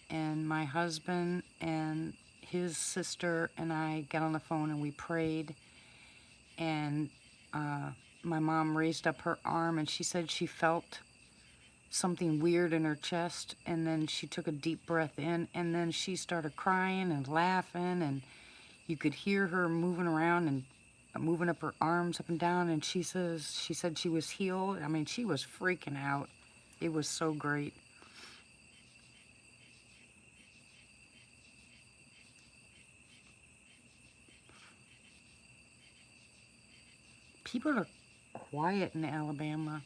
And my husband and his sister and I got on the phone and we prayed. And my mom raised up her arm and she said she felt something weird in her chest. And then she took a deep breath in, and then she started crying and laughing, and you could hear her moving around and moving up her arms up and down. And she said she was healed. I mean, she was freaking out. It was so great. People are quiet in Alabama.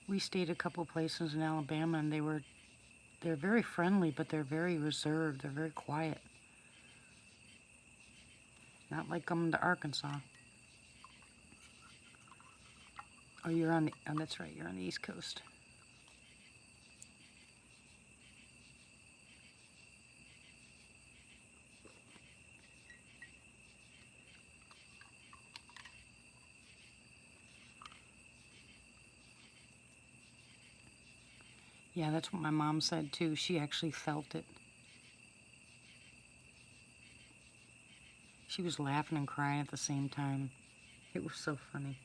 We stayed a couple places in Alabama, and they're very friendly, but they're very reserved. They're very quiet. Not like coming to Arkansas. Oh, that's right, you're on the East Coast. Yeah, that's what my mom said too. She actually felt it. She was laughing and crying at the same time. It was so funny.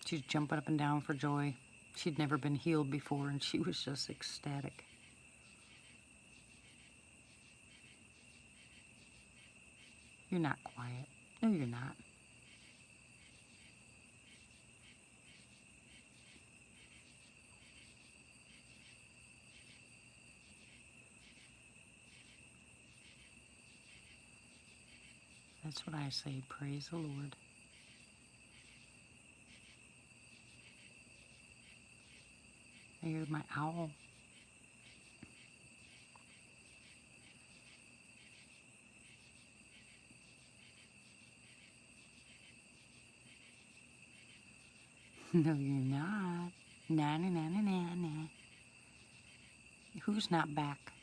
She was jumping up and down for joy. She'd never been healed before, and she was just ecstatic. You're not quiet. No, you're not. That's what I say. Praise the Lord. I hear my owl. No, you're not. Na na na na na na. Who's not back?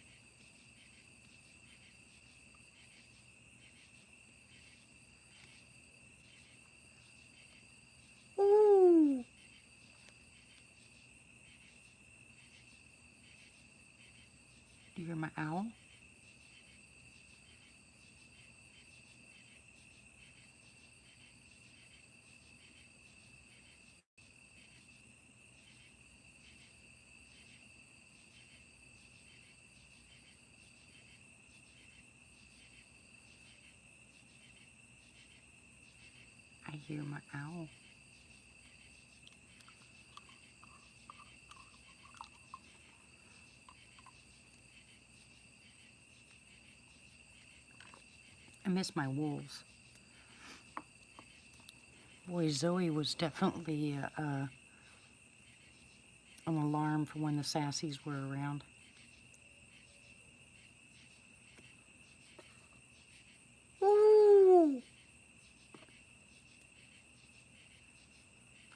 Ooh. Do you hear my owl? hear my owl. I miss my wolves. Boy, Zoe was definitely an alarm for when the sassies were around. Ooh!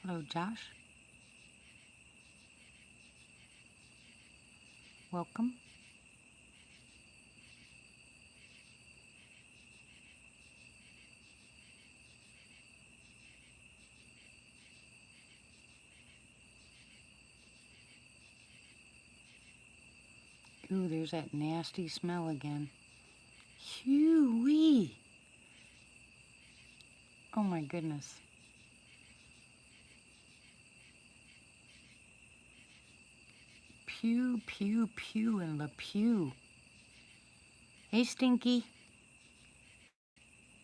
Hello, Josh. Welcome. Ooh, there's that nasty smell again. Hoo-wee! Oh my goodness. Pew, pew, pew in the pew. Hey, Stinky.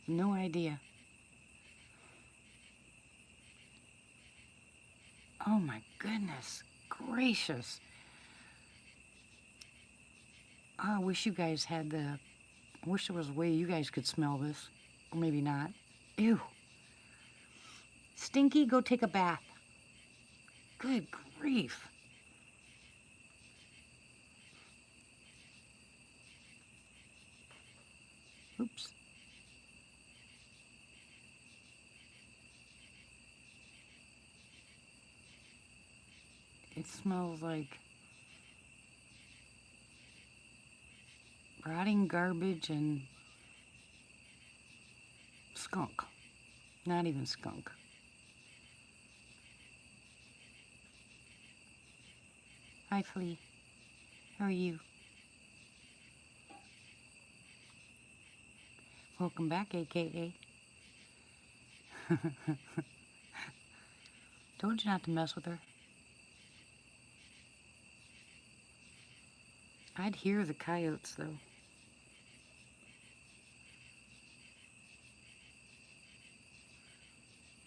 No idea. Oh my goodness gracious. I wish you guys had the... I wish there was a way you guys could smell this. Or maybe not. Ew. Stinky, go take a bath. Good grief. Oops. It smells like rotting garbage and skunk. Not even skunk. Hi, Flea. How are you? Welcome back, AKA. Told you not to mess with her. I'd hear the coyotes, though.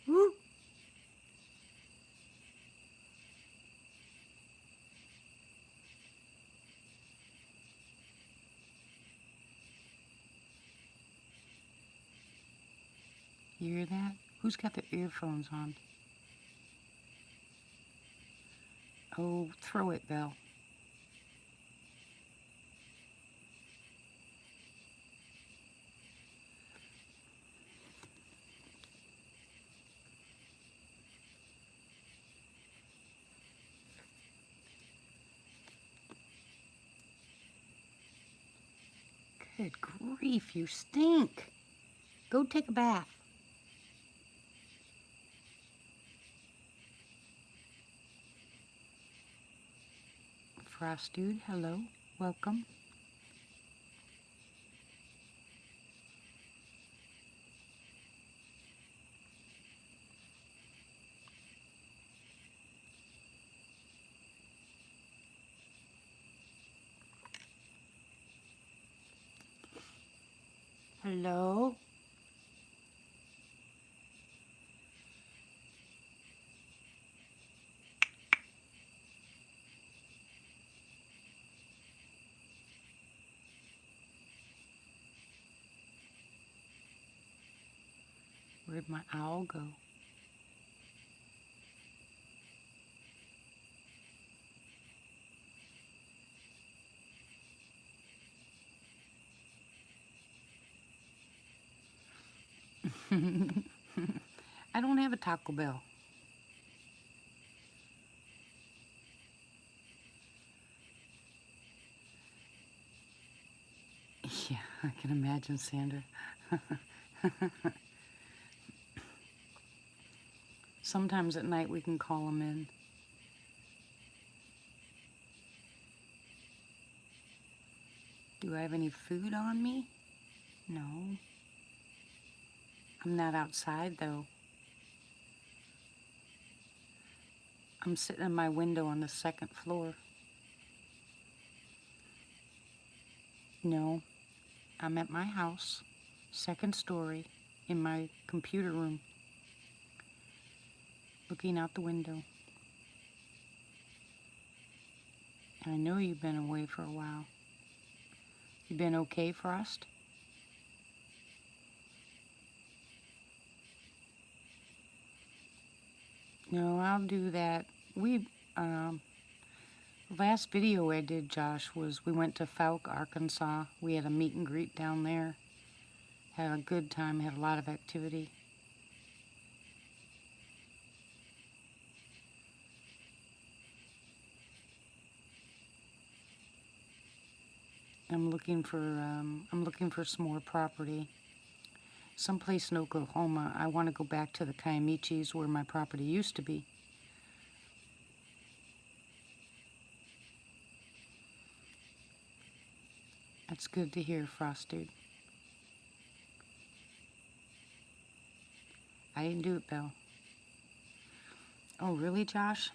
Woo! You hear that? Who's got their earphones on? Oh, throw it, Belle. Good grief, you stink. Go take a bath. Frost Dude, hello. Welcome. Hello. Where'd my owl go? I don't have a Taco Bell. Yeah, I can imagine, Sandra. Sometimes at night we can call them in. Do I have any food on me? No. I'm not outside, though. I'm sitting in my window on the second floor. No, I'm at my house, second story, in my computer room. looking out the window. I know you've been away for a while. You been okay, Frost? No, I'll do that. Last video I did, Josh, was we went to Fouke, Arkansas. We had a meet and greet down there. Had a good time, had a lot of activity. I'm looking for some more property. Someplace in Oklahoma. I want to go back to the Kiamichis where my property used to be. That's good to hear, Frost Dude. I didn't do it, Belle. Oh, really, Josh?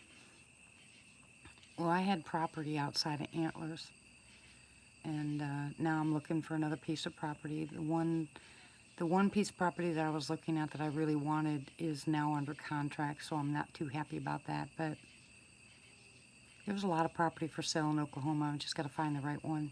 Well, I had property outside of Antlers. And now I'm looking for another piece of property. The one piece of property that I was looking at that I really wanted is now under contract, so I'm not too happy about that. But there's a lot of property for sale in Oklahoma. I've just got to find the right one.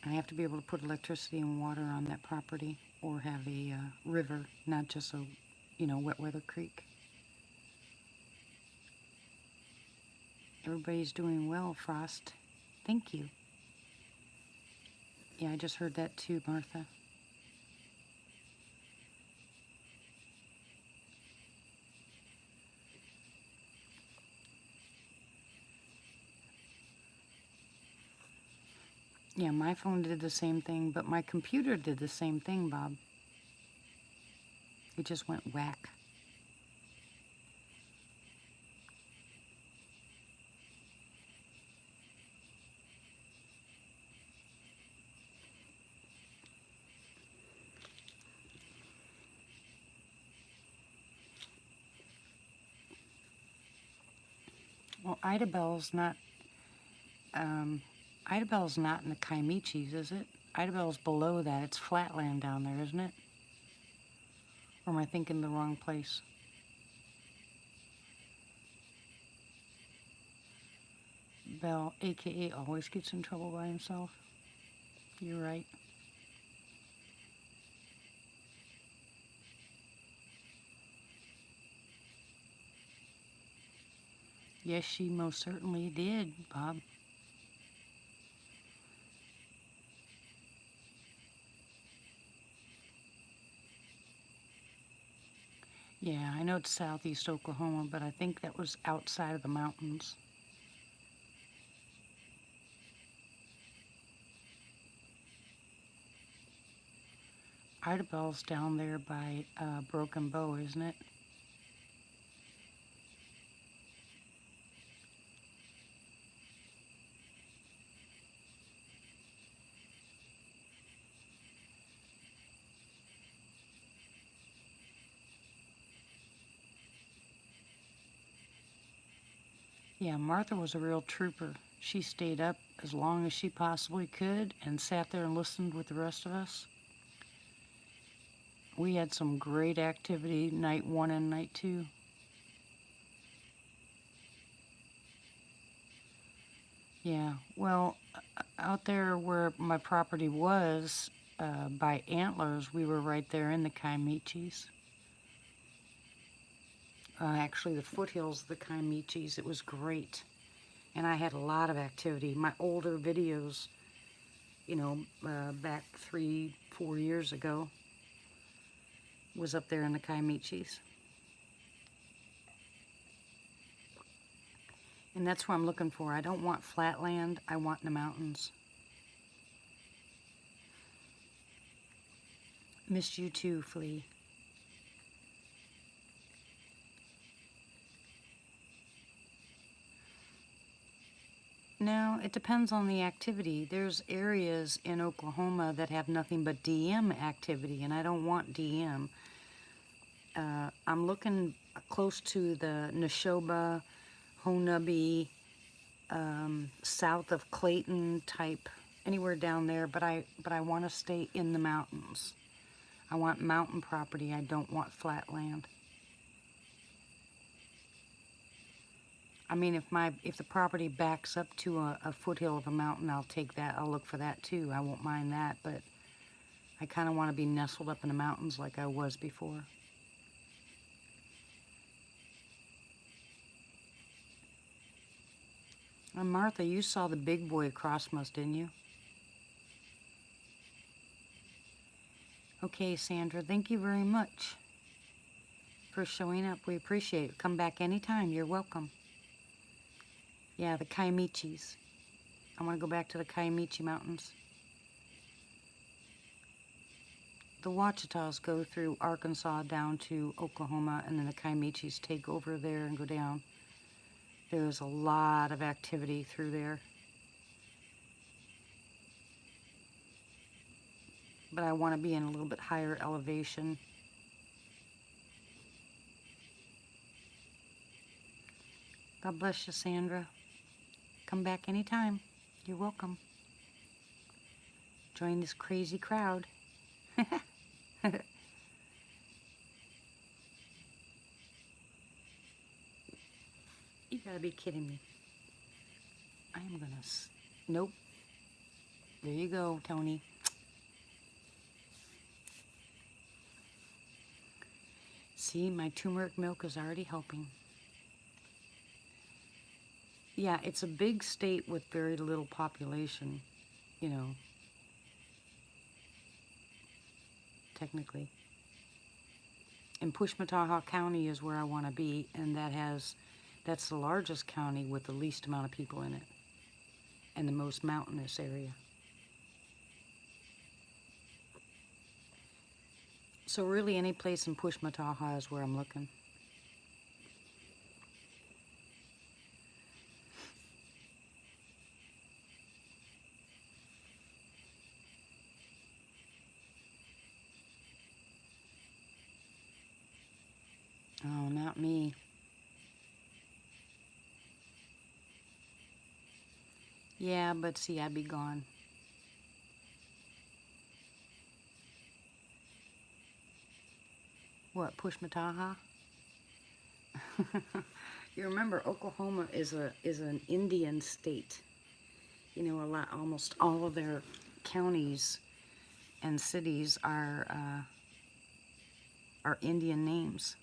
I have to be able to put electricity and water on that property, or have a river, not just a, wet weather creek. Everybody's doing well, Frost. Thank you. Yeah, I just heard that too, Martha. Yeah, my phone did the same thing, but my computer did the same thing, Bob. It just went whack. Well, Idabelle's not in the Kiamichis, is it? Idabelle's below that. It's flatland down there, isn't it? Or am I thinking the wrong place? Bell, a.k.a. always gets in trouble by himself. You're right. Yes, she most certainly did, Bob. Yeah, I know it's southeast Oklahoma, but I think that was outside of the mountains. Idabelle's down there by Broken Bow, isn't it? Yeah, Martha was a real trooper. She stayed up as long as she possibly could and sat there and listened with the rest of us. We had some great activity night 1 and night 2. Yeah, well, out there where my property was, by Antlers, we were right there in the Kiamichis. Actually, the foothills of the Kiamichis. It was great. And I had a lot of activity. My older videos, back 3-4 years ago, was up there in the Kiamichis. And that's what I'm looking for. I don't want flat land. I want in the mountains. Missed you too, Flea. Now, it depends on the activity. There's areas in Oklahoma that have nothing but DM activity, and I don't want DM. I'm looking close to the Neshoba, Honubby, south of Clayton type anywhere down there, but I want to stay in the mountains. I want mountain property. I don't want flat land. I mean, if the property backs up to a foothill of a mountain, I'll take that. I'll look for that too. I won't mind that, but I kind of want to be nestled up in the mountains like I was before. And Martha, you saw the big boy across, didn't you? Okay, Sandra, thank you very much for showing up. We appreciate it. Come back anytime. You're welcome. Yeah, the Kiamichis. I want to go back to the Kiamichi Mountains. The Ouachitas go through Arkansas down to Oklahoma, and then the Kiamichis take over there and go down. There's a lot of activity through there. But I want to be in a little bit higher elevation. God bless you, Sandra. Come back anytime. You're welcome. Join this crazy crowd. You gotta be kidding me. I am gonna... Nope. There you go, Tony. See, my turmeric milk is already helping. Yeah, it's a big state with very little population, you know, technically. And Pushmataha County is where I want to be, and that's the largest county with the least amount of people in it, and the most mountainous area. So really any place in Pushmataha is where I'm looking. Oh, not me. Yeah, but see, I'd be gone. What, Pushmataha? You remember Oklahoma is an Indian state. You know, almost all of their counties and cities are Indian names.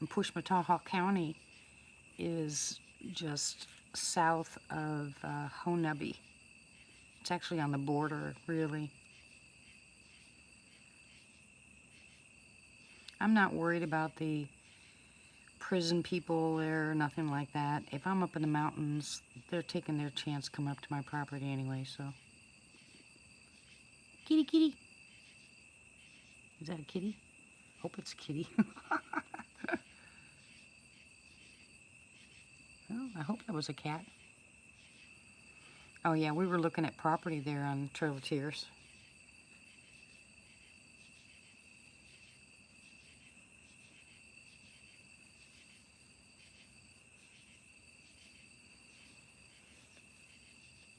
And Pushmataha County is just south of Honebby. It's actually on the border, really. I'm not worried about the prison people there, nothing like that. If I'm up in the mountains, they're taking their chance coming up to my property anyway, so. Kitty, kitty. Is that a kitty? Hope it's a kitty. Oh, I hope that was a cat. Oh yeah, we were looking at property there on Trail of Tears.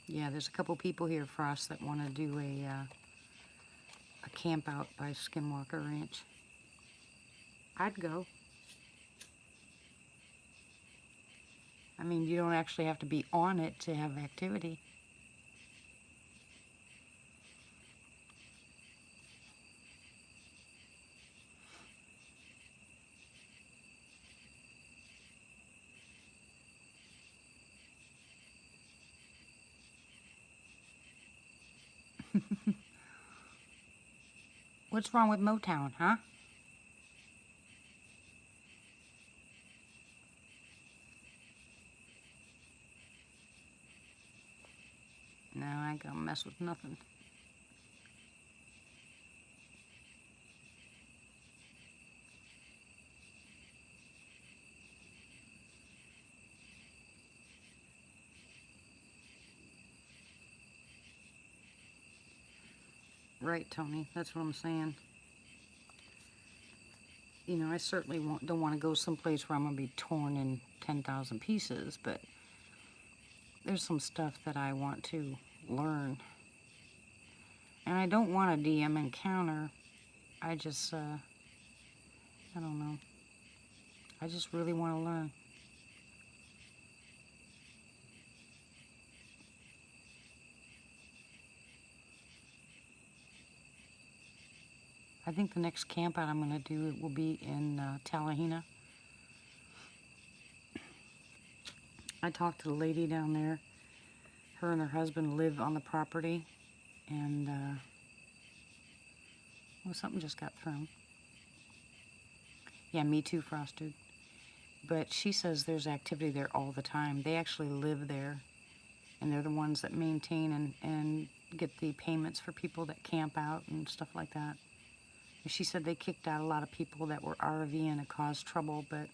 Yeah, there's a couple people here for us that want to do a camp out by Skinwalker Ranch. I'd go. I mean, you don't actually have to be on it to have activity. What's wrong with Motown, huh? No, I ain't gonna mess with nothing. Right, Tony, that's what I'm saying. You know, I certainly don't want to go someplace where I'm going to be torn in 10,000 pieces, but there's some stuff that I want to learn. And I don't want a DM encounter. I just, I don't know. I just really want to learn. I think the next camp out I'm going to do will be in Talahina. I talked to the lady down there. Her and her husband live on the property. And, well, something just got thrown. Yeah, me too, Frost Dude. But she says there's activity there all the time. They actually live there. And they're the ones that maintain and get the payments for people that camp out and stuff like that. And she said they kicked out a lot of people that were RVing and it caused trouble, but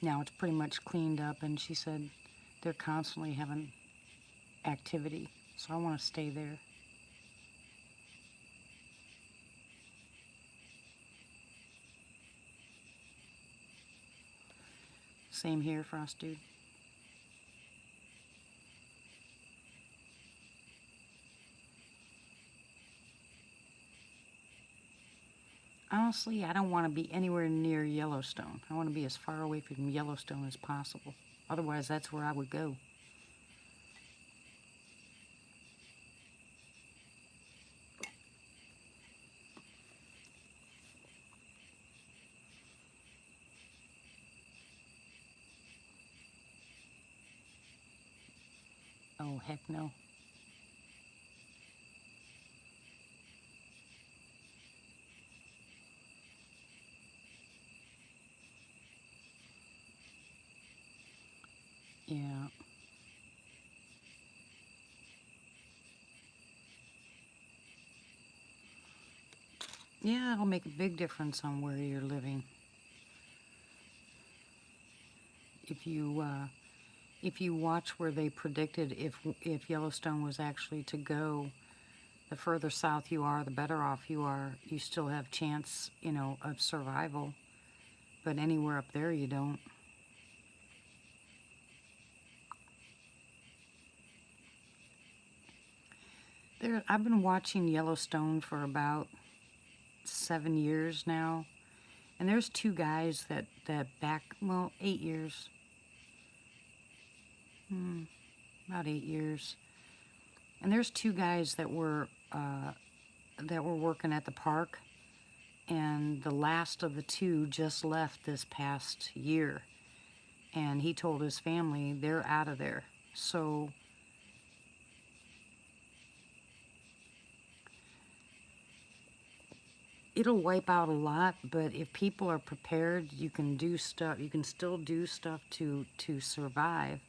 now it's pretty much cleaned up. And she said they're constantly having activity. So I want to stay there. Same here, Frost Dude. Honestly, I don't want to be anywhere near Yellowstone. I want to be as far away from Yellowstone as possible. Otherwise, that's where I would go. Oh, heck no. Yeah. Yeah, it'll make a big difference on where you're living. If you watch where they predicted if Yellowstone was actually to go, the further south you are, the better off you are. You still have chance, of survival. But anywhere up there, you don't. I've been watching Yellowstone for about 7 years now, and there's two guys that back, well, 8 years, about 8 years, and there's two guys that were working at the park, and the last of the two just left this past year, and he told his family they're out of there. So it'll wipe out a lot, but if people are prepared, you can do stuff. You can still do stuff to survive.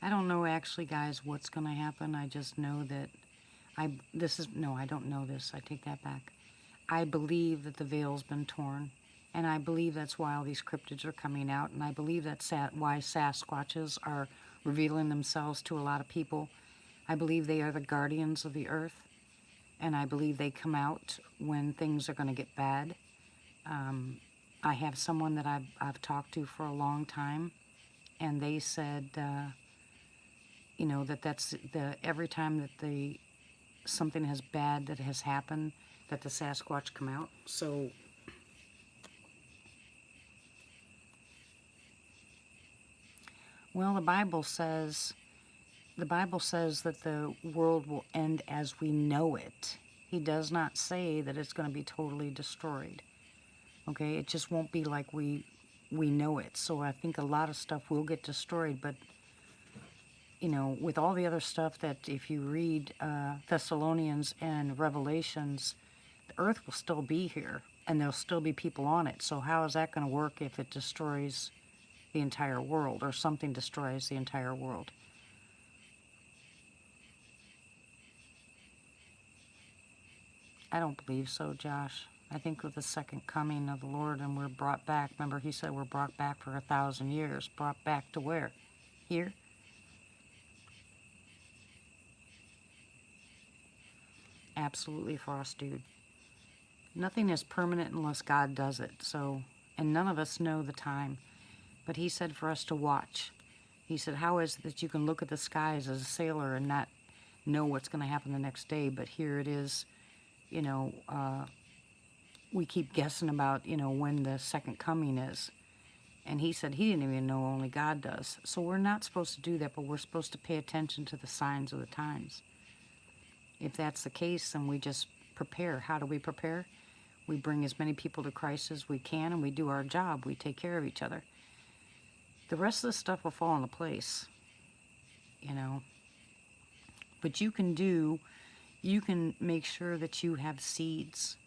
I don't know actually, guys, what's going to happen. I just know that no, I don't know this. I take that back. I believe that the veil's been torn, and I believe that's why all these cryptids are coming out, and I believe that's why Sasquatches are revealing themselves to a lot of people. I believe they are the guardians of the earth, and I believe they come out when things are going to get bad. I have someone that I've talked to for a long time, and they said, that's every time that something has bad that has happened, that the Sasquatch come out. So well, the Bible says that the world will end as we know it. He does not say that it's going to be totally destroyed. Okay, it just won't be like we know it. So I think a lot of stuff will get destroyed, but with all the other stuff that if you read Thessalonians and Revelations, the earth will still be here and there'll still be people on it. So how is that going to work if it destroys the entire world, or something destroys the entire world? I don't believe so, Josh. I think with the second coming of the Lord and we're brought back, remember he said we're brought back for 1,000 years. Brought back to where? Here? Absolutely, Frost Dude. Nothing is permanent unless God does it. So, and none of us know the time. But he said for us to watch. He said, how is it that you can look at the skies as a sailor and not know what's going to happen the next day? But here it is, you know, we keep guessing about, you know, when the second coming is. And he said he didn't even know, only God does. So we're not supposed to do that, but we're supposed to pay attention to the signs of the times. If that's the case, then we just prepare. How do we prepare? We bring as many people to Christ as we can, and we do our job. We take care of each other. The rest of the stuff will fall into place, you know. But you can make sure that you have seeds,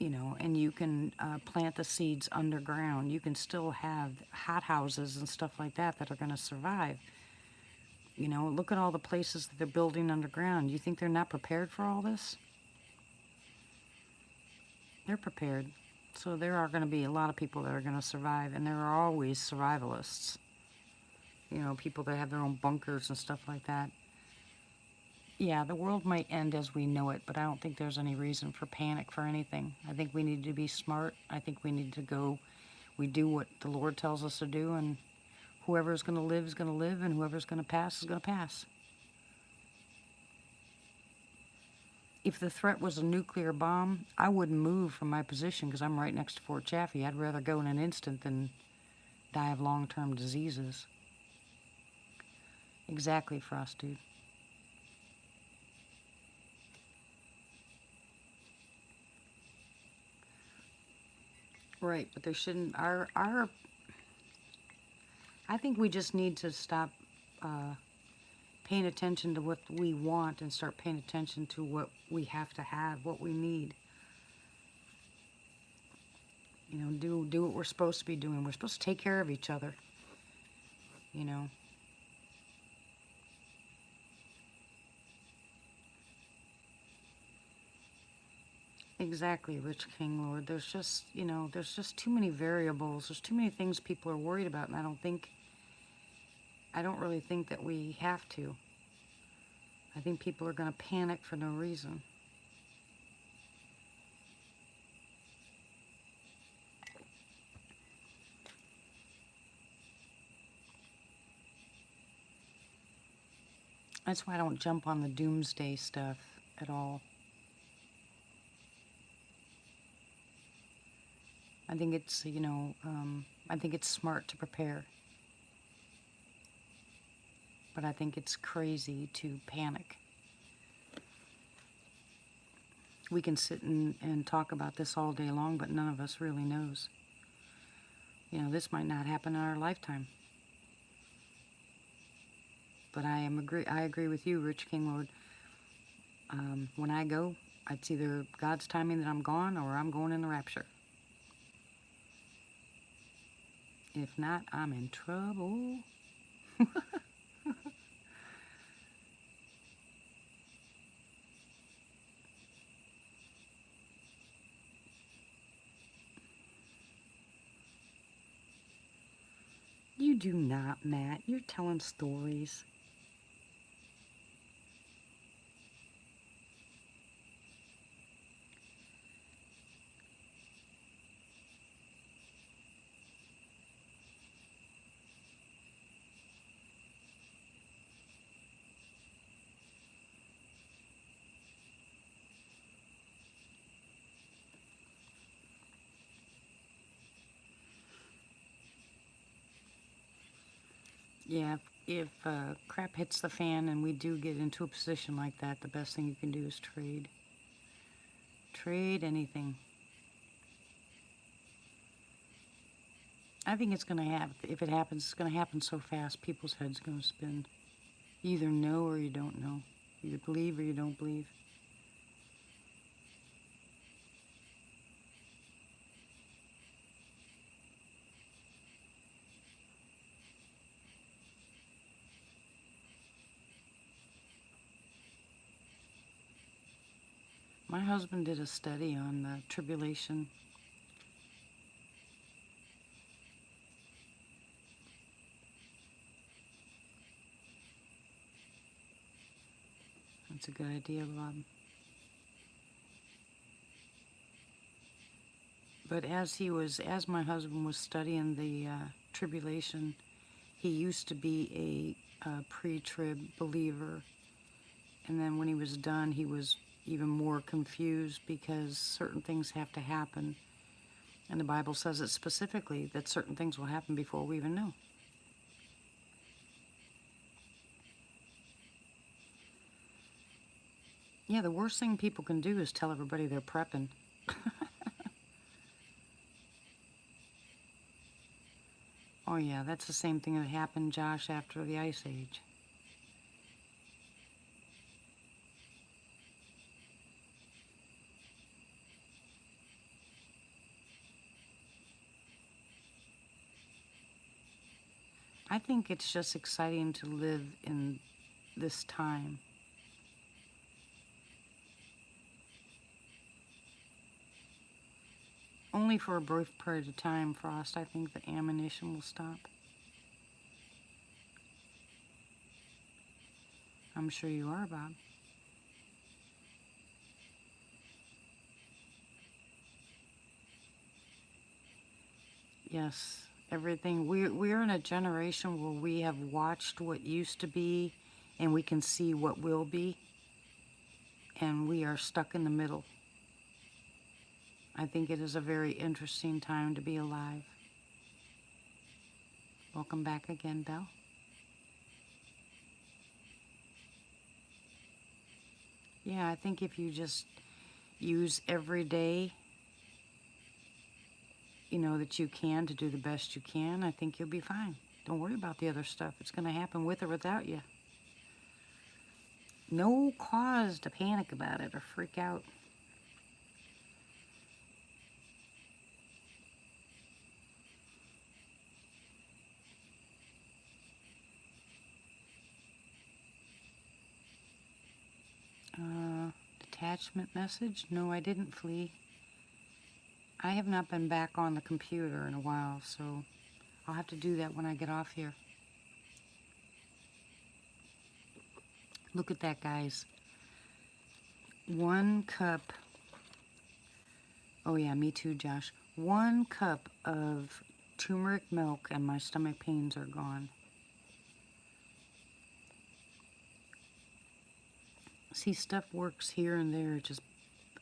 you know, and you can plant the seeds underground. You can still have hot houses and stuff like that that are going to survive. You know, look at all the places that they're building underground. You think they're not prepared for all this? They're prepared. So there are going to be a lot of people that are going to survive, and there are always survivalists. You know, people that have their own bunkers and stuff like that. Yeah, the world might end as we know it, but I don't think there's any reason for panic for anything. I think we need to be smart. I think we need to go, we do what the Lord tells us to do, and whoever's going to live is going to live, and whoever's going to pass is going to pass. If the threat was a nuclear bomb, I wouldn't move from my position because I'm right next to Fort Chaffee. I'd rather go in an instant than die of long-term diseases. Exactly, Frost Dude. Right, but there shouldn't, I think we just need to stop paying attention to what we want and start paying attention to what we have to have, what we need. You know, do what we're supposed to be doing. We're supposed to take care of each other, you know. Exactly, Rich King Lord. There's just, you know, there's just too many variables. There's too many things people are worried about, and I don't really think that we have to. I think people are going to panic for no reason. That's why I don't jump on the doomsday stuff at all. I think it's, you know, I think it's smart to prepare. But I think it's crazy to panic. We can sit and talk about this all day long, but none of us really knows. You know, this might not happen in our lifetime. But I agree with you, Rich King Lord. When I go, it's either God's timing that I'm gone or I'm going in the rapture. If not, I'm in trouble. You do not, Matt. You're telling stories. Yeah, if crap hits the fan and we do get into a position like that, the best thing you can do is trade. Trade anything. I think it's going to happen. If it happens, it's going to happen so fast, people's heads going to spin. You either know or you don't know. You either believe or you don't believe. My husband did a study on the tribulation. That's a good idea, Bob. But as my husband was studying the tribulation, he used to be a pre-trib believer. And then when he was done, he was even more confused because certain things have to happen. And the Bible says it specifically that certain things will happen before we even know. Yeah, the worst thing people can do is tell everybody they're prepping. Oh yeah, that's the same thing that happened, Josh, after the Ice Age. I think it's just exciting to live in this time. Only for a brief period of time, Frost. I think the ammunition will stop. I'm sure you are, Bob. Yes, everything. We're in a generation where we have watched what used to be and we can see what will be. And we are stuck in the middle. I think it is a very interesting time to be alive. Welcome back again, Belle. Yeah, I think if you just use every day, that you can to do the best you can, I think you'll be fine. Don't worry about the other stuff. It's going to happen with or without you. No cause to panic about it or freak out. Detachment message? No, I didn't flee. I have not been back on the computer in a while, so I'll have to do that when I get off here. Look at that, guys. 1 cup. Oh yeah, me too, Josh. 1 cup of turmeric milk and my stomach pains are gone. See, stuff works here and there. It just,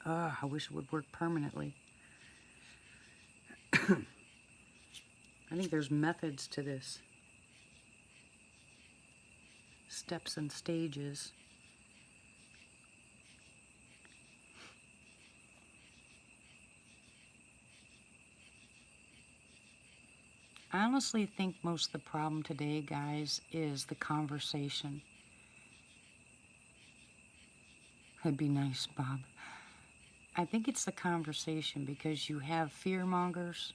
I wish it would work permanently. I think there's methods to this. Steps and stages. I honestly think most of the problem today, guys, is the conversation. That'd be nice, Bob. I think it's the conversation because you have fear-mongers,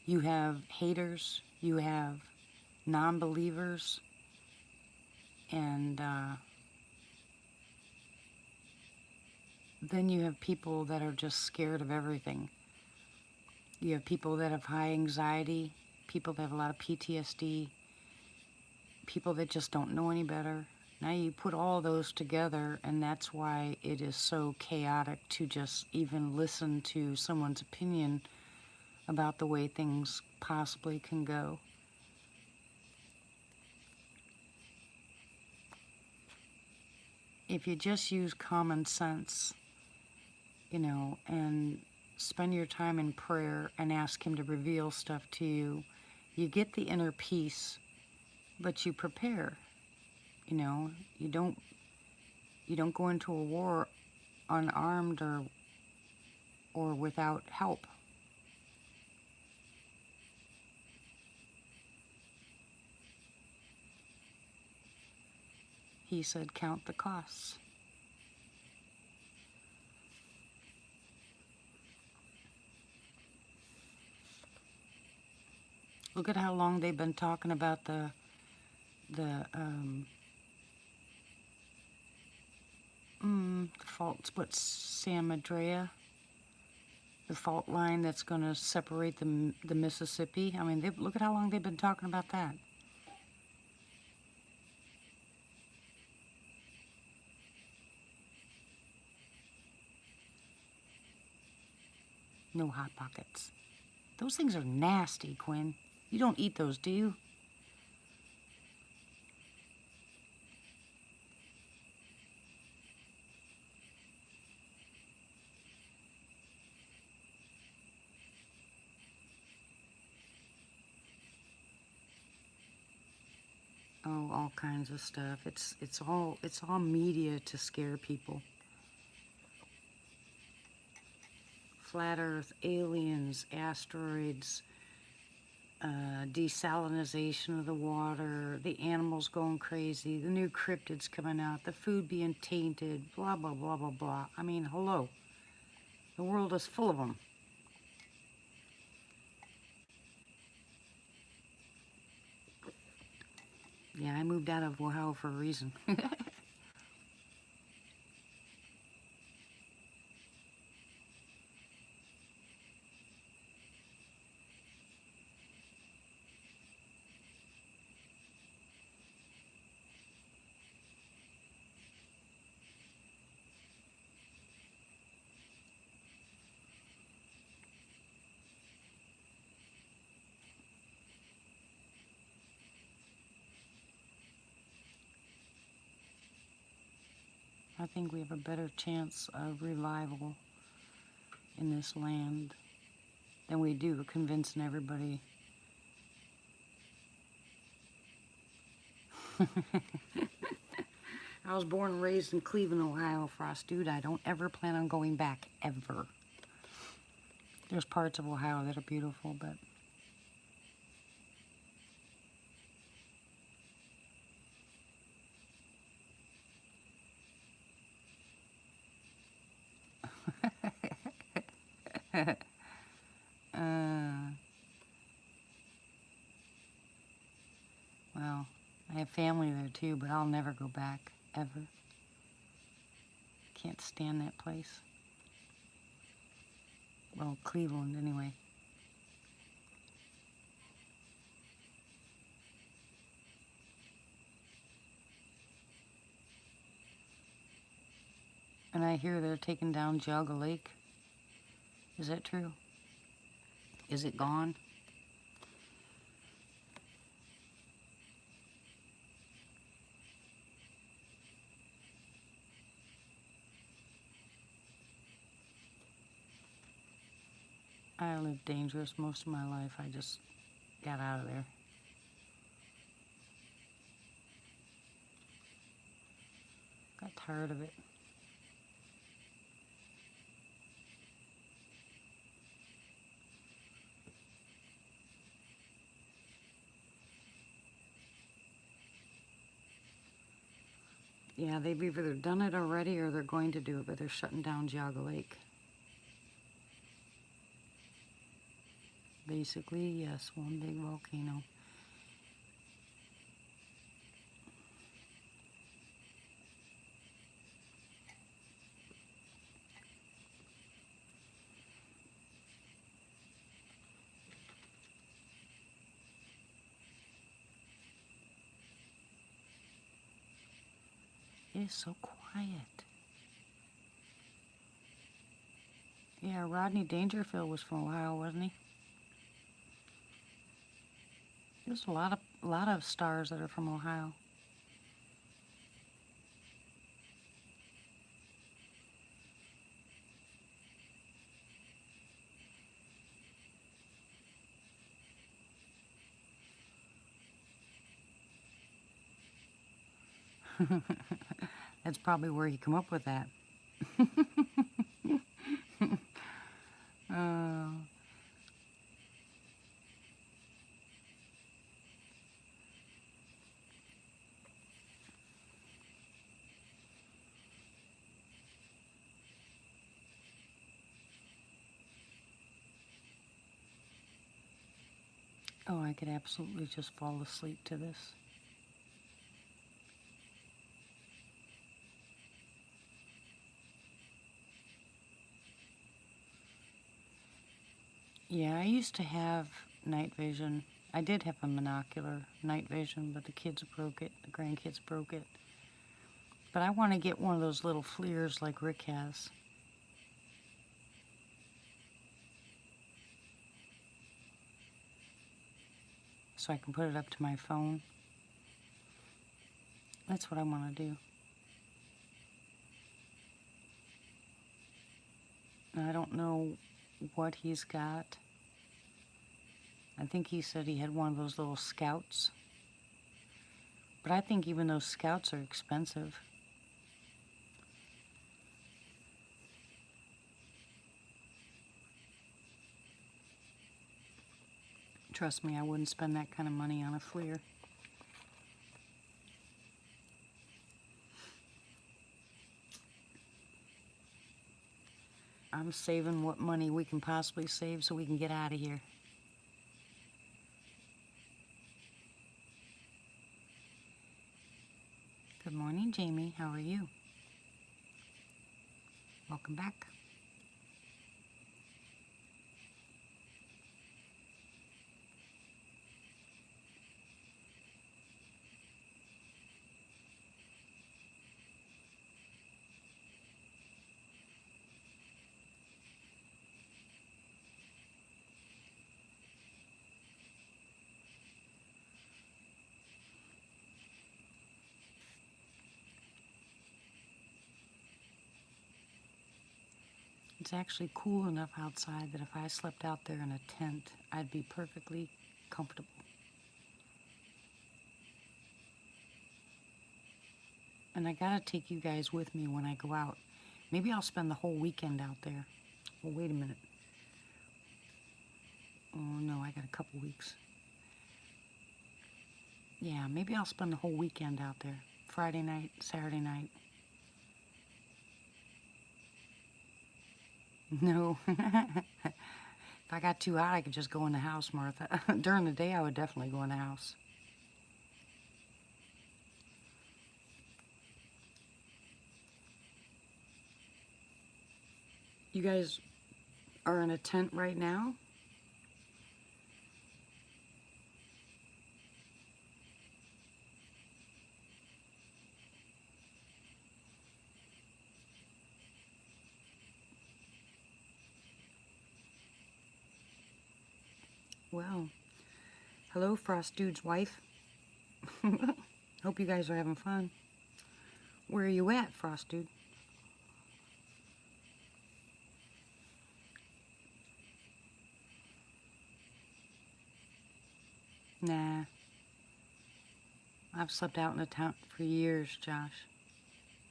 you have haters, you have non-believers, and then you have people that are just scared of everything. You have people that have high anxiety, people that have a lot of PTSD, people that just don't know any better. Now you put all those together, and that's why it is so chaotic to just even listen to someone's opinion about the way things possibly can go. If you just use common sense, and spend your time in prayer and ask Him to reveal stuff to you, you get the inner peace, but you prepare. You don't go into a war unarmed or without help. He said, count the costs. Look at how long they've been talking about the fault, San Andrea, the fault line that's going to separate the Mississippi. I mean, look at how long they've been talking about that. No Hot Pockets. Those things are nasty, Quinn. You don't eat those, do you? Oh, all kinds of stuff. It's all media to scare people. Flat Earth, aliens, asteroids, desalinization of the water, the animals going crazy, the new cryptids coming out, the food being tainted, blah, blah, blah, blah, blah. I mean, hello. The world is full of them. Yeah, I moved out of Ohio for a reason. I think we have a better chance of revival in this land than we do convincing everybody. I was born and raised in Cleveland, Ohio, Frost dude. I don't ever plan on going back, ever. There's parts of Ohio that are beautiful, but well, I have family there too, but I'll never go back, ever. Can't stand that place. Well, Cleveland, anyway. And I hear they're taking down Geauga Lake. Is that true? Is it gone? I lived dangerous most of my life. I just got out of there. Got tired of it. Yeah, they've either done it already or they're going to do it, but they're shutting down Geauga Lake. Basically, yes, one big volcano. It is so quiet. Yeah, Rodney Dangerfield was from Ohio, wasn't he? There's a lot of stars that are from Ohio. That's probably where he come up with that. uh, oh, I could absolutely just fall asleep to this. Yeah, I used to have night vision. I did have a monocular night vision, but the kids broke it. The grandkids broke it. But I want to get one of those little FLIRs like Rick has. so I can put it up to my phone. That's what I want to do. I don't know what he's got. I think he said he had one of those little scouts. But I think even those scouts are expensive. Trust me, I wouldn't spend that kind of money on a FLIR. I'm saving what money we can possibly save so we can get out of here. Good morning, Jamie. How are you? Welcome back. It's actually cool enough outside that if I slept out there in a tent, I'd be perfectly comfortable. And I gotta take you guys with me when I go out. Maybe I'll spend the whole weekend out there. Well, wait a minute. Oh no, I got a couple weeks. Yeah, maybe I'll spend the whole weekend out there. Friday night, Saturday night. No. If I got too hot, I could just go in the house, Martha. During the day, I would definitely go in the house. You guys are in a tent right now? Well, hello, Frost Dude's wife. Hope you guys are having fun. Where are you at, Frost Dude? Nah. I've slept out in the tent for years, Josh.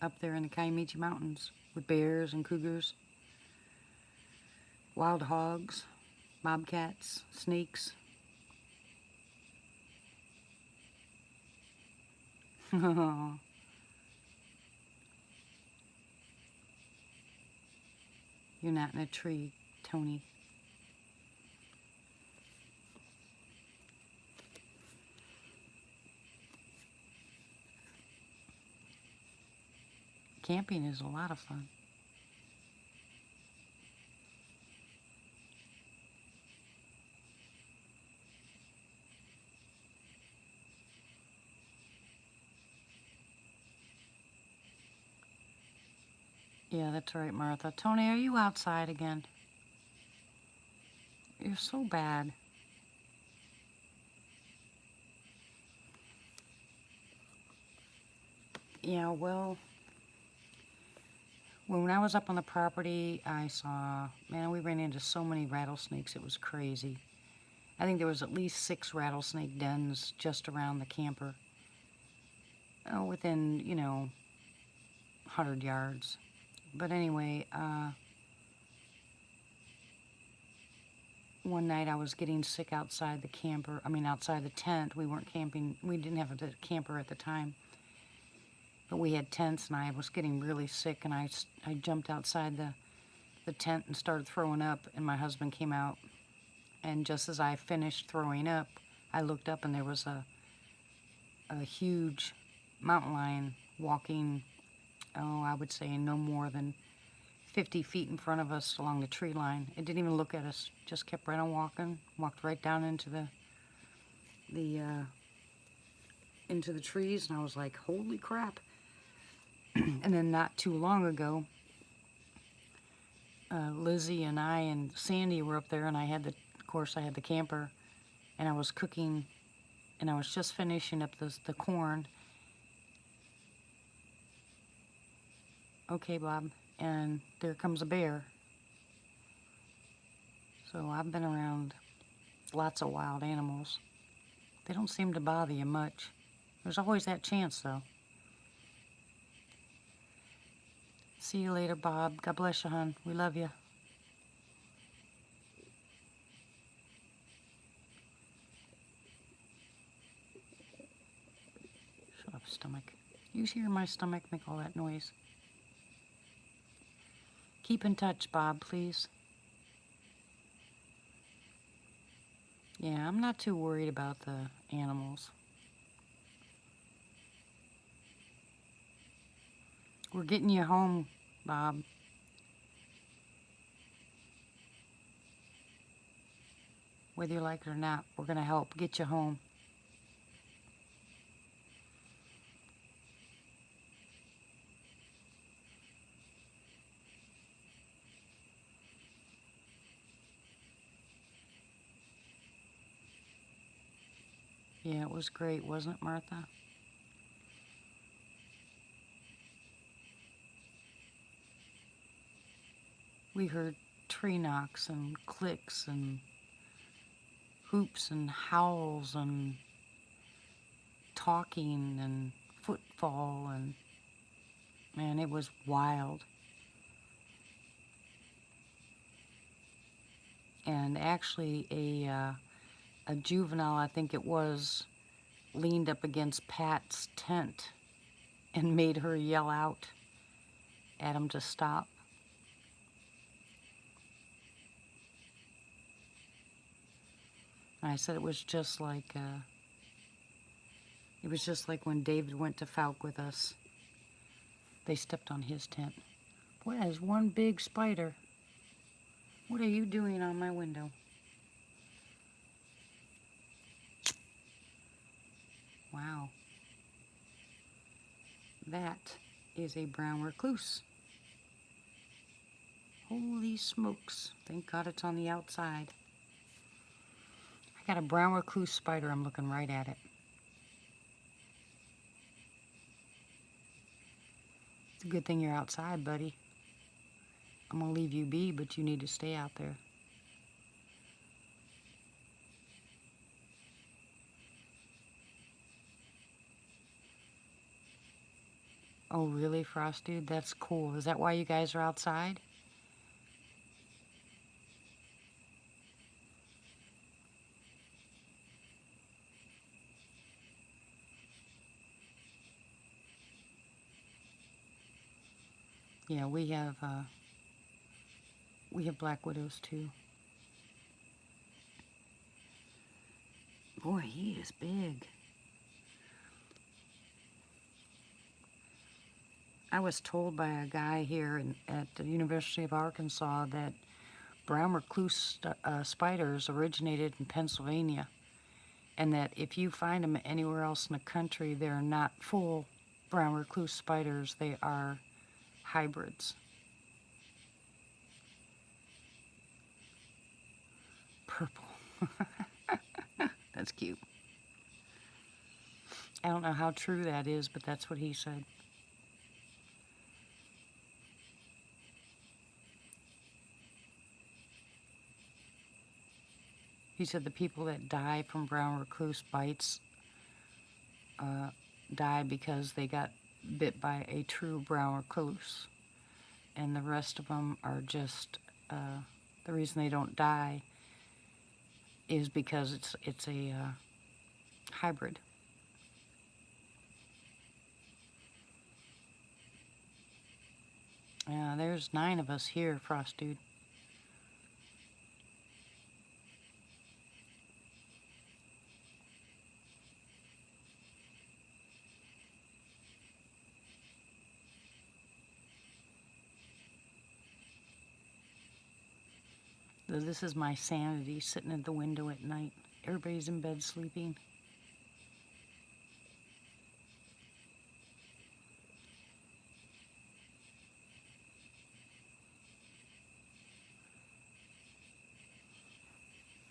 Up there in the Kiamichi Mountains with bears and cougars, wild hogs, bobcats, snakes. You're not in a tree, Tony. Camping is a lot of fun. Yeah, that's right, Martha. Tony, are you outside again? You're so bad. Yeah, well, when I was up on the property, I saw, man, we ran into so many rattlesnakes, it was crazy. I think there was at least 6 rattlesnake dens just around the camper. Within, 100 yards. But anyway, one night I was getting sick outside the camper. I mean, outside the tent. We weren't camping. We didn't have a camper at the time. But we had tents, and I was getting really sick, and I jumped outside the tent and started throwing up, and my husband came out. And just as I finished throwing up, I looked up, and there was a huge mountain lion walking, I would say no more than 50 feet in front of us along the tree line. It didn't even look at us, just kept right on walking, walked right down into the trees, and I was like, holy crap. And then not too long ago, Lizzie and I and Sandy were up there, and of course I had the camper, and I was cooking and I was just finishing up the corn. Okay, Bob. And there comes a bear. So I've been around lots of wild animals. They don't seem to bother you much. There's always that chance, though. See you later, Bob. God bless you, hon. We love you. Shut up, stomach. You hear my stomach make all that noise? Keep in touch, Bob, please. Yeah, I'm not too worried about the animals. We're getting you home, Bob. Whether you like it or not, we're going to help get you home. Yeah, it was great, wasn't it, Martha? We heard tree knocks and clicks and hoops and howls and talking and footfall, and man, it was wild. And actually a juvenile, I think it was, leaned up against Pat's tent and made her yell out at him to stop. And I said it was just like when David went to Falk with us. They stepped on his tent. Boy, there's one big spider. What are you doing on my window? Wow. That is a brown recluse. Holy smokes. Thank God it's on the outside. I got a brown recluse spider. I'm looking right at it. It's a good thing you're outside, buddy. I'm going to leave you be, but you need to stay out there. Oh, really, Frost Dude? That's cool. Is that why you guys are outside? Yeah, we have black widows too. Boy, he is big. I was told by a guy here at the University of Arkansas that brown recluse spiders originated in Pennsylvania, and that if you find them anywhere else in the country, they're not full brown recluse spiders. They are hybrids. Purple. That's cute. I don't know how true that is, but that's what he said. He said the people that die from brown recluse bites die because they got bit by a true brown recluse. And the rest of them are just, the reason they don't die is because it's a hybrid. There's 9 of us here, Frost Dude. This is my sanity, sitting at the window at night. Everybody's in bed sleeping.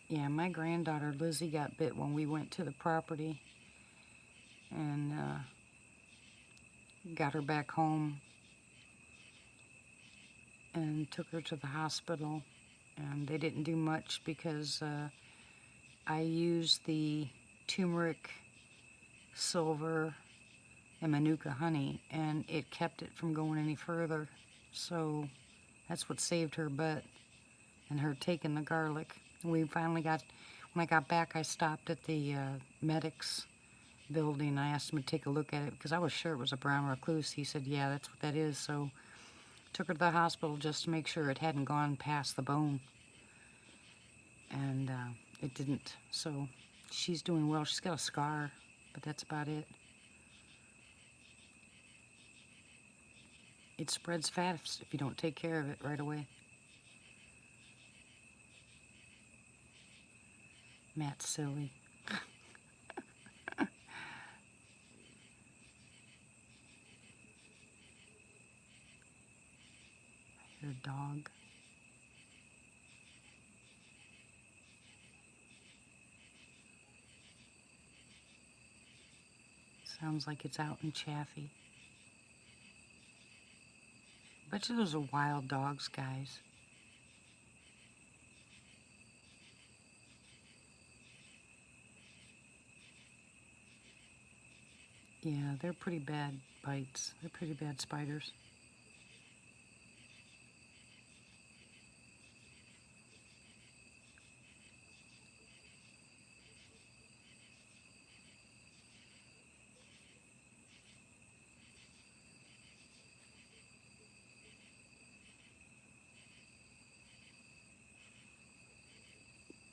Yeah, my granddaughter Lizzie got bit when we went to the property and got her back home and took her to the hospital. And they didn't do much because I used the turmeric, silver, and manuka honey, and it kept it from going any further. So that's what saved her butt and her taking the garlic. We finally got, when I got back, I stopped at the medics building. I asked him to take a look at it because I was sure it was a brown recluse. He said, yeah, that's what that is. So took her to the hospital just to make sure it hadn't gone past the bone. And it didn't. So she's doing well. She's got a scar, but that's about it. It spreads fast if you don't take care of it right away. Matt's silly. Your dog. Sounds like it's out in Chaffee. Bet you those are wild dogs, guys. Yeah, they're pretty bad bites. They're pretty bad spiders.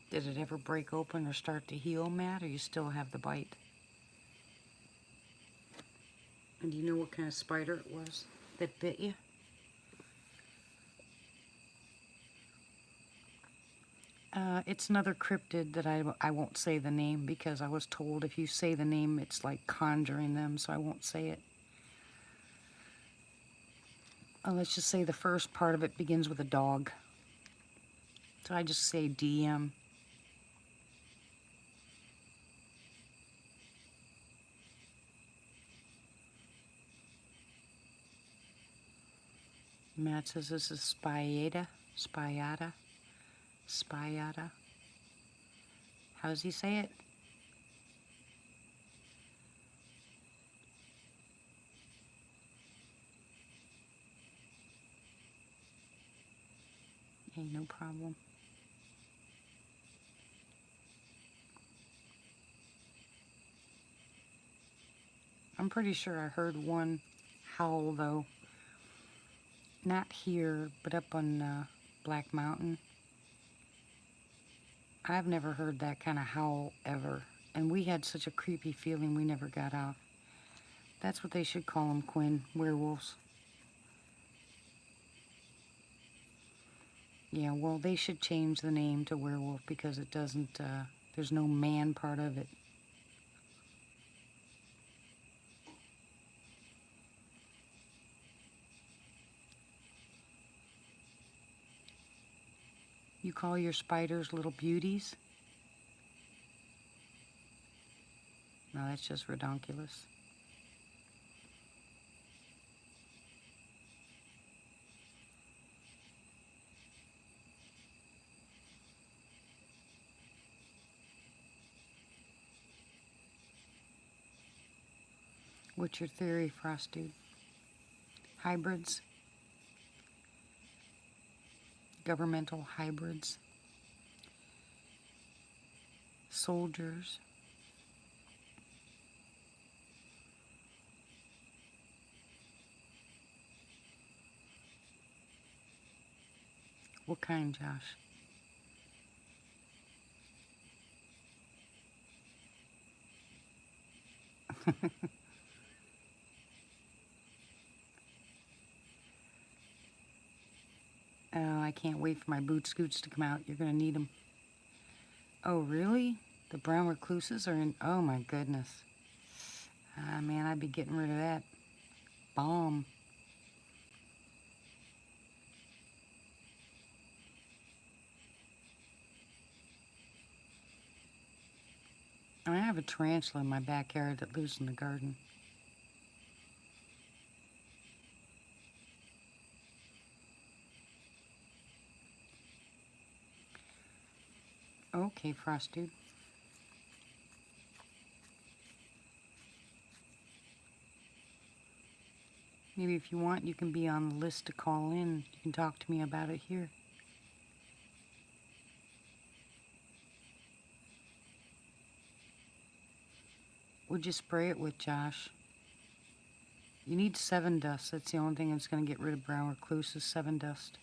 Did it ever break open or start to heal, Matt, or you still have the bite? And do you know what kind of spider it was that bit you? It's another cryptid that I won't say the name because I was told if you say the name, it's like conjuring them, so I won't say it. Let's just say the first part of it begins with a dog. So I just say DM. Matt says this is Spiata. Spiata. Spiata. How does he say it? Hey, no problem. I'm pretty sure I heard one howl, though. Not here, but up on Black Mountain. I've never heard that kind of howl ever. And we had such a creepy feeling we never got out. That's what they should call them, Quinn. Werewolves. Yeah, well, they should change the name to werewolf because it doesn't, there's no man part of it. You call your spiders little beauties? No, that's just redonkulous. What's your theory, Frost Dude? Hybrids? Governmental hybrids? Soldiers? What kind, Josh? Oh, I can't wait for my boot scoots to come out. You're going to need them. Oh, really? The brown recluses are in... Oh, my goodness. Ah, man, I'd be getting rid of that. Bomb. I have a tarantula in my backyard that lives in the garden. Okay, Frost Dude. Maybe if you want, you can be on the list to call in. You can talk to me about it here. What'd you spray it with, Josh? You need Sevin Dust. That's the only thing that's going to get rid of brown recluse is Sevin Dust.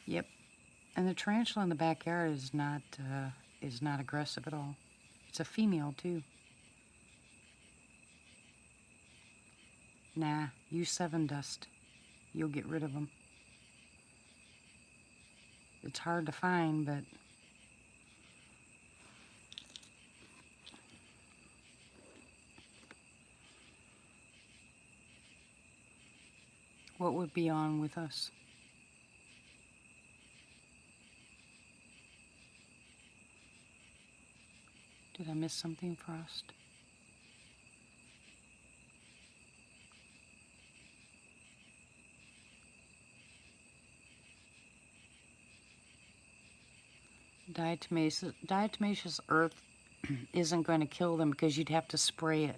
Yep. And the tarantula in the backyard is not aggressive at all. It's a female too. Nah, use Sevin Dust. You'll get rid of them. It's hard to find, but what would be on with us? Did I miss something, Frost? Diatomaceous earth isn't going to kill them because you'd have to spray it.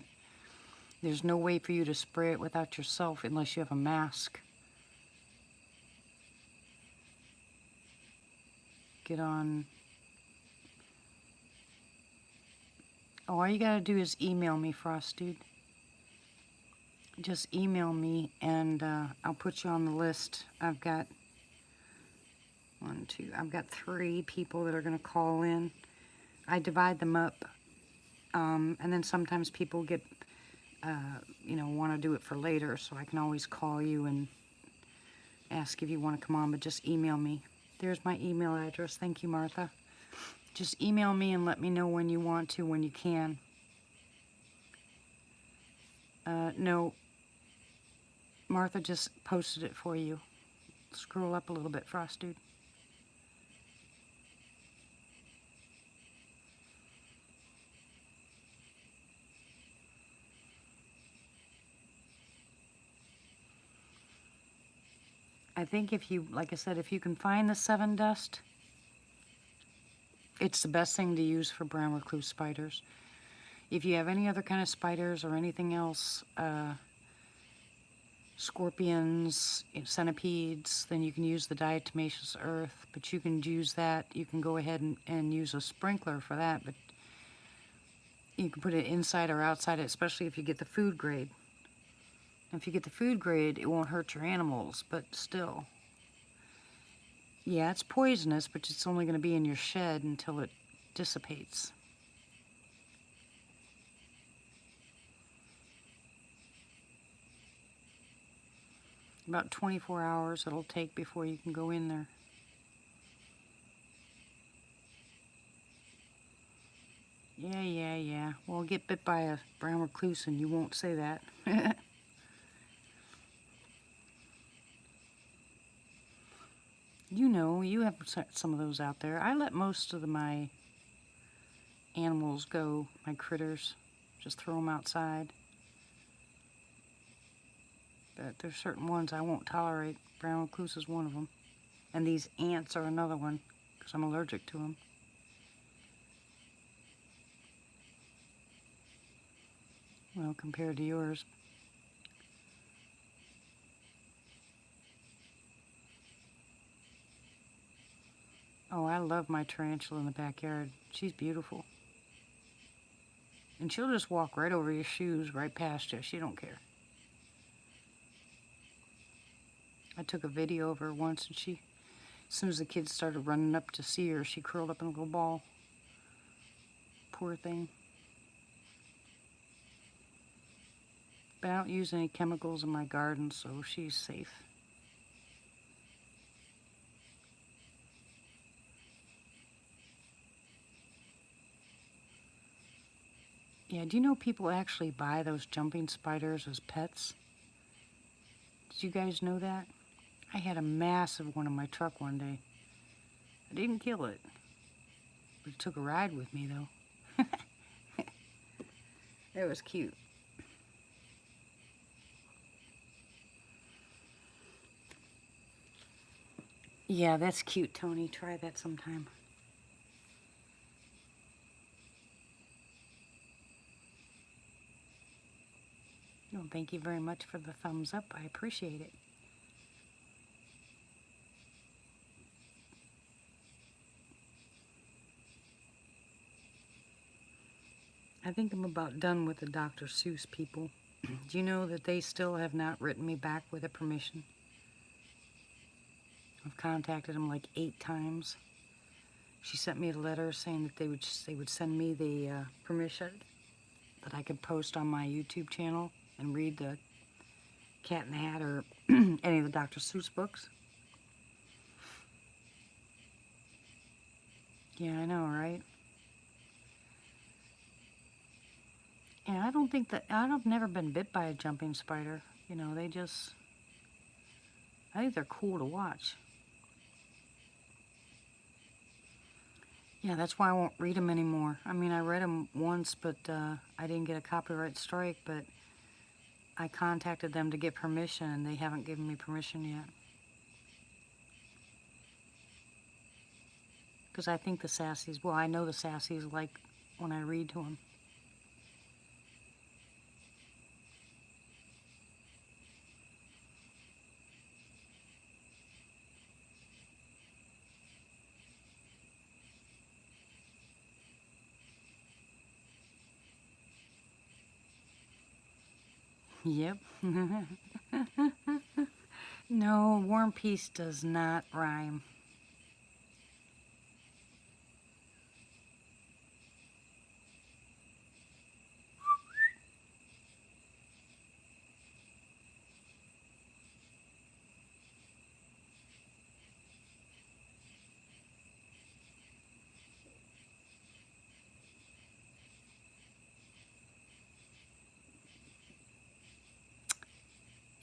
There's no way for you to spray it without yourself unless you have a mask. Get on. Oh, all you gotta do is email me, Frost Dude. Just email me and I'll put you on the list. I've got I've got 3 people that are gonna call in. I divide them up. And then sometimes people get, want to do it for later, so I can always call you and ask if you want to come on, but just email me. There's my email address. Thank you, Martha. Just email me and let me know when you want to, when you can. No, Martha just posted it for you. Scroll up a little bit, Frost Dude. I think if you, like I said, if you can find the Sevin Dust, it's the best thing to use for brown recluse spiders. If you have any other kind of spiders or anything else, scorpions, centipedes, then you can use the diatomaceous earth, but you can use that. You can go ahead and use a sprinkler for that, but you can put it inside or outside, especially if you get the food grade. If you get the food grade, it won't hurt your animals, but still. Yeah, it's poisonous, but it's only going to be in your shed until it dissipates. About 24 hours it'll take before you can go in there. Yeah. Well, get bit by a brown recluse and you won't say that. You have some of those out there. I let most of my animals go, my critters. Just throw them outside. But there's certain ones I won't tolerate. Brown recluse is one of them. And these ants are another one, because I'm allergic to them. Well, compared to yours. Oh, I love my tarantula in the backyard. She's beautiful. And she'll just walk right over your shoes, right past you. She don't care. I took a video of her once, and as soon as the kids started running up to see her, she curled up in a little ball. Poor thing. But I don't use any chemicals in my garden, so she's safe. Yeah, do you know people actually buy those jumping spiders as pets? Did you guys know that? I had a massive one in my truck one day. I didn't kill it, but it took a ride with me though. It was cute. Yeah, that's cute, Tony. Try that sometime. Well, thank you very much for the thumbs up. I appreciate it. I think I'm about done with the Dr. Seuss people. Do you know that they still have not written me back with a permission? I've contacted them like 8 times. She sent me a letter saying that they would send me the permission that I could post on my YouTube channel and read the Cat in the Hat or any of the Dr. Seuss books. Yeah, I know, right? And I don't think that, I've never been bit by a jumping spider. You know, I think they're cool to watch. Yeah, that's why I won't read them anymore. I mean, I read them once, but I didn't get a copyright strike, but I contacted them to get permission, and they haven't given me permission yet. Because I think the sassies, well, I know the sassies like when I read to them. Yep. No, War and Peace does not rhyme.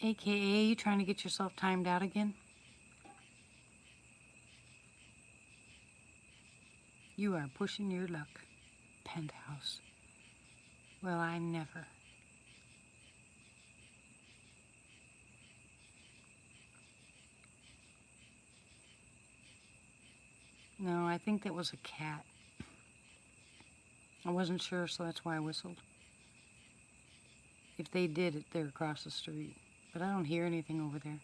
AKA, you trying to get yourself timed out again? You are pushing your luck. Penthouse. Well, I never. No, I think that was a cat. I wasn't sure, so that's why I whistled. If they did it, they're across the street. But I don't hear anything over there.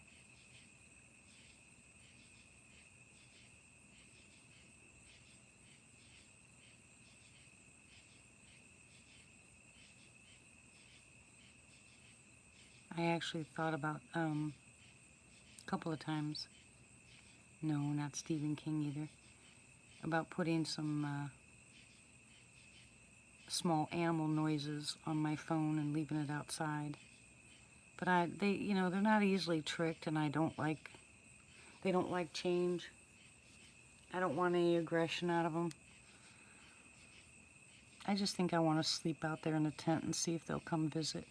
I actually thought about, a couple of times, no, not Stephen King either, about putting some small animal noises on my phone and leaving it outside. But they're not easily tricked, and they don't like change. I don't want any aggression out of them. I just think I want to sleep out there in the tent and see if they'll come visit.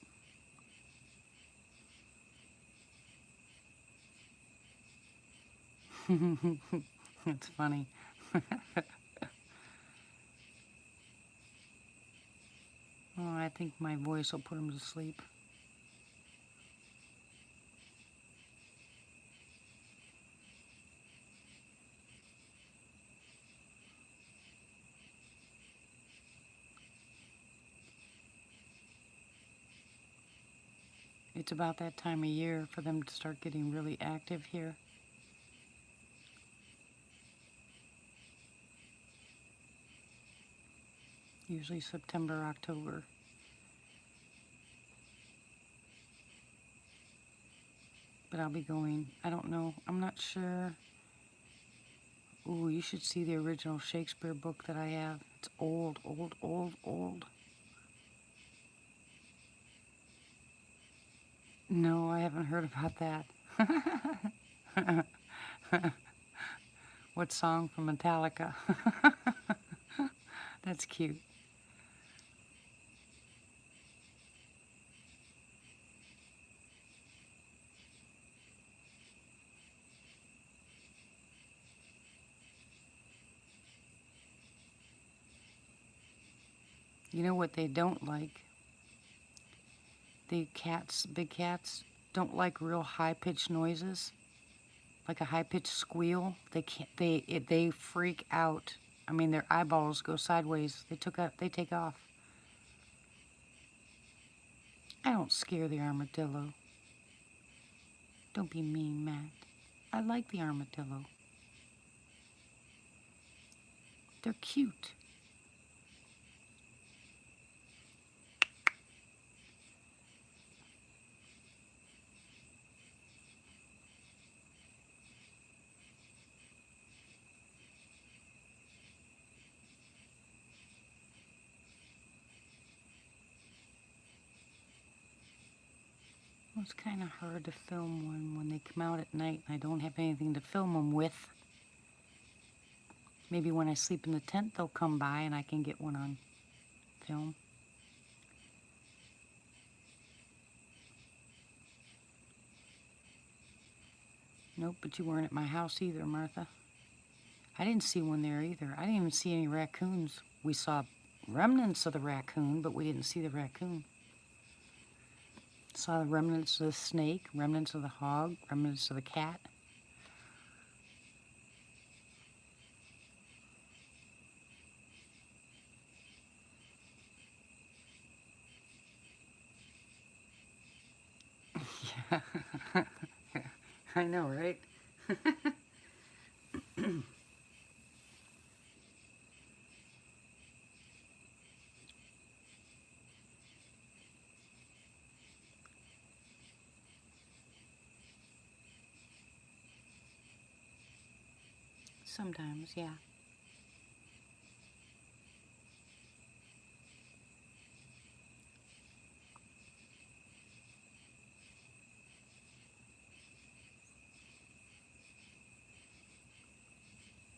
It's funny. Oh, I think my voice will put them to sleep. It's about that time of year for them to start getting really active here. Usually September, October. But I'll be going, I don't know, I'm not sure. Ooh, you should see the original Shakespeare book that I have. It's old, old, old, old. No, I haven't heard about that. What song from Metallica? That's cute. You know what they don't like? The cats, big cats, don't like real high-pitched noises, like a high-pitched squeal. They can't. They freak out. I mean, their eyeballs go sideways. They take off. I don't scare the armadillo. Don't be mean, Matt. I like the armadillo. They're cute. Well, it's kind of hard to film one when they come out at night and I don't have anything to film them with. Maybe when I sleep in the tent, they'll come by and I can get one on film. Nope, but you weren't at my house either, Martha. I didn't see one there either. I didn't even see any raccoons. We saw remnants of the raccoon, but we didn't see the raccoon. Saw the remnants of the snake, remnants of the hog, remnants of the cat. Yeah. I know, right? Sometimes, yeah.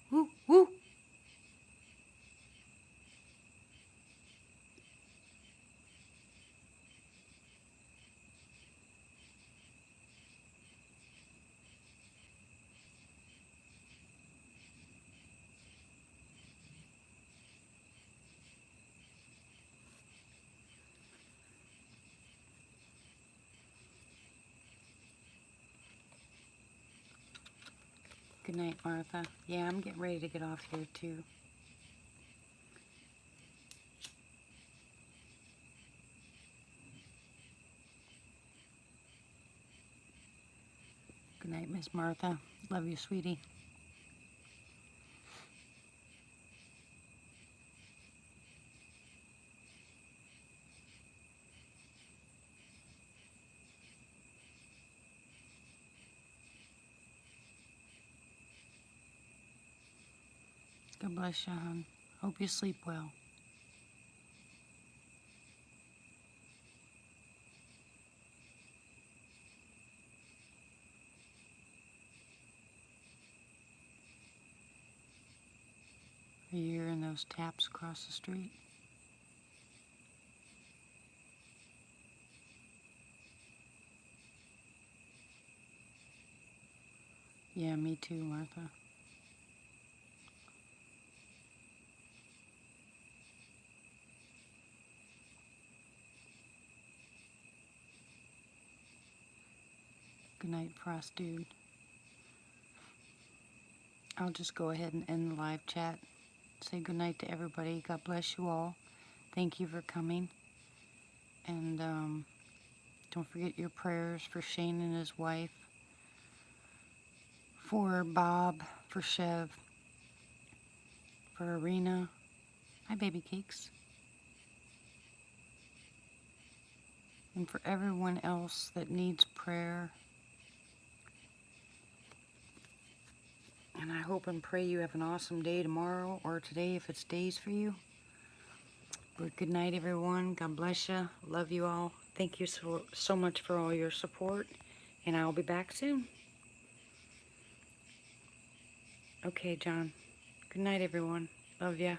Woo, woo. Good night, Martha. Yeah, I'm getting ready to get off here, too. Good night, Miss Martha. Love you, sweetie. God bless you, hon. Hope you sleep well. Are you hearing those taps across the street? Yeah, me too, Martha. Good night, Frost Dude. I'll just go ahead and end the live chat. Say good night to everybody. God bless you all. Thank you for coming. And don't forget your prayers for Shane and his wife, for Bob, for Chev, for Arena. Hi, baby cakes. And for everyone else that needs prayer. And I hope and pray you have an awesome day tomorrow or today if it's days for you. But good night, everyone. God bless you. Love you all. Thank you so much for all your support. And I'll be back soon. Okay, John. Good night, everyone. Love ya.